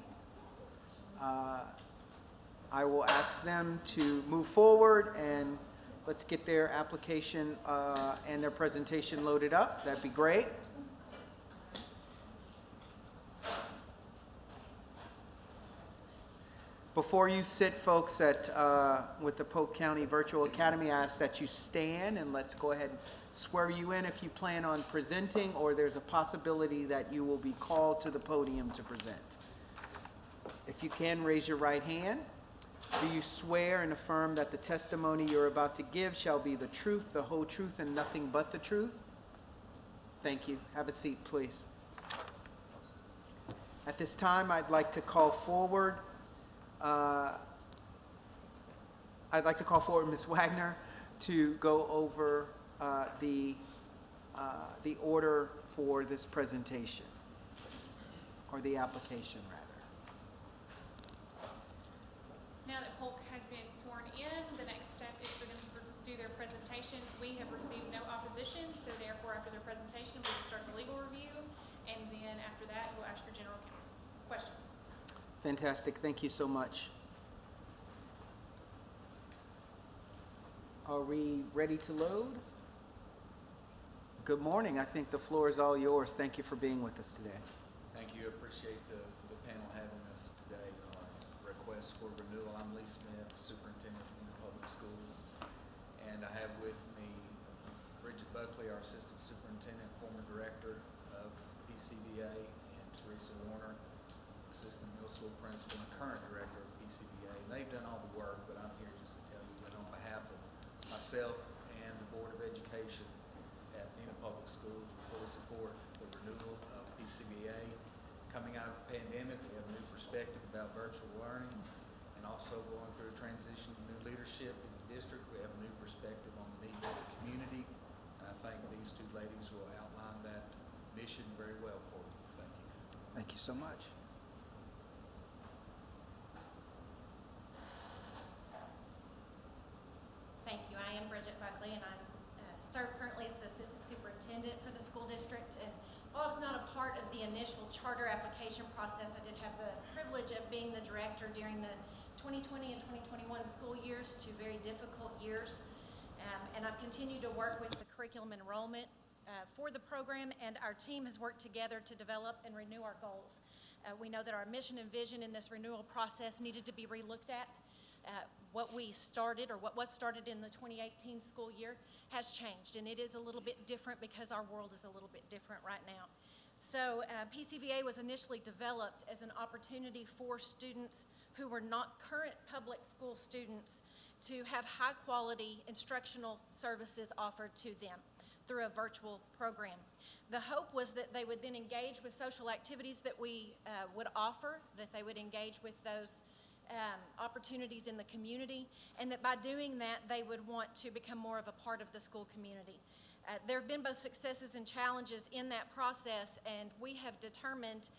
I will ask them to move forward and let's get their application and their presentation loaded up. That'd be great. Before you sit, folks, with the Polk County Virtual Academy, I ask that you stand and let's go ahead and swear you in if you plan on presenting or there's a possibility that you will be called to the podium to present. If you can, raise your right hand. Do you swear and affirm that the testimony you're about to give shall be the truth, the whole truth, and nothing but the truth? Thank you. Have a seat, please. At this time, I'd like to call forward Ms. Wagner to go over the order for this presentation, or the application, rather. Now that Polk has been sworn in, the next step is for them to do their presentation. We have received no opposition, so therefore after their presentation, we will start the legal review, and then after that, we'll ask your general questions. Fantastic. Thank you so much. Are we ready to load? Good morning. I think the floor is all yours. Thank you for being with us today. Thank you. Appreciate the panel having us today on our request for renewal. I'm Lee Smith, Superintendent from the Public Schools, and I have with me Bridget Buckley, our Assistant Superintendent, former Director of PCBA, and Teresa Warner, Assistant Middle School Principal and current Director of PCBA. And they've done all the work, but I'm here just to tell you that on behalf of myself and the Board of Education at Neenah Public Schools, we fully support the renewal of PCBA. Coming out of the pandemic, we have a new perspective about virtual learning, and also going through a transition to new leadership in the district, we have a new perspective on the needs of the community. And I think these two ladies will outline that mission very well for you. Thank you. Thank you so much. Thank you. I am Bridget Buckley, and I serve currently as the Assistant Superintendent for the school district. And while I was not a part of the initial charter application process, I did have the privilege of being the director during the 2020 and 2021 school years, two very difficult years. And I've continued to work with the curriculum enrollment for the program, and our team has worked together to develop and renew our goals. We know that our mission and vision in this renewal process needed to be relooked at. What we started, or what was started in the 2018 school year, has changed, and it is a little bit different because our world is a little bit different right now. So PCVA was initially developed as an opportunity for students who were not current public school students to have high-quality instructional services offered to them through a virtual program. The hope was that they would then engage with social activities that we would offer, that they would engage with those opportunities in the community, and that by doing that, they would want to become more of a part of the school community. There have been both successes and challenges in that process, and we have determined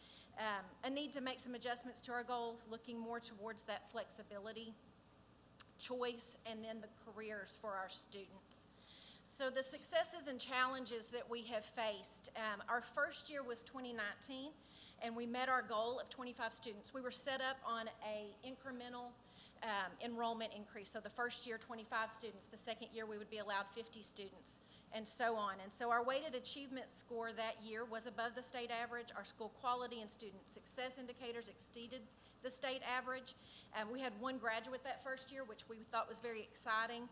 a need to make some adjustments to our goals, looking more towards that flexibility, choice, and then the careers for our students. So the successes and challenges that we have faced, our first year was 2019, and we met our goal of 25 students. We were set up on a incremental enrollment increase. So the first year, 25 students. The second year, we would be allowed 50 students, and so on. And so our weighted achievement score that year was above the state average. Our school quality and student success indicators exceeded the state average. We had one graduate that first year, which we thought was very exciting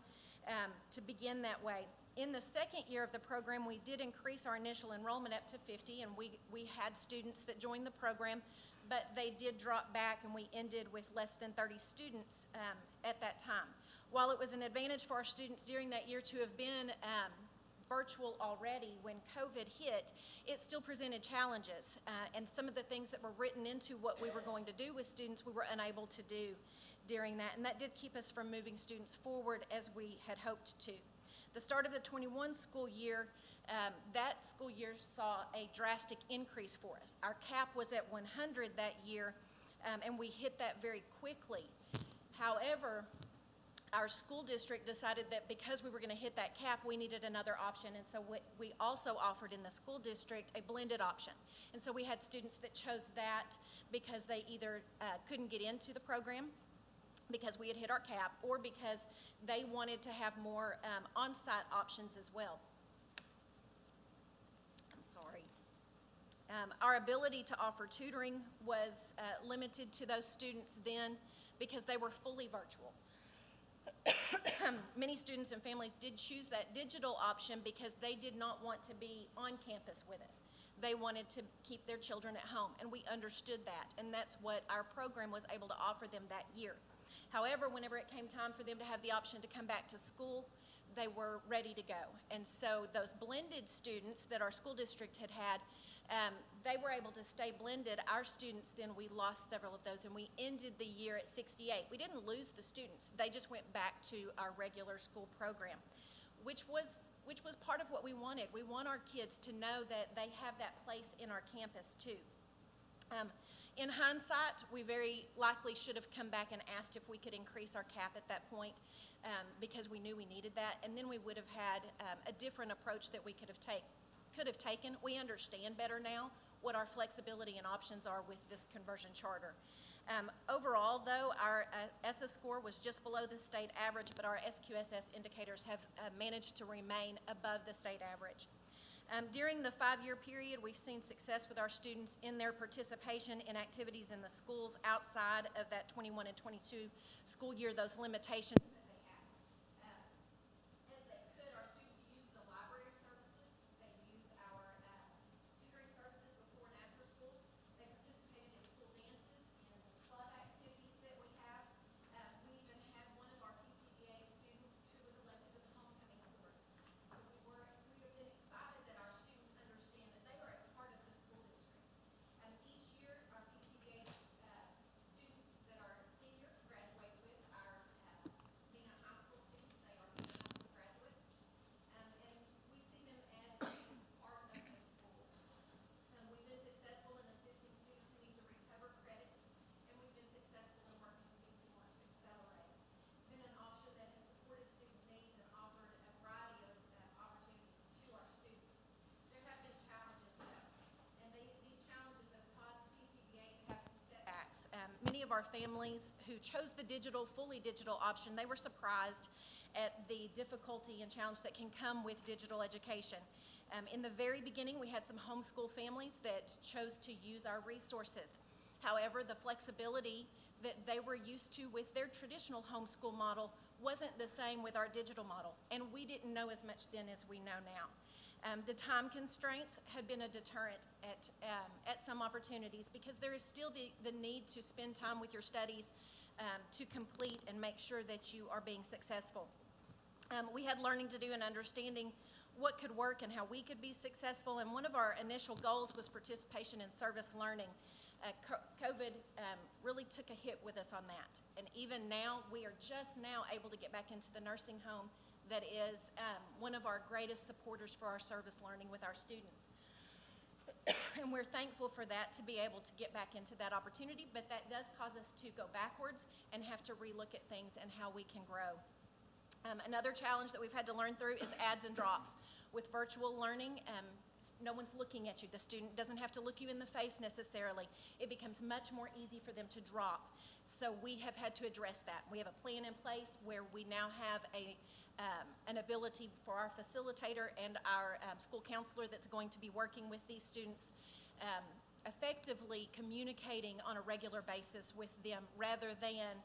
to begin that way. In the second year of the program, we did increase our initial enrollment up to 50, and we had students that joined the program, but they did drop back, and we ended with less than 30 students at that time. While it was an advantage for our students during that year to have been virtual already when COVID hit, it still presented challenges, and some of the things that were written into what we were going to do with students, we were unable to do during that, and that did keep us from moving students forward as we had hoped to. The start of the 21 school year, that school year saw a drastic increase for us. Our cap was at 100 that year, and we hit that very quickly. However, our school district decided that because we were going to hit that cap, we needed another option, and so we also offered in the school district a blended option. And so we had students that chose that because they either couldn't get into the program because we had hit our cap, or because they wanted to have more on-site options as well. I'm sorry. Our ability to offer tutoring was limited to those students then because they were fully virtual. Many students and families did choose that digital option because they did not want to be on campus with us. They wanted to keep their children at home, and we understood that, and that's what our program was able to offer them that year. However, whenever it came time for them to have the option to come back to school, they were ready to go. And so those blended students that our school district had they were able to stay blended. Our students, then we lost several of those, and we ended the year at 68. We didn't lose the students. They just went back to our regular school program, which was part of what we wanted. We want our kids to know that they have that place in our campus too. In hindsight, we very likely should have come back and asked if we could increase our cap at that point because we knew we needed that, and then we would have had a different approach that we could have taken. We understand better now what our flexibility and options are with this conversion charter. Overall, though, our ESSA score was just below the state average, but our SQSS indicators have managed to remain above the state average. During the 5-year period, we've seen success with our students in their participation in activities in the schools outside of that 21 and 22 school year, those limitations that they have. As they could, our students use the library services. They use our tutoring services before and after school. They participated in school dances and club activities that we have. We even had one of our PCVA students who was elected to the homecoming board. So we have been excited that our students understand that they are a part of the school district. Each year, our PCVA students that are seniors graduate with our Mena High School students. They are Mena High School graduates. And we see them as part of the school. We've been successful in assisting students who need to recover credits, and we've been successful in working with students who want to accelerate. It's been an option that has supported student needs and offered a variety of opportunities to our students. There have been challenges, though, and these challenges have caused PCVA to have some setbacks. Many of our families who chose the fully digital option, they were surprised at the difficulty and challenge that can come with digital education. In the very beginning, we had some homeschool families that chose to use our resources. However, the flexibility that they were used to with their traditional homeschool model wasn't the same with our digital model, and we didn't know as much then as we know now. The time constraints had been a deterrent at some opportunities because there is still the need to spend time with your studies to complete and make sure that you are being successful. We had learning to do and understanding what could work and how we could be successful, and one of our initial goals was participation in service learning. COVID really took a hit with us on that, and even now, we are just now able to get back into the nursing home that is one of our greatest supporters for our service learning with our students. And we're thankful for that, to be able to get back into that opportunity, but that does cause us to go backwards and have to relook at things and how we can grow. Another challenge that we've had to learn through is adds and drops. With virtual learning, no one's looking at you. The student doesn't have to look you in the face necessarily. It becomes much more easy for them to drop. So we have had to address that. We have a plan in place where we now have an ability for our facilitator and our school counselor that's going to be working with these students, effectively communicating on a regular basis with them, rather than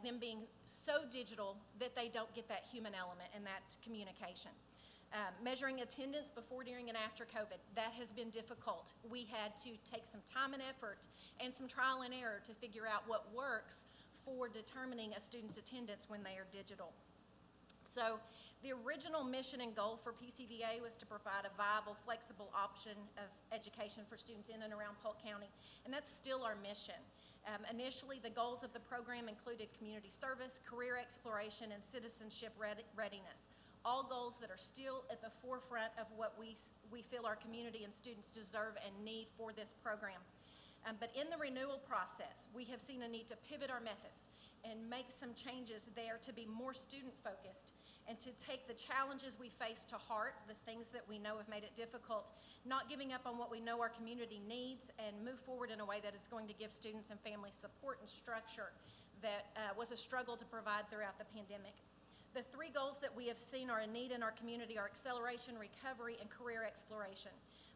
them being so digital that they don't get that human element and that communication. Measuring attendance before, during, and after COVID, that has been difficult. We had to take some time and effort and some trial and error to figure out what works for determining a student's attendance when they are digital. So the original mission and goal for PCVA was to provide a viable, flexible option of education for students in and around Polk County, and that's still our mission. Initially, the goals of the program included community service, career exploration, and citizenship readiness. All goals that are still at the forefront of what we feel our community and students deserve and need for this program. But in the renewal process, we have seen a need to pivot our methods and make some changes there to be more student-focused and to take the challenges we face to heart, the things that we know have made it difficult, not giving up on what we know our community needs, and move forward in a way that is going to give students and families support and structure that was a struggle to provide throughout the pandemic. The three goals that we have seen are a need in our community are acceleration, recovery, and career exploration.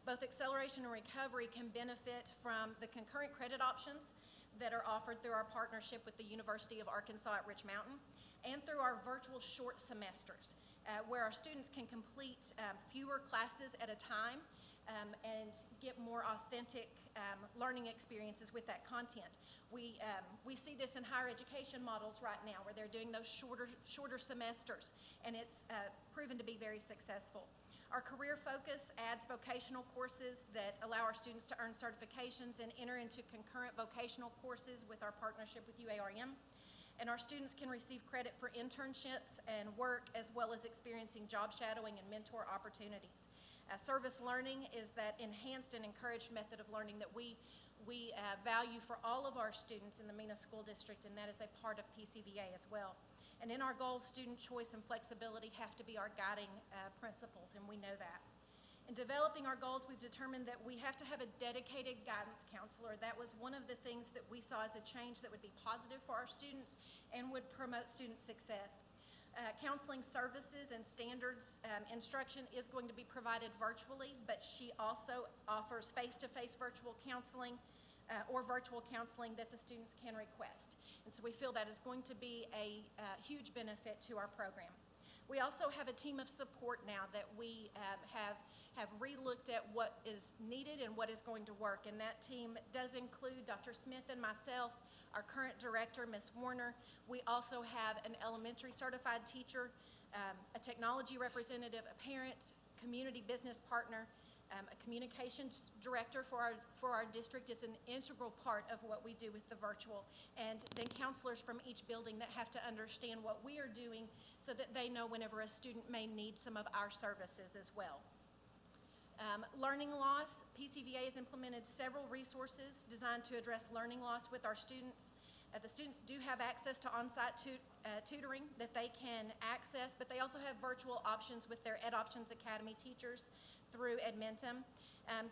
Both acceleration and recovery can benefit from the concurrent credit options that are offered through our partnership with the University of Arkansas at Rich Mountain, and through our virtual short semesters, where our students can complete fewer classes at a time and get more authentic learning experiences with that content. We see this in higher education models right now, where they're doing those shorter semesters, and it's proven to be very successful. Our career focus adds vocational courses that allow our students to earn certifications and enter into concurrent vocational courses with our partnership with UARM. And our students can receive credit for internships and work, as well as experiencing job shadowing and mentor opportunities. Service learning is that enhanced and encouraged method of learning that we value for all of our students in the Mena School District, and that is a part of PCVA as well. And in our goals, student choice and flexibility have to be our guiding principles, and we know that. In developing our goals, we've determined that we have to have a dedicated guidance counselor. That was one of the things that we saw as a change that would be positive for our students and would promote student success. Counseling services and standards instruction is going to be provided virtually, but she also offers face-to-face virtual counseling or virtual counseling that the students can request. And so we feel that is going to be a huge benefit to our program. We also have a team of support now that we have re-looked at what is needed and what is going to work, and that team does include Dr. Smith and myself, our current director, Ms. Warner. We also have an elementary certified teacher, a technology representative, a parent, community business partner, a communications director for our district is an integral part of what we do with the virtual, and then counselors from each building that have to understand what we are doing so that they know whenever a student may need some of our services as well. Learning loss, PCVA has implemented several resources designed to address learning loss with our students. The students do have access to on-site tutoring that they can access, but they also have virtual options with their Ed Options Academy teachers through Edmentum.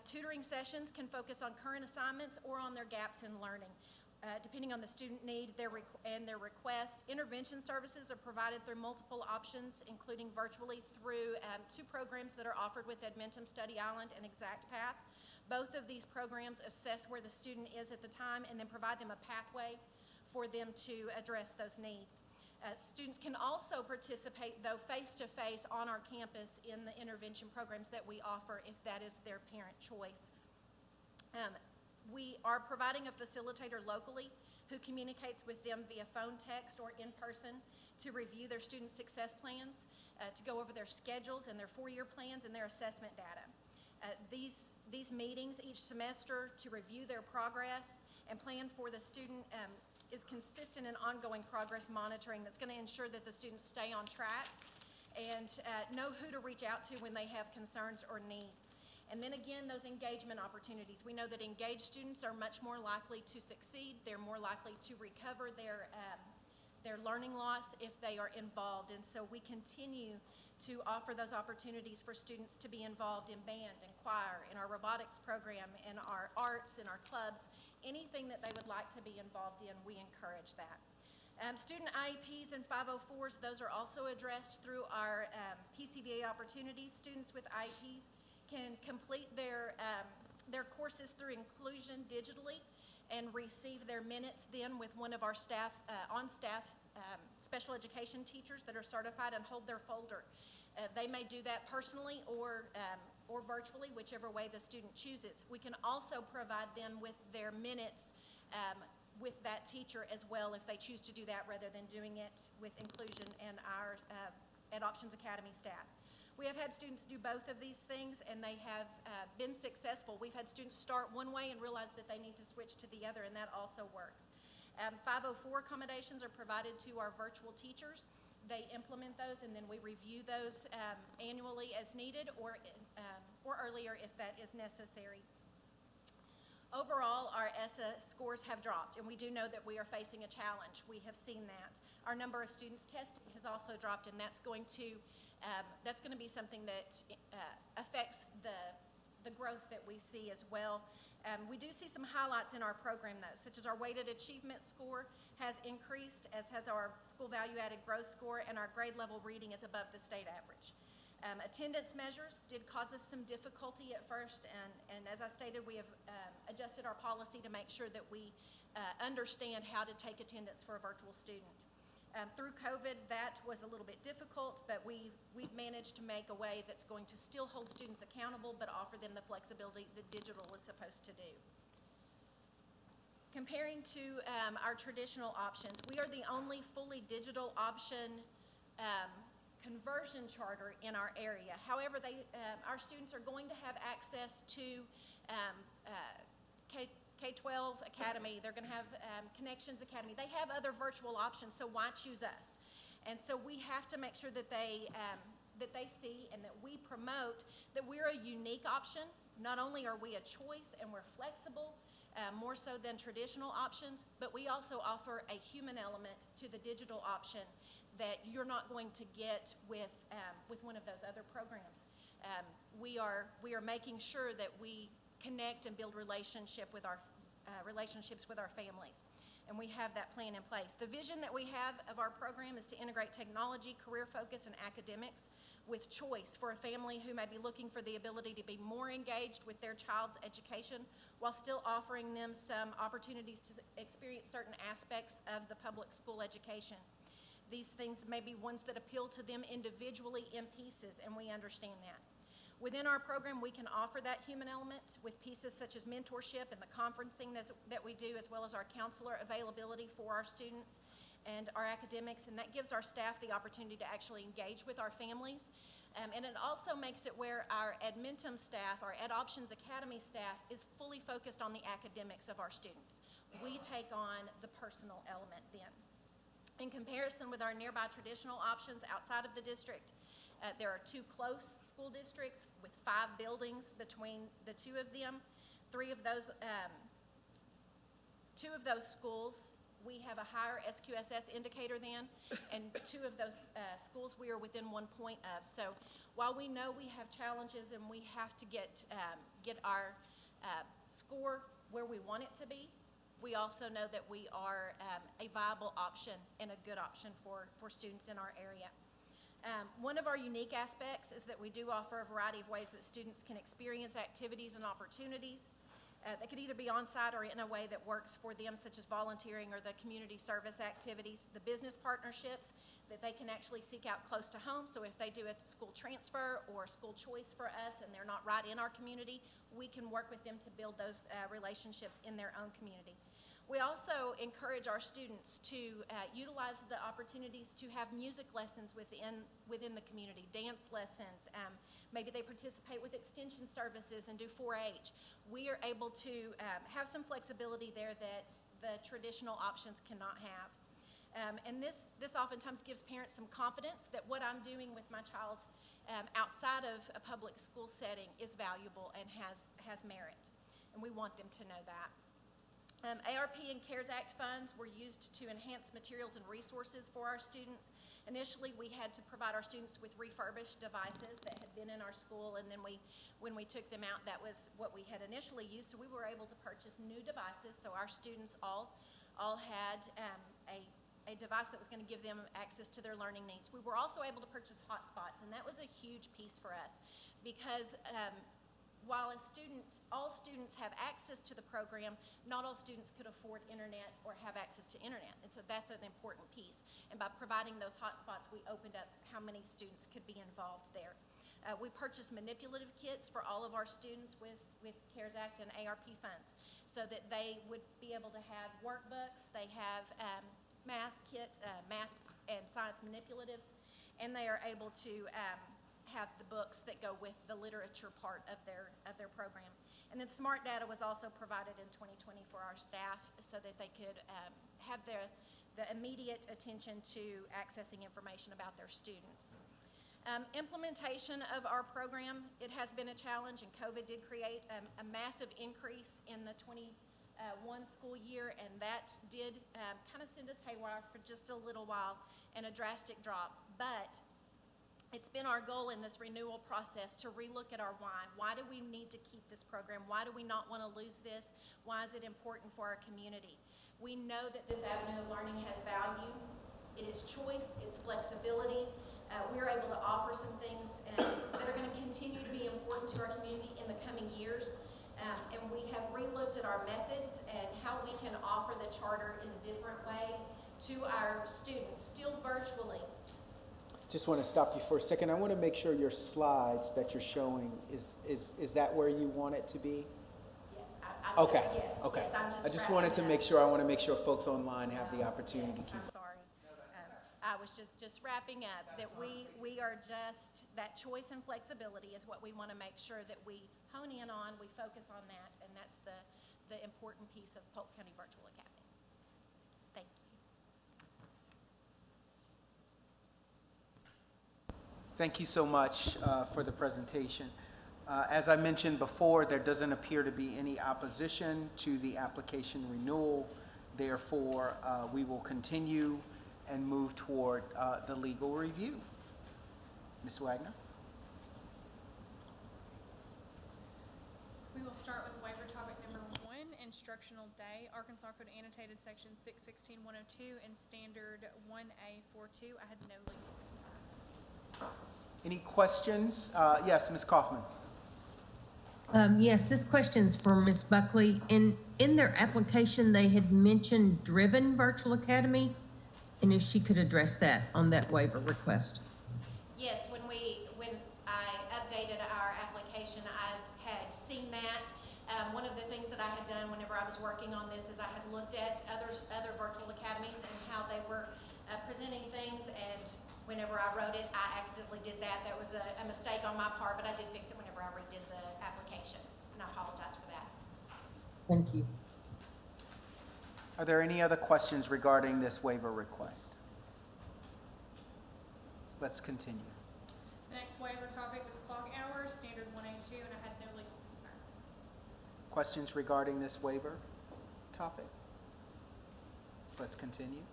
Tutoring sessions can focus on current assignments or on their gaps in learning. Depending on the student need and their requests. Intervention services are provided through multiple options, including virtually through two programs that are offered with Edmentum, Study Island and Exact Path. Both of these programs assess where the student is at the time and then provide them a pathway for them to address those needs. Students can also participate, though, face-to-face on our campus in the intervention programs that we offer if that is their parent choice. We are providing a facilitator locally who communicates with them via phone, text, or in person to review their student success plans, to go over their schedules and their four-year plans and their assessment data. These meetings each semester to review their progress and plan for the student is consistent and ongoing progress monitoring that's going to ensure that the students stay on track and know who to reach out to when they have concerns or needs. And then again, those engagement opportunities. We know that engaged students are much more likely to succeed. They're more likely to recover their learning loss if they are involved. And so we continue to offer those opportunities for students to be involved in band and choir, in our robotics program, in our arts, in our clubs. Anything that they would like to be involved in, we encourage that. Student IEPs and 504s, those are also addressed through our PCBA opportunities. Students with IEPs can complete their courses through inclusion digitally and receive their minutes then with one of our staff, on-staff special education teachers that are certified and hold their folder. They may do that personally or virtually, whichever way the student chooses. We can also provide them with their minutes with that teacher as well if they choose to do that rather than doing it with inclusion and our at Options Academy staff. We have had students do both of these things and they have been successful. We've had students start one way and realize that they need to switch to the other, and that also works. 504 accommodations are provided to our virtual teachers. They implement those and then we review those annually as needed or earlier if that is necessary. Overall, our ESSA scores have dropped, and we do know that we are facing a challenge. We have seen that. Our number of students testing has also dropped, and that's going to be something that affects the growth that we see as well. We do see some highlights in our program, though, such as our weighted achievement score has increased, as has our school value-added growth score, and our grade level reading is above the state average. Attendance measures did cause us some difficulty at first, and as I stated, we have adjusted our policy to make sure that we understand how to take attendance for a virtual student. Through COVID, that was a little bit difficult, but we've managed to make a way that's going to still hold students accountable, but offer them the flexibility that digital is supposed to do. Comparing to our traditional options, we are the only fully digital option conversion charter in our area. However, our students are going to have access to K-12 Academy. They're going to have Connections Academy. They have other virtual options, so why choose us? And so we have to make sure that they see and that we promote that we're a unique option. Not only are we a choice and we're flexible, more so than traditional options, but we also offer a human element to the digital option that you're not going to get with one of those other programs. We are making sure that we connect and build relationships with our families, and we have that plan in place. The vision that we have of our program is to integrate technology, career focus, and academics with choice for a family who may be looking for the ability to be more engaged with their child's education while still offering them some opportunities to experience certain aspects of the public school education. These things may be ones that appeal to them individually in pieces, and we understand that. Within our program, we can offer that human element with pieces such as mentorship and the conferencing that we do, as well as our counselor availability for our students and our academics, and that gives our staff the opportunity to actually engage with our families. And it also makes it where our Edmentum staff, our Ed Options Academy staff, is fully focused on the academics of our students. We take on the personal element then. In comparison with our nearby traditional options outside of the district, there are 2 close school districts with 5 buildings between the 2 of them. 2 of those schools, we have a higher SQSS indicator than, and 2 of those schools we are within 1 point of. So while we know we have challenges and we have to get our score where we want it to be, we also know that we are a viable option and a good option for students in our area. One of our unique aspects is that we do offer a variety of ways that students can experience activities and opportunities. That could either be on-site or in a way that works for them, such as volunteering or the community service activities, the business partnerships that they can actually seek out close to home. So if they do a school transfer or school choice for us and they're not right in our community, we can work with them to build those relationships in their own community. We also encourage our students to utilize the opportunities to have music lessons within the community, dance lessons. Maybe they participate with extension services and do 4-H. We are able to have some flexibility there that the traditional options cannot have. And this oftentimes gives parents some confidence that what I'm doing with my child outside of a public school setting is valuable and has merit. And we want them to know that. ARP and CARES Act funds were used to enhance materials and resources for our students. Initially, we had to provide our students with refurbished devices that had been in our school, and then when we took them out, that was what we had initially used. So we were able to purchase new devices, so our students all had a device that was going to give them access to their learning needs. We were also able to purchase hotspots, and that was a huge piece for us because while all students have access to the program, not all students could afford internet or have access to internet. And so that's an important piece. And by providing those hotspots, we opened up how many students could be involved there. We purchased manipulative kits for all of our students with CARES Act and ARP funds so that they would be able to have workbooks. They have math and science manipulatives, and they are able to have the books that go with the literature part of their program. And then smart data was also provided in 2020 for our staff so that they could have the immediate attention to accessing information about their students. Implementation of our program, it has been a challenge, and COVID did create a massive increase in the 21 school year, and that did kind of send us haywire for just a little while and a drastic drop. But it's been our goal in this renewal process to relook at our why. Why do we need to keep this program? Why do we not want to lose this? Why is it important for our community? We know that this avenue of learning has value. It is choice, it's flexibility. We're able to offer some things that are going to continue to be important to our community in the coming years. And we have relooked at our methods and how we can offer the charter in a different way to our students, still virtually. Just want to stop you for a second. I want to make sure your slides that you're showing, is that where you want it to be? Yes. Okay. Yes. Okay. Yes, I just wanted to make sure. I want to make sure folks online have the opportunity to keep. I'm sorry. I was just wrapping up that we are just, that choice and flexibility is what we want to make sure that we hone in on, we focus on that, and that's the important piece of Polk County Virtual Academy. Thank you. Thank you so much for the presentation. As I mentioned before, there doesn't appear to be any opposition to the application renewal. Therefore, we will continue and move toward the legal review. Ms. Wagner? We will start with waiver topic number 1, instructional day, Arkansas Code annotated section 616-102 and standard 1A42. I had no legal concerns. Any questions? Yes, Ms. Kaufman. Yes, this question's for Ms. Buckley. In their application, they had mentioned Driven Virtual Academy, and if she could address that on that waiver request. Yes, when I updated our application, I had seen that. One of the things that I had done whenever I was working on this is I had looked at other virtual academies and how they were presenting things, and whenever I wrote it, I accidentally did that. That was a mistake on my part, but I did fix it whenever I redid the application, and I apologize for that. Thank you. Are there any other questions regarding this waiver request? Let's continue. The next waiver topic was clock hours, standard 1A2, and I had no legal concerns. Questions regarding this waiver topic? Let's continue.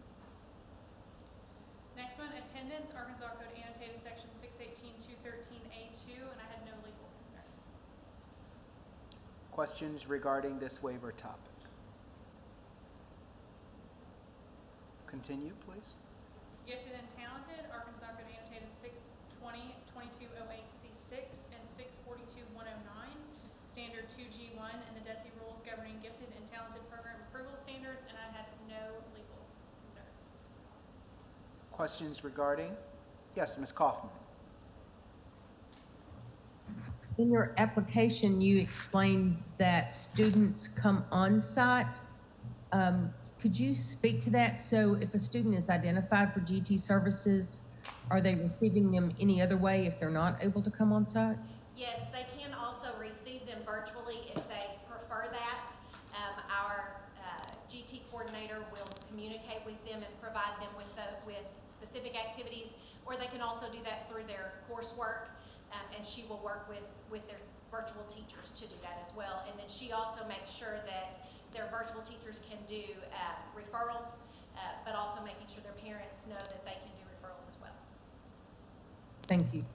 Next one, attendance, Arkansas Code annotated section 618-213A2, and I had no legal concerns. Questions regarding this waiver topic? Continue, please. Gifted and talented, Arkansas Code annotated 6 64208C6 and 642-109, Standard 2G1, and the DESI rules governing gifted and talented program approval standards, and I had no legal concerns. Questions regarding? Yes, Ms. Kaufman. In your application, you explained that students come on site. Could you speak to that? So if a student is identified for GT services, are they receiving them any other way if they're not able to come on site? Yes, they can also receive them virtually if they prefer that. Our GT coordinator will communicate with them and provide them with specific activities, or they can also do that through their coursework, and she will work with their virtual teachers to do that as well. And then she also makes sure that their virtual teachers can do referrals, but also making sure their parents know that they can do referrals as well. Thank you.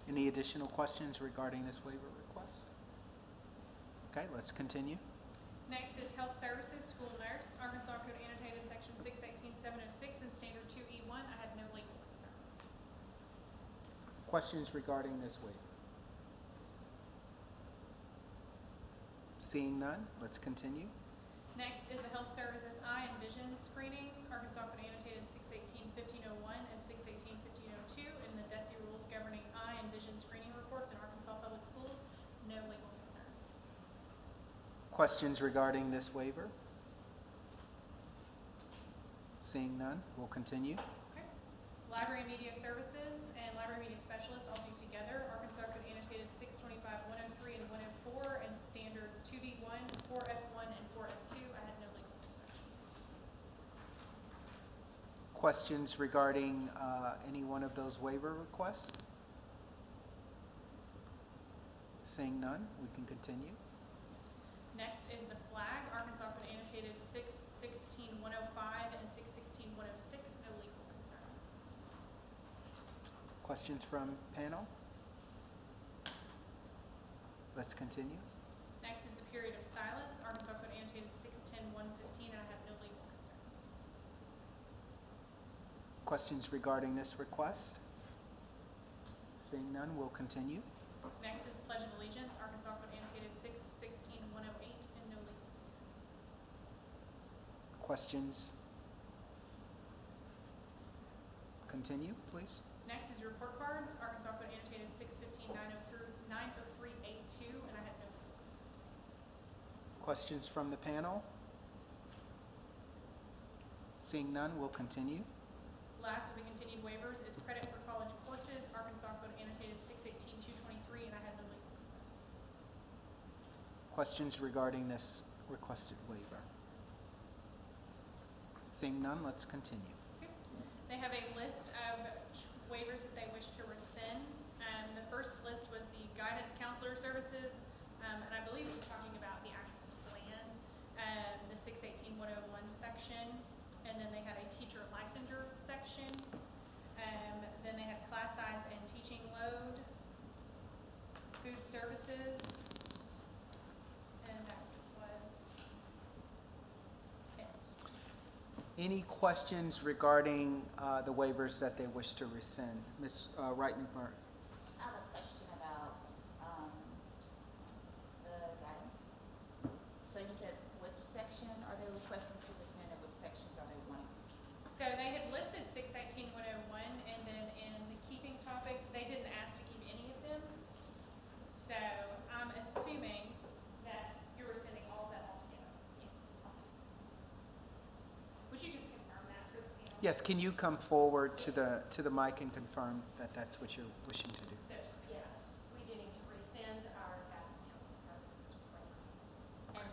Any additional questions regarding this waiver request? Okay, let's continue. Next is Health Services, School Nurse, Arkansas Code Annotated Section 618-706 and Standard 2E1. I had no legal concerns. Questions regarding this waiver? Seeing none, let's continue. Next is the Health Services Eye and Vision Screenings, Arkansas Code Annotated 618-1501 and 618-1502, and the DESI rules governing eye and vision screening reports in Arkansas Public Schools. No legal concerns. Questions regarding this waiver? Seeing none, we'll continue. Okay. Library and Media Services and Library Media Specialist all do together, Arkansas Code Annotated 625-103 and 104, and Standards 2D1, 4F1, and 4F2. I had no legal concerns. Questions regarding any one of those waiver requests? Seeing none, we can continue. Next is the flag, Arkansas Code Annotated 616-105 and 616-106. No legal concerns. Questions from panel? Let's continue. Next is the period of silence, Arkansas Code Annotated 610-115, and I have no legal concerns. Questions regarding this request? Seeing none, we'll continue. Next is Pledge of Allegiance, Arkansas Code Annotated 616-108, and no legal concerns. Questions? Continue, please. Next is report cards, Arkansas Code Annotated 615-903-82, and I had no legal concerns. Questions from the panel? Seeing none, we'll continue. Last of the continued waivers is credit for college courses, Arkansas Code Annotated 618-223, and I had no legal concerns. Questions regarding this requested waiver? Seeing none, let's continue. Okay. They have a list of waivers that they wish to rescind. The first list was the guidance counselor services, and I believe it was talking about the actual plan, the 618-101 section, and then they had a teacher licensure section, then they had class size and teaching load, food services, and that was it. Any questions regarding the waivers that they wish to rescind? Ms. Wright-Newburn. I have a question about the guidance. So you said which section are they requesting to rescind and which sections are they wanting to keep? So they had listed 618-101, and then in the keeping topics, they didn't ask to keep any of them. So I'm assuming that you're rescinding all of that altogether. Yes. Would you just confirm that for the panel? Yes, can you come forward to the mic and confirm that that's what you're wishing to do? So just Yes, we do need to rescind our guidance counseling services program. And,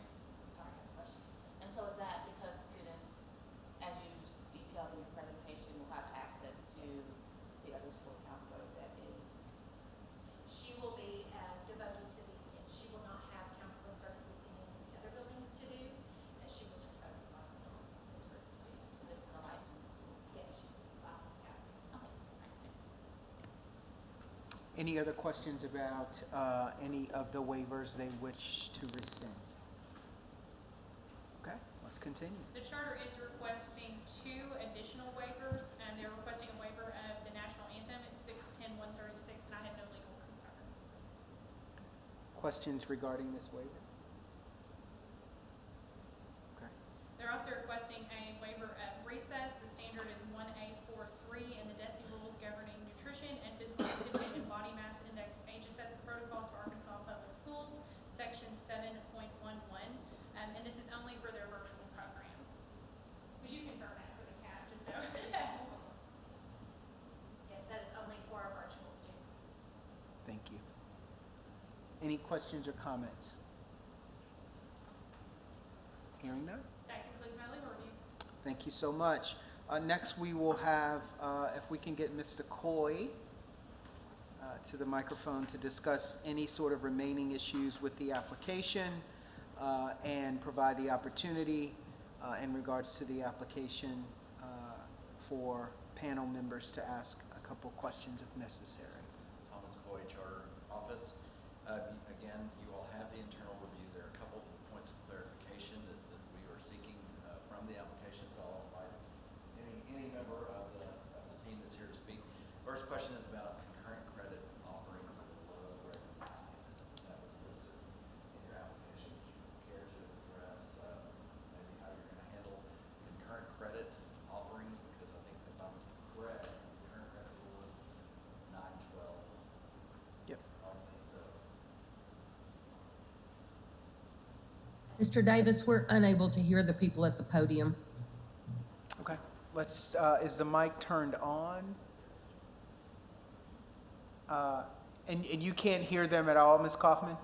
sorry, I have a question. And so is that because students, as you detailed in your presentation, will have access to the other school counselor that is? She will be devoted to these kids. She will not have counseling services in any of the other buildings to do, and she will just focus on this group of students. This is a licensed school. Yes, she's a licensed counselor. Okay, Any other questions about any of the waivers they wish to rescind? Okay, let's continue. the charter is requesting 2 additional waivers, and they're requesting a waiver questions regarding this waiver? Okay. They're also requesting a waiver of recess. The standard is 1A43 in the DESI rules governing nutrition and physical activity and body mass index age-assessment protocols for Arkansas Public Schools, section 7.11. And this is only for their virtual program. Would you confirm that for the CAT, just so? Yes, that is only for our virtual students. Thank you. Any questions or comments? Hearing none? That concludes my legal review. Thank you so much. Next, we will have, if we can get Mr. Coy to the microphone to discuss any sort of remaining issues with the application and provide the opportunity in regards to the application for panel members to ask a couple questions if necessary. Thomas Coy, Charter Office. Again, you all have the internal review. There are a couple of points of clarification that we are seeking from the application, so I'll invite any member of the team that's here to speak. First question is about concurrent credit offerings below grade 9 that was listed in your application. Would you care to address maybe how you're going to handle concurrent credit offerings? Because I think if I'm correct, the current credit rule is 912 Yep. only, so. Mr. Davis, we're unable to hear the people at the podium. Okay. Let's, is the mic turned on? And you can't hear them at all, Ms. Kaufman?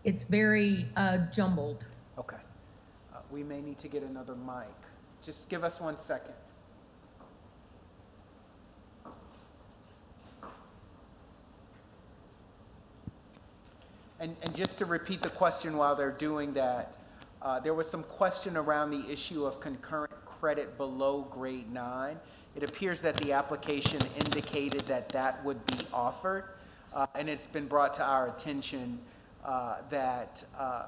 It's very jumbled. Okay. We may need to get another mic. Just give us 1 second. And just to repeat the question while they're doing that, there was some question around the issue of concurrent credit below grade 9. It appears that the application indicated that that would be offered, and it's been brought to our attention that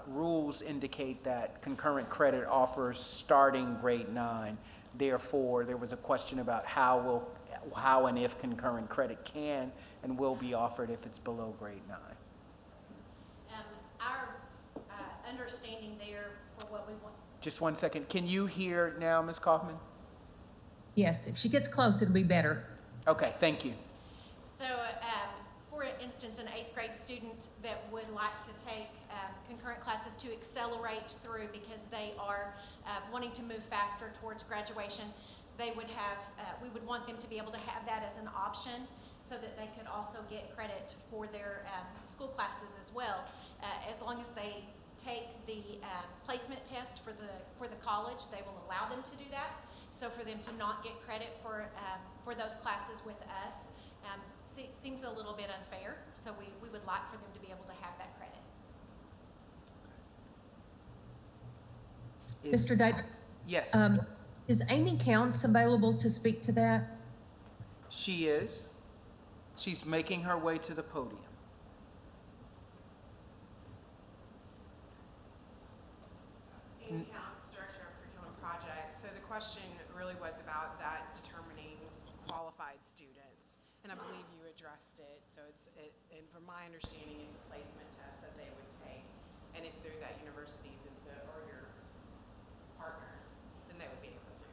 rules indicate that concurrent credit offers starting grade 9. Therefore, there was a question about how and if concurrent credit can and will be offered if it's below grade 9. Our understanding there for what we want. Just 1 second. Can you hear now, Ms. Kaufman? Yes, if she gets close, it'll be better. Okay, thank you. So, for instance, an 8th grade student that would like to take concurrent classes to accelerate through because they are wanting to move faster towards graduation, they would have, we would want them to be able to have that as an option so that they could also get credit for their school classes as well. As long as they take the placement test for the college, they will allow them to do that. So for them to not get credit for those classes with us seems a little bit unfair. So we would like for them to be able to have that credit. Mr. Davis? Yes. Is Amy Counts available to speak to that? She is. She's making her way to the podium. Amy Counts, Director of Curriculum Projects. So the question really was about that determining qualified students, and I believe you addressed it. So and from my understanding, it's a placement test that they would take, and if through that university or your partner, then they would be able to.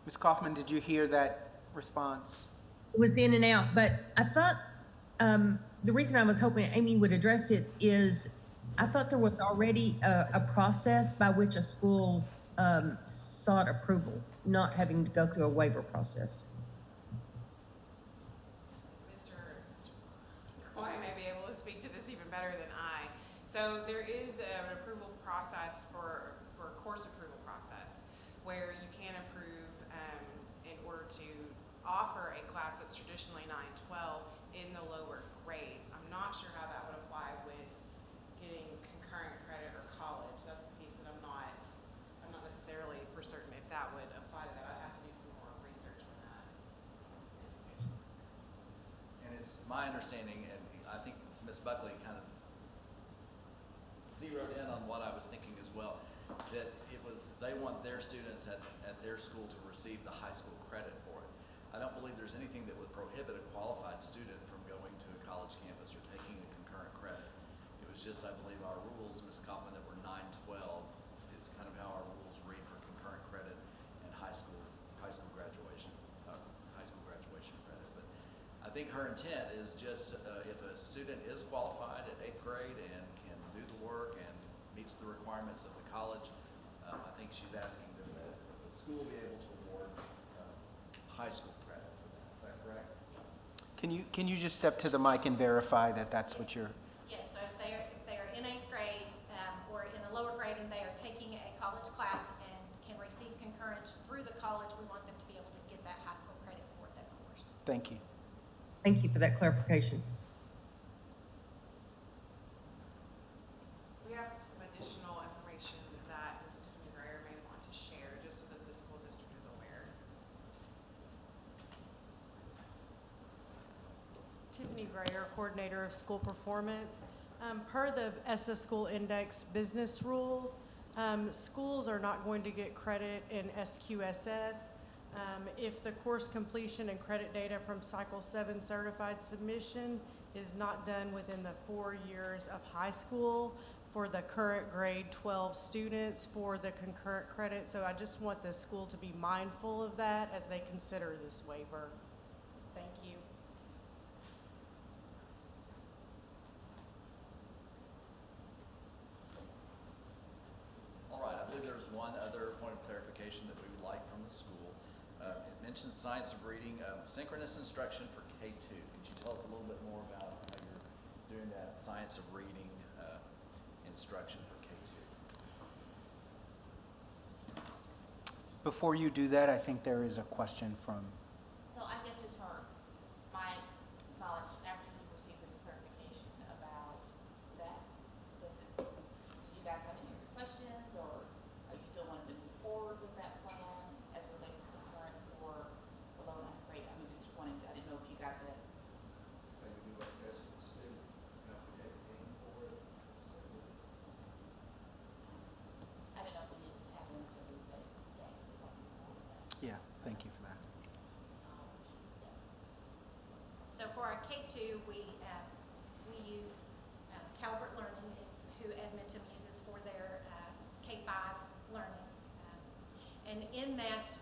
Ms. Kaufman, did you hear that response? It was in and out, but I thought the reason I was hoping Amy would address it is I thought there was already a process by which a school sought approval, not having to go through a waiver process. Mr. Coy may be able to speak to this even better than I. So there is an approval process for a course approval process where you can approve in order to offer a class that's traditionally 912 in the lower grades. I'm not sure how that would apply with getting concurrent credit or college. That's the piece that I'm not necessarily for certain if that would apply to that. I'd have to do some more research on that. And it's my understanding, and I think Ms. Buckley kind of zeroed in on what I was thinking as well, that they want their students at their school to receive the high school credit for it. I don't believe there's anything that would prohibit a qualified student from going to a college campus or taking a concurrent credit. It was just, I believe, our rules, Ms. Kaufman, that were 9-12 is kind of how our rules read for concurrent credit and high school graduation credit. But I think her intent is just if a student is qualified at 8th grade and can do the work and meets the requirements of the college, I think she's asking that the school be able to award high school credit for that. Is that correct? Can you just step to the mic and verify that that's what you're? Yes, so if they are in 8th grade or in a lower grade and they are taking a college class and can receive concurrent through the college, we want them to be able to get that high school credit for that course. Thank you. Thank you for that clarification. We have some additional information that Ms. Tiffany Greer may want to share, just so that the school district is aware. Tiffany Greer, Coordinator of School Performance. Per the SS School Index business rules, schools are not going to get credit in SQSS if the course completion and credit data from Cycle 7 certified submission is not done within the 4 years of high school for the current grade 12 students for the concurrent credit. So I just want the school to be mindful of that as they consider this waiver. Thank you. All right, I believe there's one other point of clarification that we would like from the school. It mentions science of reading, synchronous instruction for K2. Could you tell us a little bit more about how you're doing that science of reading instruction for K2? Before you do that, I think there is a question from. So I guess just for my knowledge, after you receive this clarification about that, do you guys have any other questions, or are you still wanting to move forward with that plan as it relates to concurrent for below 9th grade? I mean, just wanting to, I didn't know if you guys had. Say we do what's best for the student, if we take the game for it. I didn't know if we needed to have them until we say, yeah, we want to move forward with that. Yeah, thank you for that. So for our K2, we use Calvert Learning is who Edmonton uses for their K5 learning. And in that,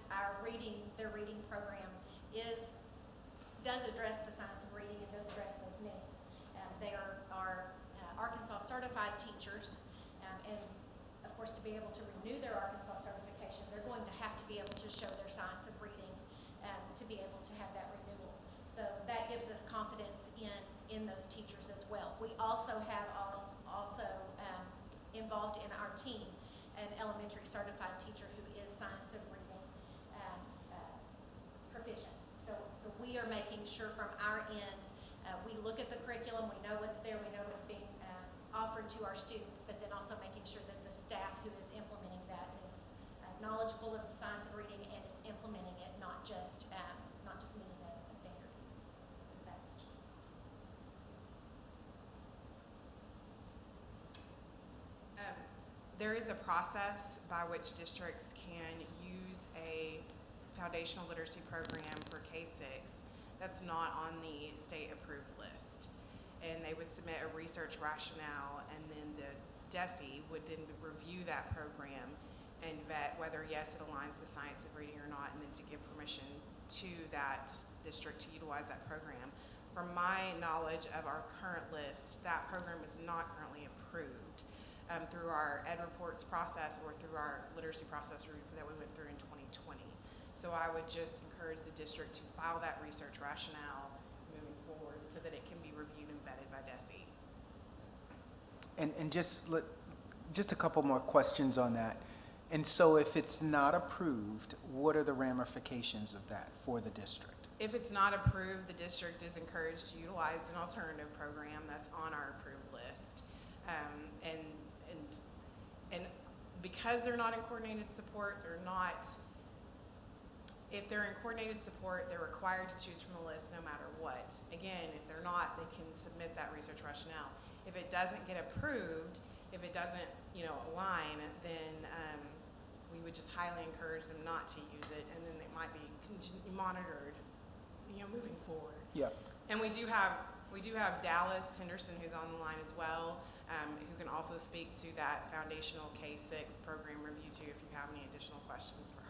their reading program does address the science of reading and does address those needs. They are Arkansas certified teachers, and of course, to be able to renew their Arkansas certification, they're going to have to be able to show their science of reading to be able to have that renewal. So that gives us confidence in those teachers as well. We also have involved in our team an elementary certified teacher who is science of reading proficient. So we are making sure from our end, we look at the curriculum, we know what's there, we know what's being offered to our students, but then also making sure that the staff who is implementing that is knowledgeable of the science of reading and is implementing it, not just meeting a standard. Is that? There is a process by which districts can use a foundational literacy program for K-6 that's not on the state approved list. And they would submit a research rationale, and then the DESE would then review that program and vet whether, yes, it aligns the science of reading or not, and then to give permission to that district to utilize that program. From my knowledge of our current list, that program is not currently approved through our ed reports process or through our literacy process that we went through in 2020. So I would just encourage the district to file that research rationale moving forward so that it can be reviewed and vetted by DESE. And just a couple more questions on that. And so if it's not approved, what are the ramifications of that for the district? If it's not approved, the district is encouraged to utilize an alternative program that's on our approved list. And because they're not in coordinated support, if they're in coordinated support, they're required to choose from the list no matter what. Again, if they're not, they can submit that research rationale. If it doesn't get approved, if it doesn't, align, then we would just highly encourage them not to use it, and then it might be monitored moving forward. Yep. And we do have Dallas Henderson, who's on the line as well, who can also speak to that foundational K-6 program review too, if you have any additional questions for her.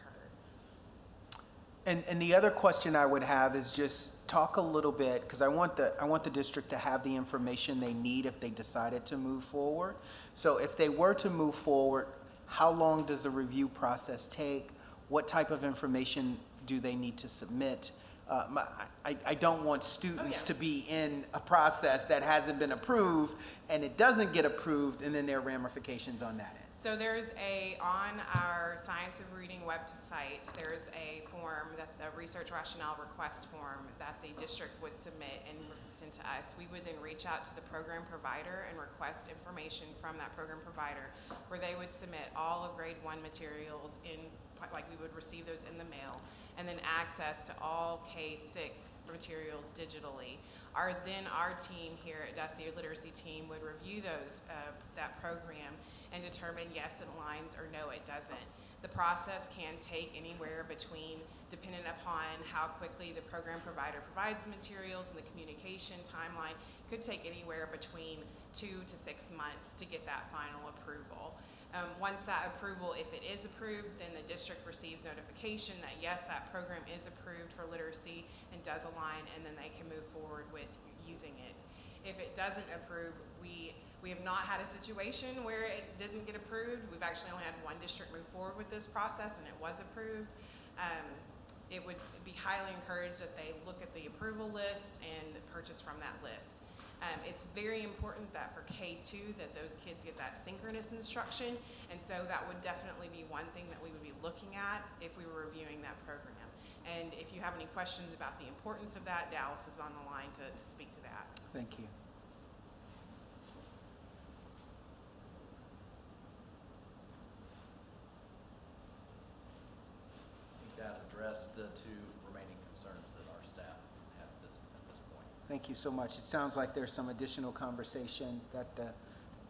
And the other question I would have is just talk a little bit, because I want the district to have the information they need if they decided to move forward. So if they were to move forward, how long does the review process take? What type of information do they need to submit? I don't want students to be in a process that hasn't been approved and it doesn't get approved, and then there are ramifications on that end. So there's on our Science of Reading website, there's a form, that the research rationale request form that the district would submit and send to us. We would then reach out to the program provider and request information from that program provider, where they would submit all of grade 1 materials like we would receive those in the mail, and then access to all K-6 materials digitally. Our team here at DUSE, your literacy team, would review that program and determine yes, it aligns, or no, it doesn't. The process can take anywhere between, depending upon how quickly the program provider provides the materials, and the communication timeline could take anywhere between 2 to 6 months to get that final approval. Once that approval, if it is approved, then the district receives notification that yes, that program is approved for literacy and does align, and then they can move forward with using it. If it doesn't approve, we have not had a situation where it didn't get approved. We've actually only had one district move forward with this process, and it was approved. It would be highly encouraged that they look at the approval list and purchase from that list. It's very important that for K2 that those kids get that synchronous instruction, and so that would definitely be one thing that we would be looking at if we were reviewing that program. And if you have any questions about the importance of that, Dallas is on the line to speak to that. Thank you. I think that addressed the two remaining concerns that our staff had at this point. Thank you so much. It sounds like there's some additional conversation that the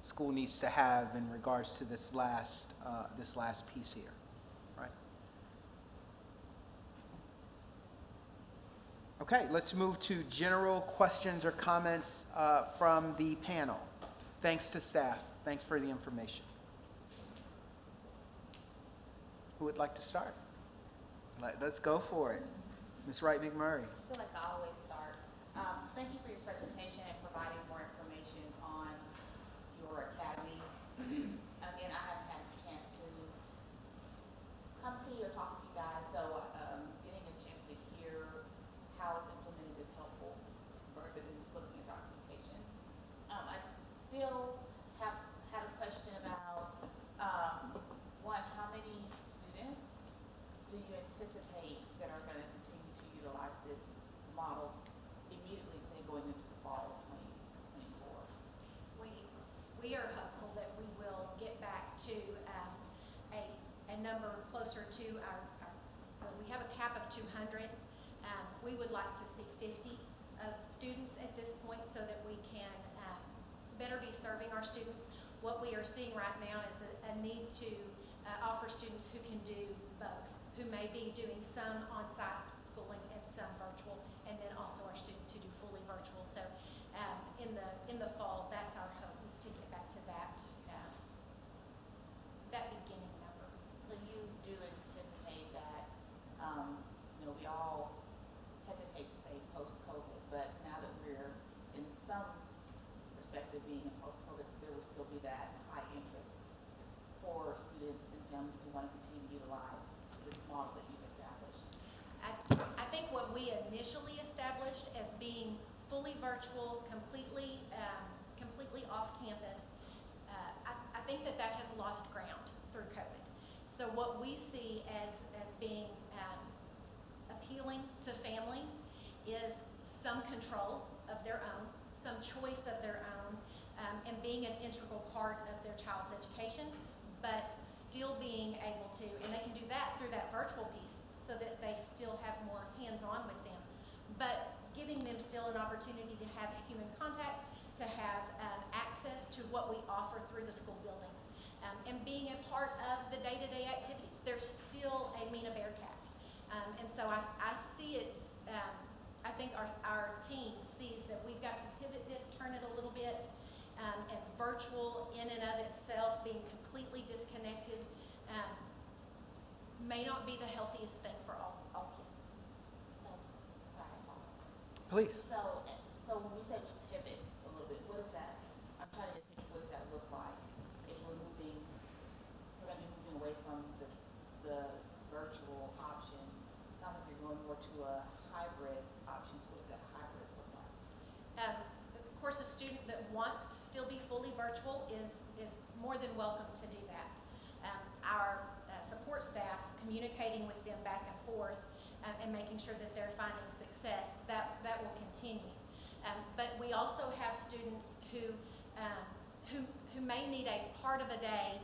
school needs to have in regards to this last piece here, right? Okay, let's move to general questions or comments from the panel. Thanks to staff. Thanks for the information. Who would like to start? Let's go for it. Ms. Wright McMurray. I feel like I always start. Thank you for your presentation and providing more information on your academy. Again, I haven't had a chance to come see or talk to you guys, so getting a chance to hear how it's implemented is helpful, rather than just looking at documentation. I still have had a question about, one, how many students do you anticipate that are going to continue to utilize this model immediately, say, going into the fall of 2024? We are hopeful that we will get back to a number closer to we have a cap of 200. We would like to see 50 students at this point, so that we can better be serving our students. What we are seeing right now is a need to offer students who can do both, who may be doing some on-site schooling and some virtual, and then also our students who do fully virtual. So in the fall, that's our hope, is to get back to that beginning number. So you do anticipate that, we all hesitate to say post-COVID, but now that we're in some perspective being in post-COVID, there will still be that high interest for students and families to want to continue to utilize this model that you've established? I think what we initially established as being fully virtual, completely off campus, I think that has lost ground through COVID. So what we see as being appealing to families is some control of their own, some choice of their own, and being an integral part of their child's education, but still being able to, and they can do that through that virtual piece, so that they still have more hands-on with them, but giving them still an opportunity to have human contact, to have access to what we offer through the school buildings, and being a part of the day-to-day activities. There's still a Mina Bearcat, and so I see it. I I think our team sees that we've got to pivot this, turn it a little bit, and virtual in and of itself, being completely disconnected, may not be the healthiest thing for all kids. So, sorry, Paul. Please. So when we say we pivot a little bit, what is that? I'm trying to get a picture, what does that look like? If we're going to be moving away from the virtual option, it sounds like you're going more to a hybrid option. So what does that hybrid look like? Of course, a student that wants to still be fully virtual is more than welcome to do that. Our support staff, communicating with them back and forth and making sure that they're finding success, that will continue. But we also have students who may need a part of a day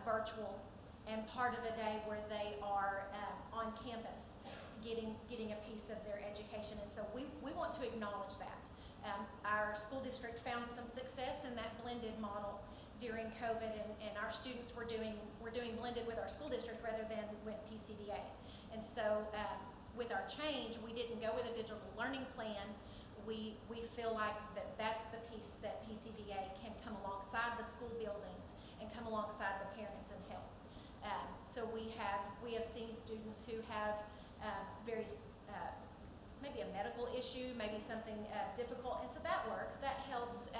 virtual and part of a day where they are on campus getting a piece of their education. And so we want to acknowledge that. Our school district found some success in that blended model during COVID, and our students were doing blended with our school district rather than with PCDA. And so with our change, we didn't go with a digital learning plan. We feel like that's the piece that PCDA can come alongside the school buildings and come alongside the parents and help. So we have seen students who have maybe a medical issue, maybe something difficult, and so that works. That helps.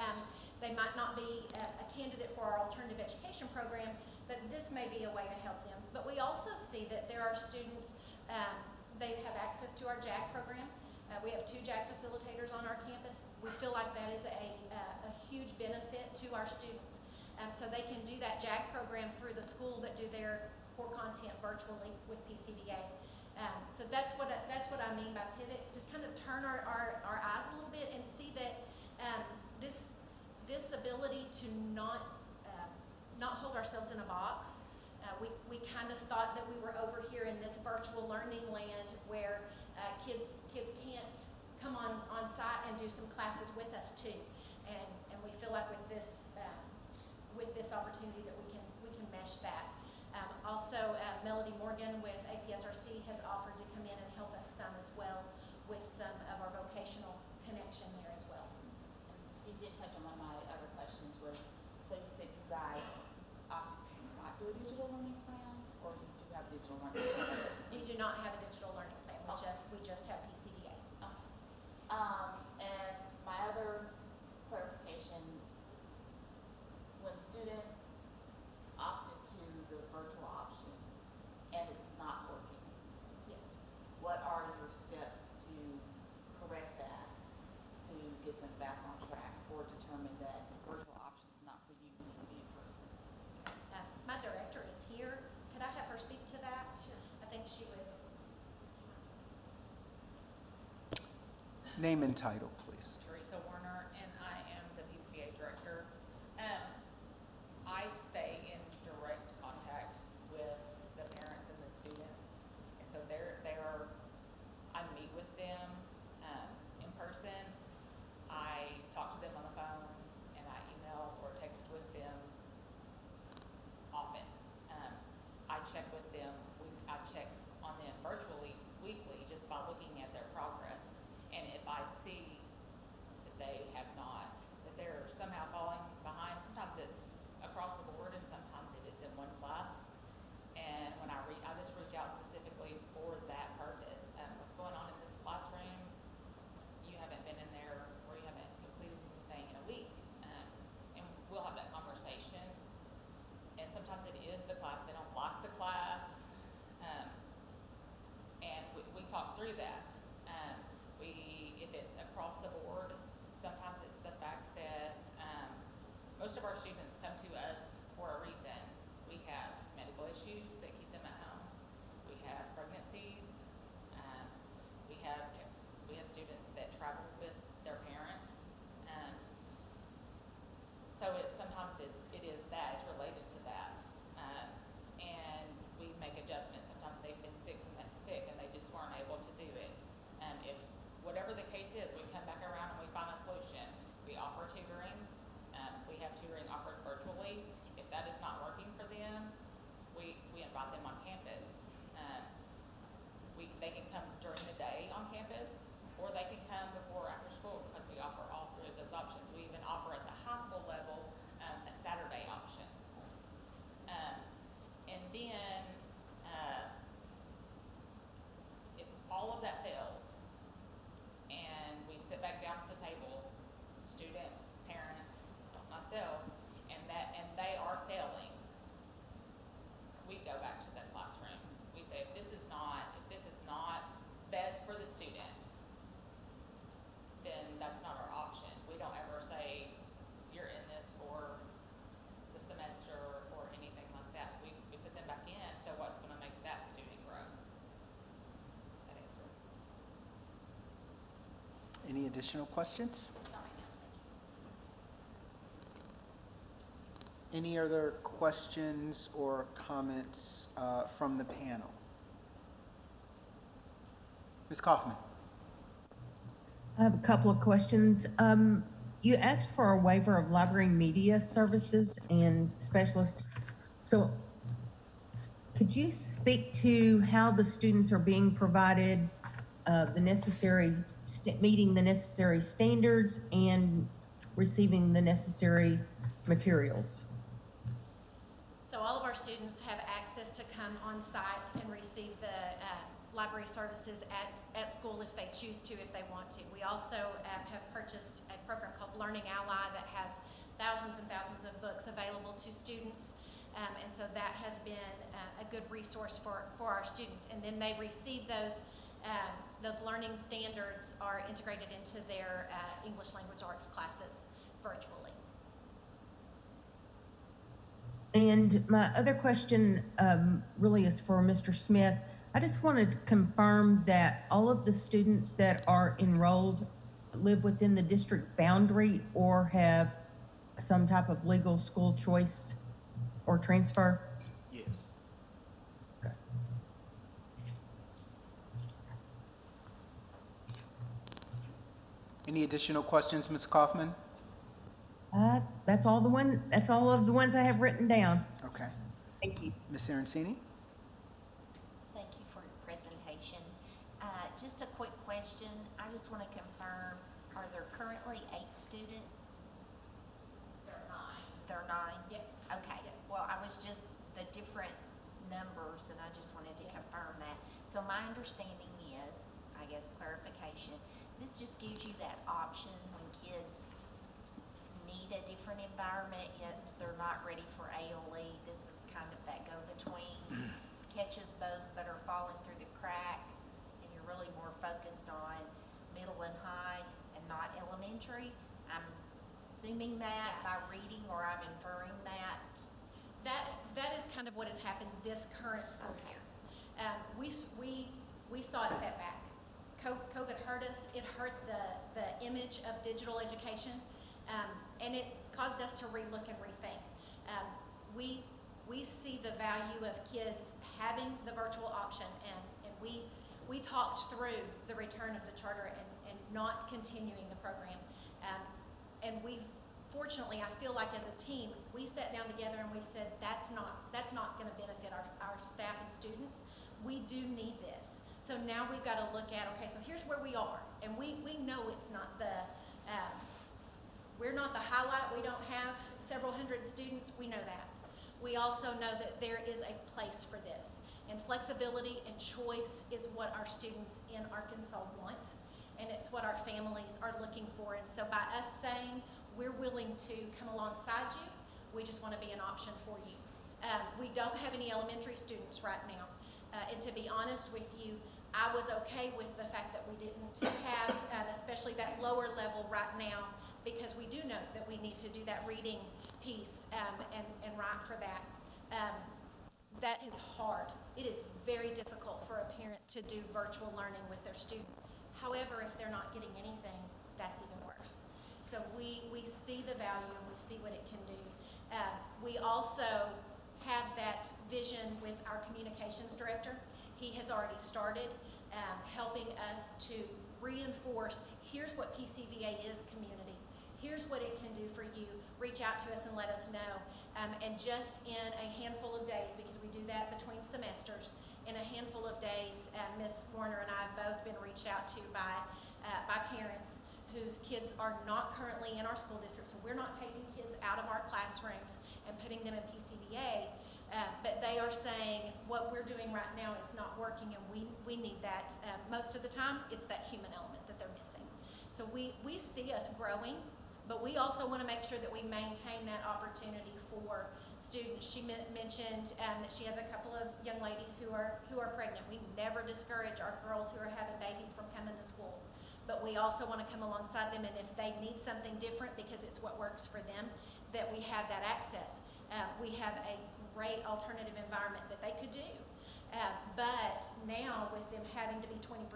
They might not be a candidate for our alternative education program, but this may be a way to help them. But we also see that there are students, they have access to our JAG program. We have 2 JAG facilitators on our campus. We feel like that is a huge benefit to our students. So they can do that JAG program through the school, but do their core content virtually with PCDA. So that's what I mean by pivot. Just kind of turn our eyes a little bit and see that this ability to not hold ourselves in a box. We kind of thought that we were over here in this virtual learning land where kids can't come on site and do some classes with us too. And we feel like with this opportunity that we can mesh that. Also, Melody Morgan with APSRC has offered to come in and help us some as well with some of our vocational connection there as well. You did touch on one of my other questions was, so you said you guys opted to not do a digital learning plan, or you do have a digital learning plan? We do not have a digital learning plan. We just have PCDA. Okay. And my other clarification, when students opted to the virtual option and it's not working, Yes. what are your steps to correct that, to get them back on track, or determine that virtual option is not for you, you need to be in person? My director is here. Could I have her speak to that? Sure. I think she would. Name and title, please. Teresa Warner, and I am the PCBA director. I stay in direct contact with the parents and the students, and so I meet with them in person. I talk to them on the phone, and I email or text with them often. I check with them. I check on them virtually weekly just by looking at their progress. And if I see that they have not, that they're somehow falling behind, sometimes it's across the board and sometimes it is in one class. And when I just reach out specifically for that purpose. What's going on in this classroom? You haven't been in there or you haven't completed anything in a week. And we'll have that conversation. And sometimes it is the class, they don't like the class. And we talk through that. If it's across the board, sometimes it's the fact that most of our students come to us for a reason. We have medical issues that keep them at home. We have pregnancies. We have students that travel with their parents. So sometimes it is that, it's related to that. And we make adjustments. Sometimes they've been sick and they just weren't able to do it. If whatever the case is, we come back around and we find a solution. We offer tutoring. We have tutoring offered virtually. If that is not working for them, we invite them on campus. They can come during the day on campus, or they can additional questions? Any other questions or comments from the panel? Ms. Kaufman? I have a couple of questions. You asked for a waiver of library media services and specialist. So could you speak to how the students are being provided meeting the necessary standards and receiving the necessary materials? So all of our students have access to come on site and receive the library services at school if they choose to, if they want to. We also have purchased a program called Learning Ally that has thousands and thousands of books available to students. And so that has been a good resource for our students. And then they receive those learning standards are integrated into their English language arts classes virtually. And my other question really is for Mr. Smith. I just wanted to confirm that all of the students that are enrolled live within the district boundary or have some type of legal school choice or transfer? Yes. Okay. Any additional questions, Ms. Kaufman? That's all of the ones I have written down. Okay. Thank you. Ms. Arancini? Thank you for your presentation. Just a quick question. I just want to confirm, are there currently 8 students? There are 9. There are 9? Yes. Okay. Yes. Well, I was just the different numbers, and I just wanted to confirm that. So my understanding is, I guess clarification, this just gives you that option when kids need a different environment, yet they're not ready for ALE. This is kind of that go-between, catches those that are falling through the crack, and you're really more focused on middle and high and not elementary. I'm assuming that by reading, or I'm inferring that. That is kind of what has happened this current school year. We saw a setback. COVID hurt us. It hurt the image of digital education, and it caused us to relook and rethink. We see the value of kids having the virtual option, and we talked through the return of the charter and not continuing the program. And fortunately, I feel like as a team, we sat down together and we said, that's not going to benefit our staff and students. We do need this. So now we've got to look at, okay, so here's where we are. And we know it's not we're not the highlight. We don't have several hundred students. We know that. We also know that there is a place for this. And flexibility and choice is what our students in Arkansas want. And it's what our families are looking for. And so by us saying we're willing to come alongside you, we just want to be an option for you. We don't have any elementary students right now. And to be honest with you, I was okay with the fact that we didn't have, especially that lower level right now, because we do know that we need to do that reading piece and write for that. That is hard. It is very difficult for a parent to do virtual learning with their student. However, if they're not getting anything, that's even worse. So we see the value and we see what it can do. We also have that vision with our communications director. He has already started helping us to reinforce, here's what PCVA is, community. Here's what it can do for you. Reach out to us and let us know. And just in a handful of days, because we do that between semesters, in a handful of days, Ms. Warner and I have both been reached out to by parents whose kids are not currently in our school district. So we're not taking kids out of our classrooms and putting them in PCVA, but they are saying what we're doing right now is not working, and we need that. Most of the time, it's that human element that they're missing. So we see us growing, but we also want to make sure that we maintain that opportunity for students. She mentioned that she has a couple of young ladies who are pregnant. We never discourage our girls who are having babies from coming to school, but we also want to come alongside them, and if they need something different because it's what works for them, that we have that access. We have a great alternative environment that they could do, but now with them having to be 20%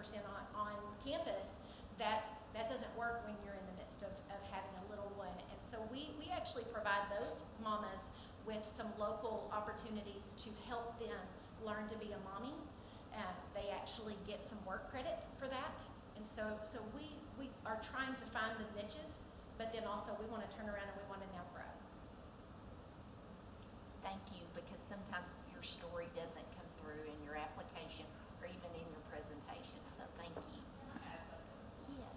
on campus, that that doesn't work when you're in the midst of having a little one. And so we actually provide those mamas with some local opportunities to help them learn to be a mommy. They actually get some work credit for that. And so we are trying to find the niches, but then also we want to turn around and we want to now grow. Thank you, because sometimes your story doesn't come through in your application or even in your presentation, so thank you. Yes.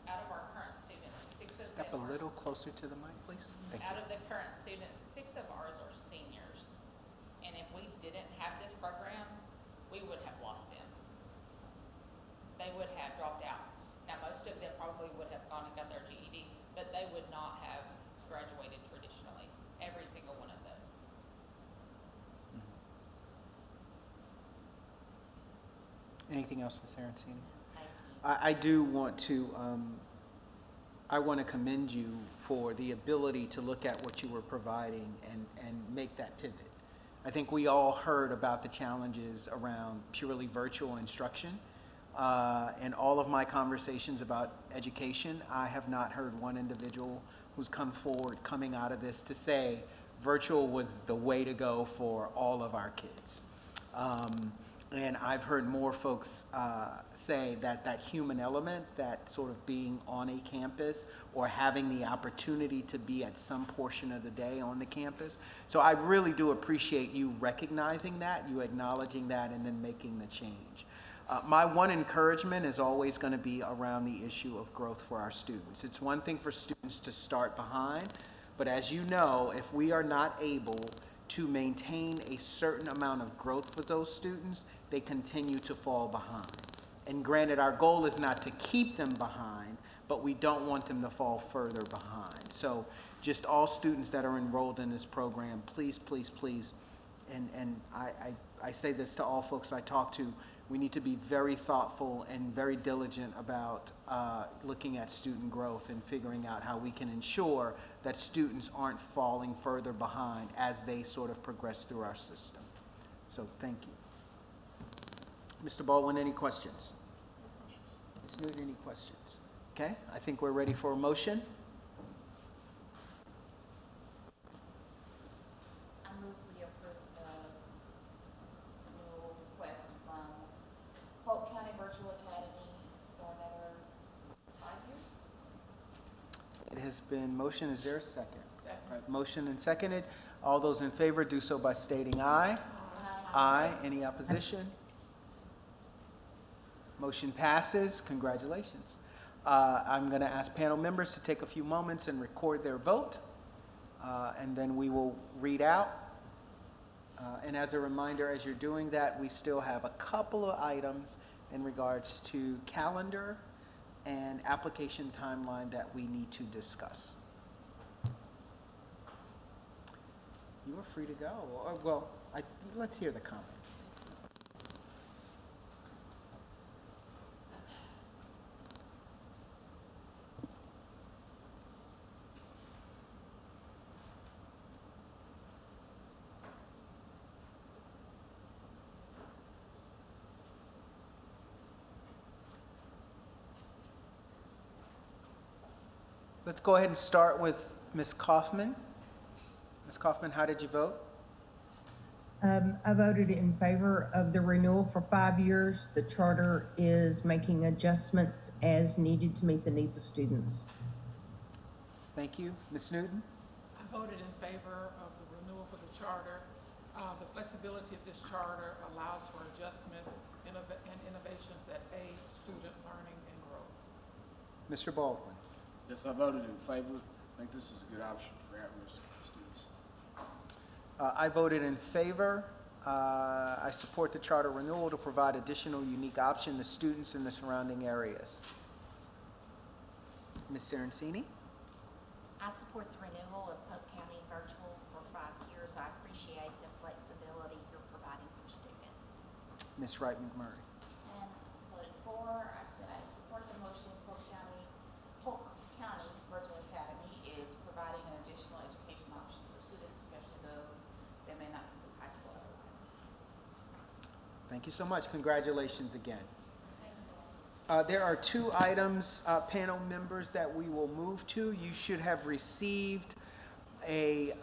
Out of our current students, 6 of them Step a are little closer to the mic, please. Thank out you. of the current students, 6 of ours are seniors. And if we didn't have this program, we would have lost them. They would have dropped out. Now, most of them probably would have gone and got their GED, but they would not have graduated traditionally, every single one of those. Anything else, Ms. Arancini? Thank you. I do want to, I want to commend you for the ability to look at what you were providing and make that pivot. I think we all heard about the challenges around purely virtual instruction. In all of my conversations about education, I have not heard one individual who's come forward coming out of this to say virtual was the way to go for all of our kids. And I've heard more folks say that that human element, that sort of being on a campus or having the opportunity to be at some portion of the day on the campus. So I really do appreciate you recognizing that, you acknowledging that, and then making the change. My one encouragement is always going to be around the issue of growth for our students. It's one thing for students to start behind, but as you know, if we are not able to maintain a certain amount of growth for those students, they continue to fall behind. And granted, our goal is not to keep them behind, but we don't want them to fall further behind. So just all students that are enrolled in this program, please, please, please, and I say this to all folks I talk to, we need to be very thoughtful and very diligent about looking at student growth and figuring out how we can ensure that students aren't falling further behind as they sort of progress through our system. So thank you. Mr. Baldwin, any questions? Ms. Newton, any questions? Okay, I think we're ready for a motion. I move we approve the renewal request from Polk County Virtual Academy for another 5 years. It has been motion. Is there a second? Second. Motion and seconded. All those in favor do so by stating aye. Aye. Any opposition? Motion passes. Congratulations. I'm going to ask panel members to take a few moments and record their vote, and then we will read out. And as a reminder, as you're doing that, we still have a couple of items in regards to calendar and application timeline that we need to discuss. You are free to go. Well, let's hear the comments. Let's go ahead and start with Ms. Kaufman. Ms. Kaufman, how did you vote? I voted in favor of the renewal for 5 years. The charter is making adjustments as needed to meet the needs of students. Thank you. Ms. Newton? I voted in favor of the renewal for the charter. The flexibility of this charter allows for adjustments and innovations that aid student learning and growth. Mr. Baldwin? Yes, I voted in favor. I think this is a good option for at-risk students. I voted in favor. I support the charter renewal to provide additional unique option to students in the surrounding areas. Ms. Arancini? I support the renewal of Polk County Virtual for 5 years. I appreciate the flexibility you're providing for students. Ms. Wright McMurray? And voted for, I said I support the motion. Polk County Virtual Academy is providing an additional education option for students, especially those that may not complete high school otherwise. Thank you so much. Congratulations again. There are two items, panel members, that we will move to. You should have received a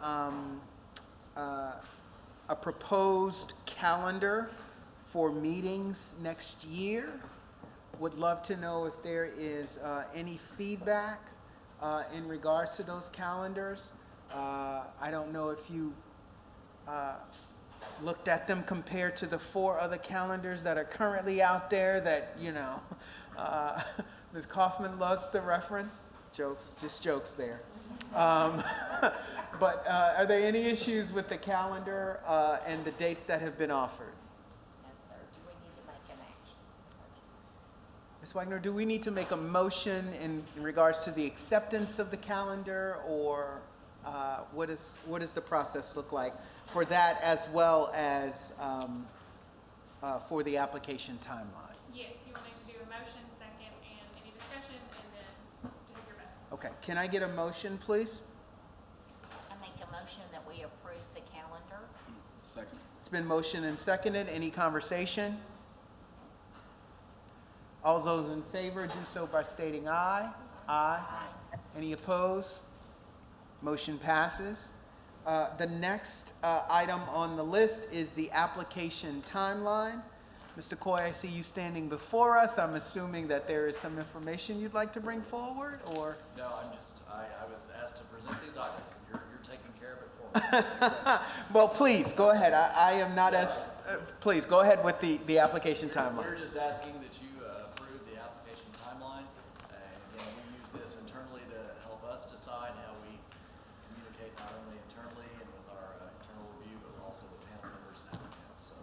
proposed calendar for meetings next year. Would love to know if there is any feedback in regards to those calendars. I don't know if you looked at them compared to the 4 other calendars that are currently out there that, you know, Ms. Kaufman loves to reference. Jokes, just jokes there. But are there any issues with the calendar and the dates that have been offered? No, sir. Do we need to make an action? Ms. Wagner, do we need to make a motion in regards to the acceptance of the calendar, or what does the process look like for that, as well as for the application timeline? Yes, you wanted to do a motion, second, and any discussion, and then to take your votes. Okay, can I get a motion, please? I make a motion that we approve the calendar. Second. It's been motioned and seconded. Any conversation? All those in favor do so by stating aye. Aye. Any opposed? Motion passes. The next item on the list is the application timeline. Mr. Coy, I see you standing before us. I'm assuming that there is some information you'd like to bring forward, or? No, I was asked to present these items, and you're taking care of it for me. Well, please, go ahead. I am not as, please, go ahead with the application timeline. We're just asking that you approve the application timeline. Again, we use this internally to help us decide how we communicate not only internally and with our internal review, but also with panel members and applicants. So,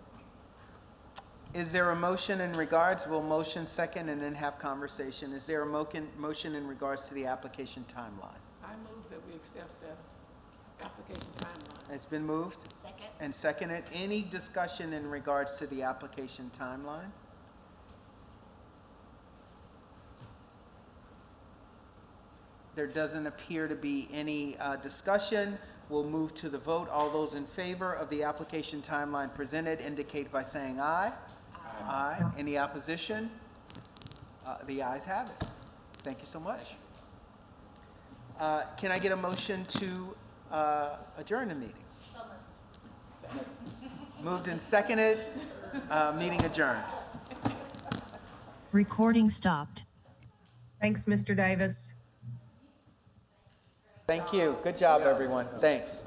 Is there a motion in regards? We'll motion second and then have conversation. Is there a motion in regards to the application timeline? I move that we accept the application timeline. It's been moved Second. and seconded. Any discussion in regards to the application timeline? There doesn't appear to be any discussion. We'll move to the vote. All those in favor of the application timeline presented indicate by saying aye. Aye. Any opposition? The ayes have it. Thank you so much. Can I get a motion to adjourn the meeting? Moved and seconded. Meeting adjourned. Recording stopped. Thanks, Mr. Davis. Thank you. Good job, everyone. Thanks.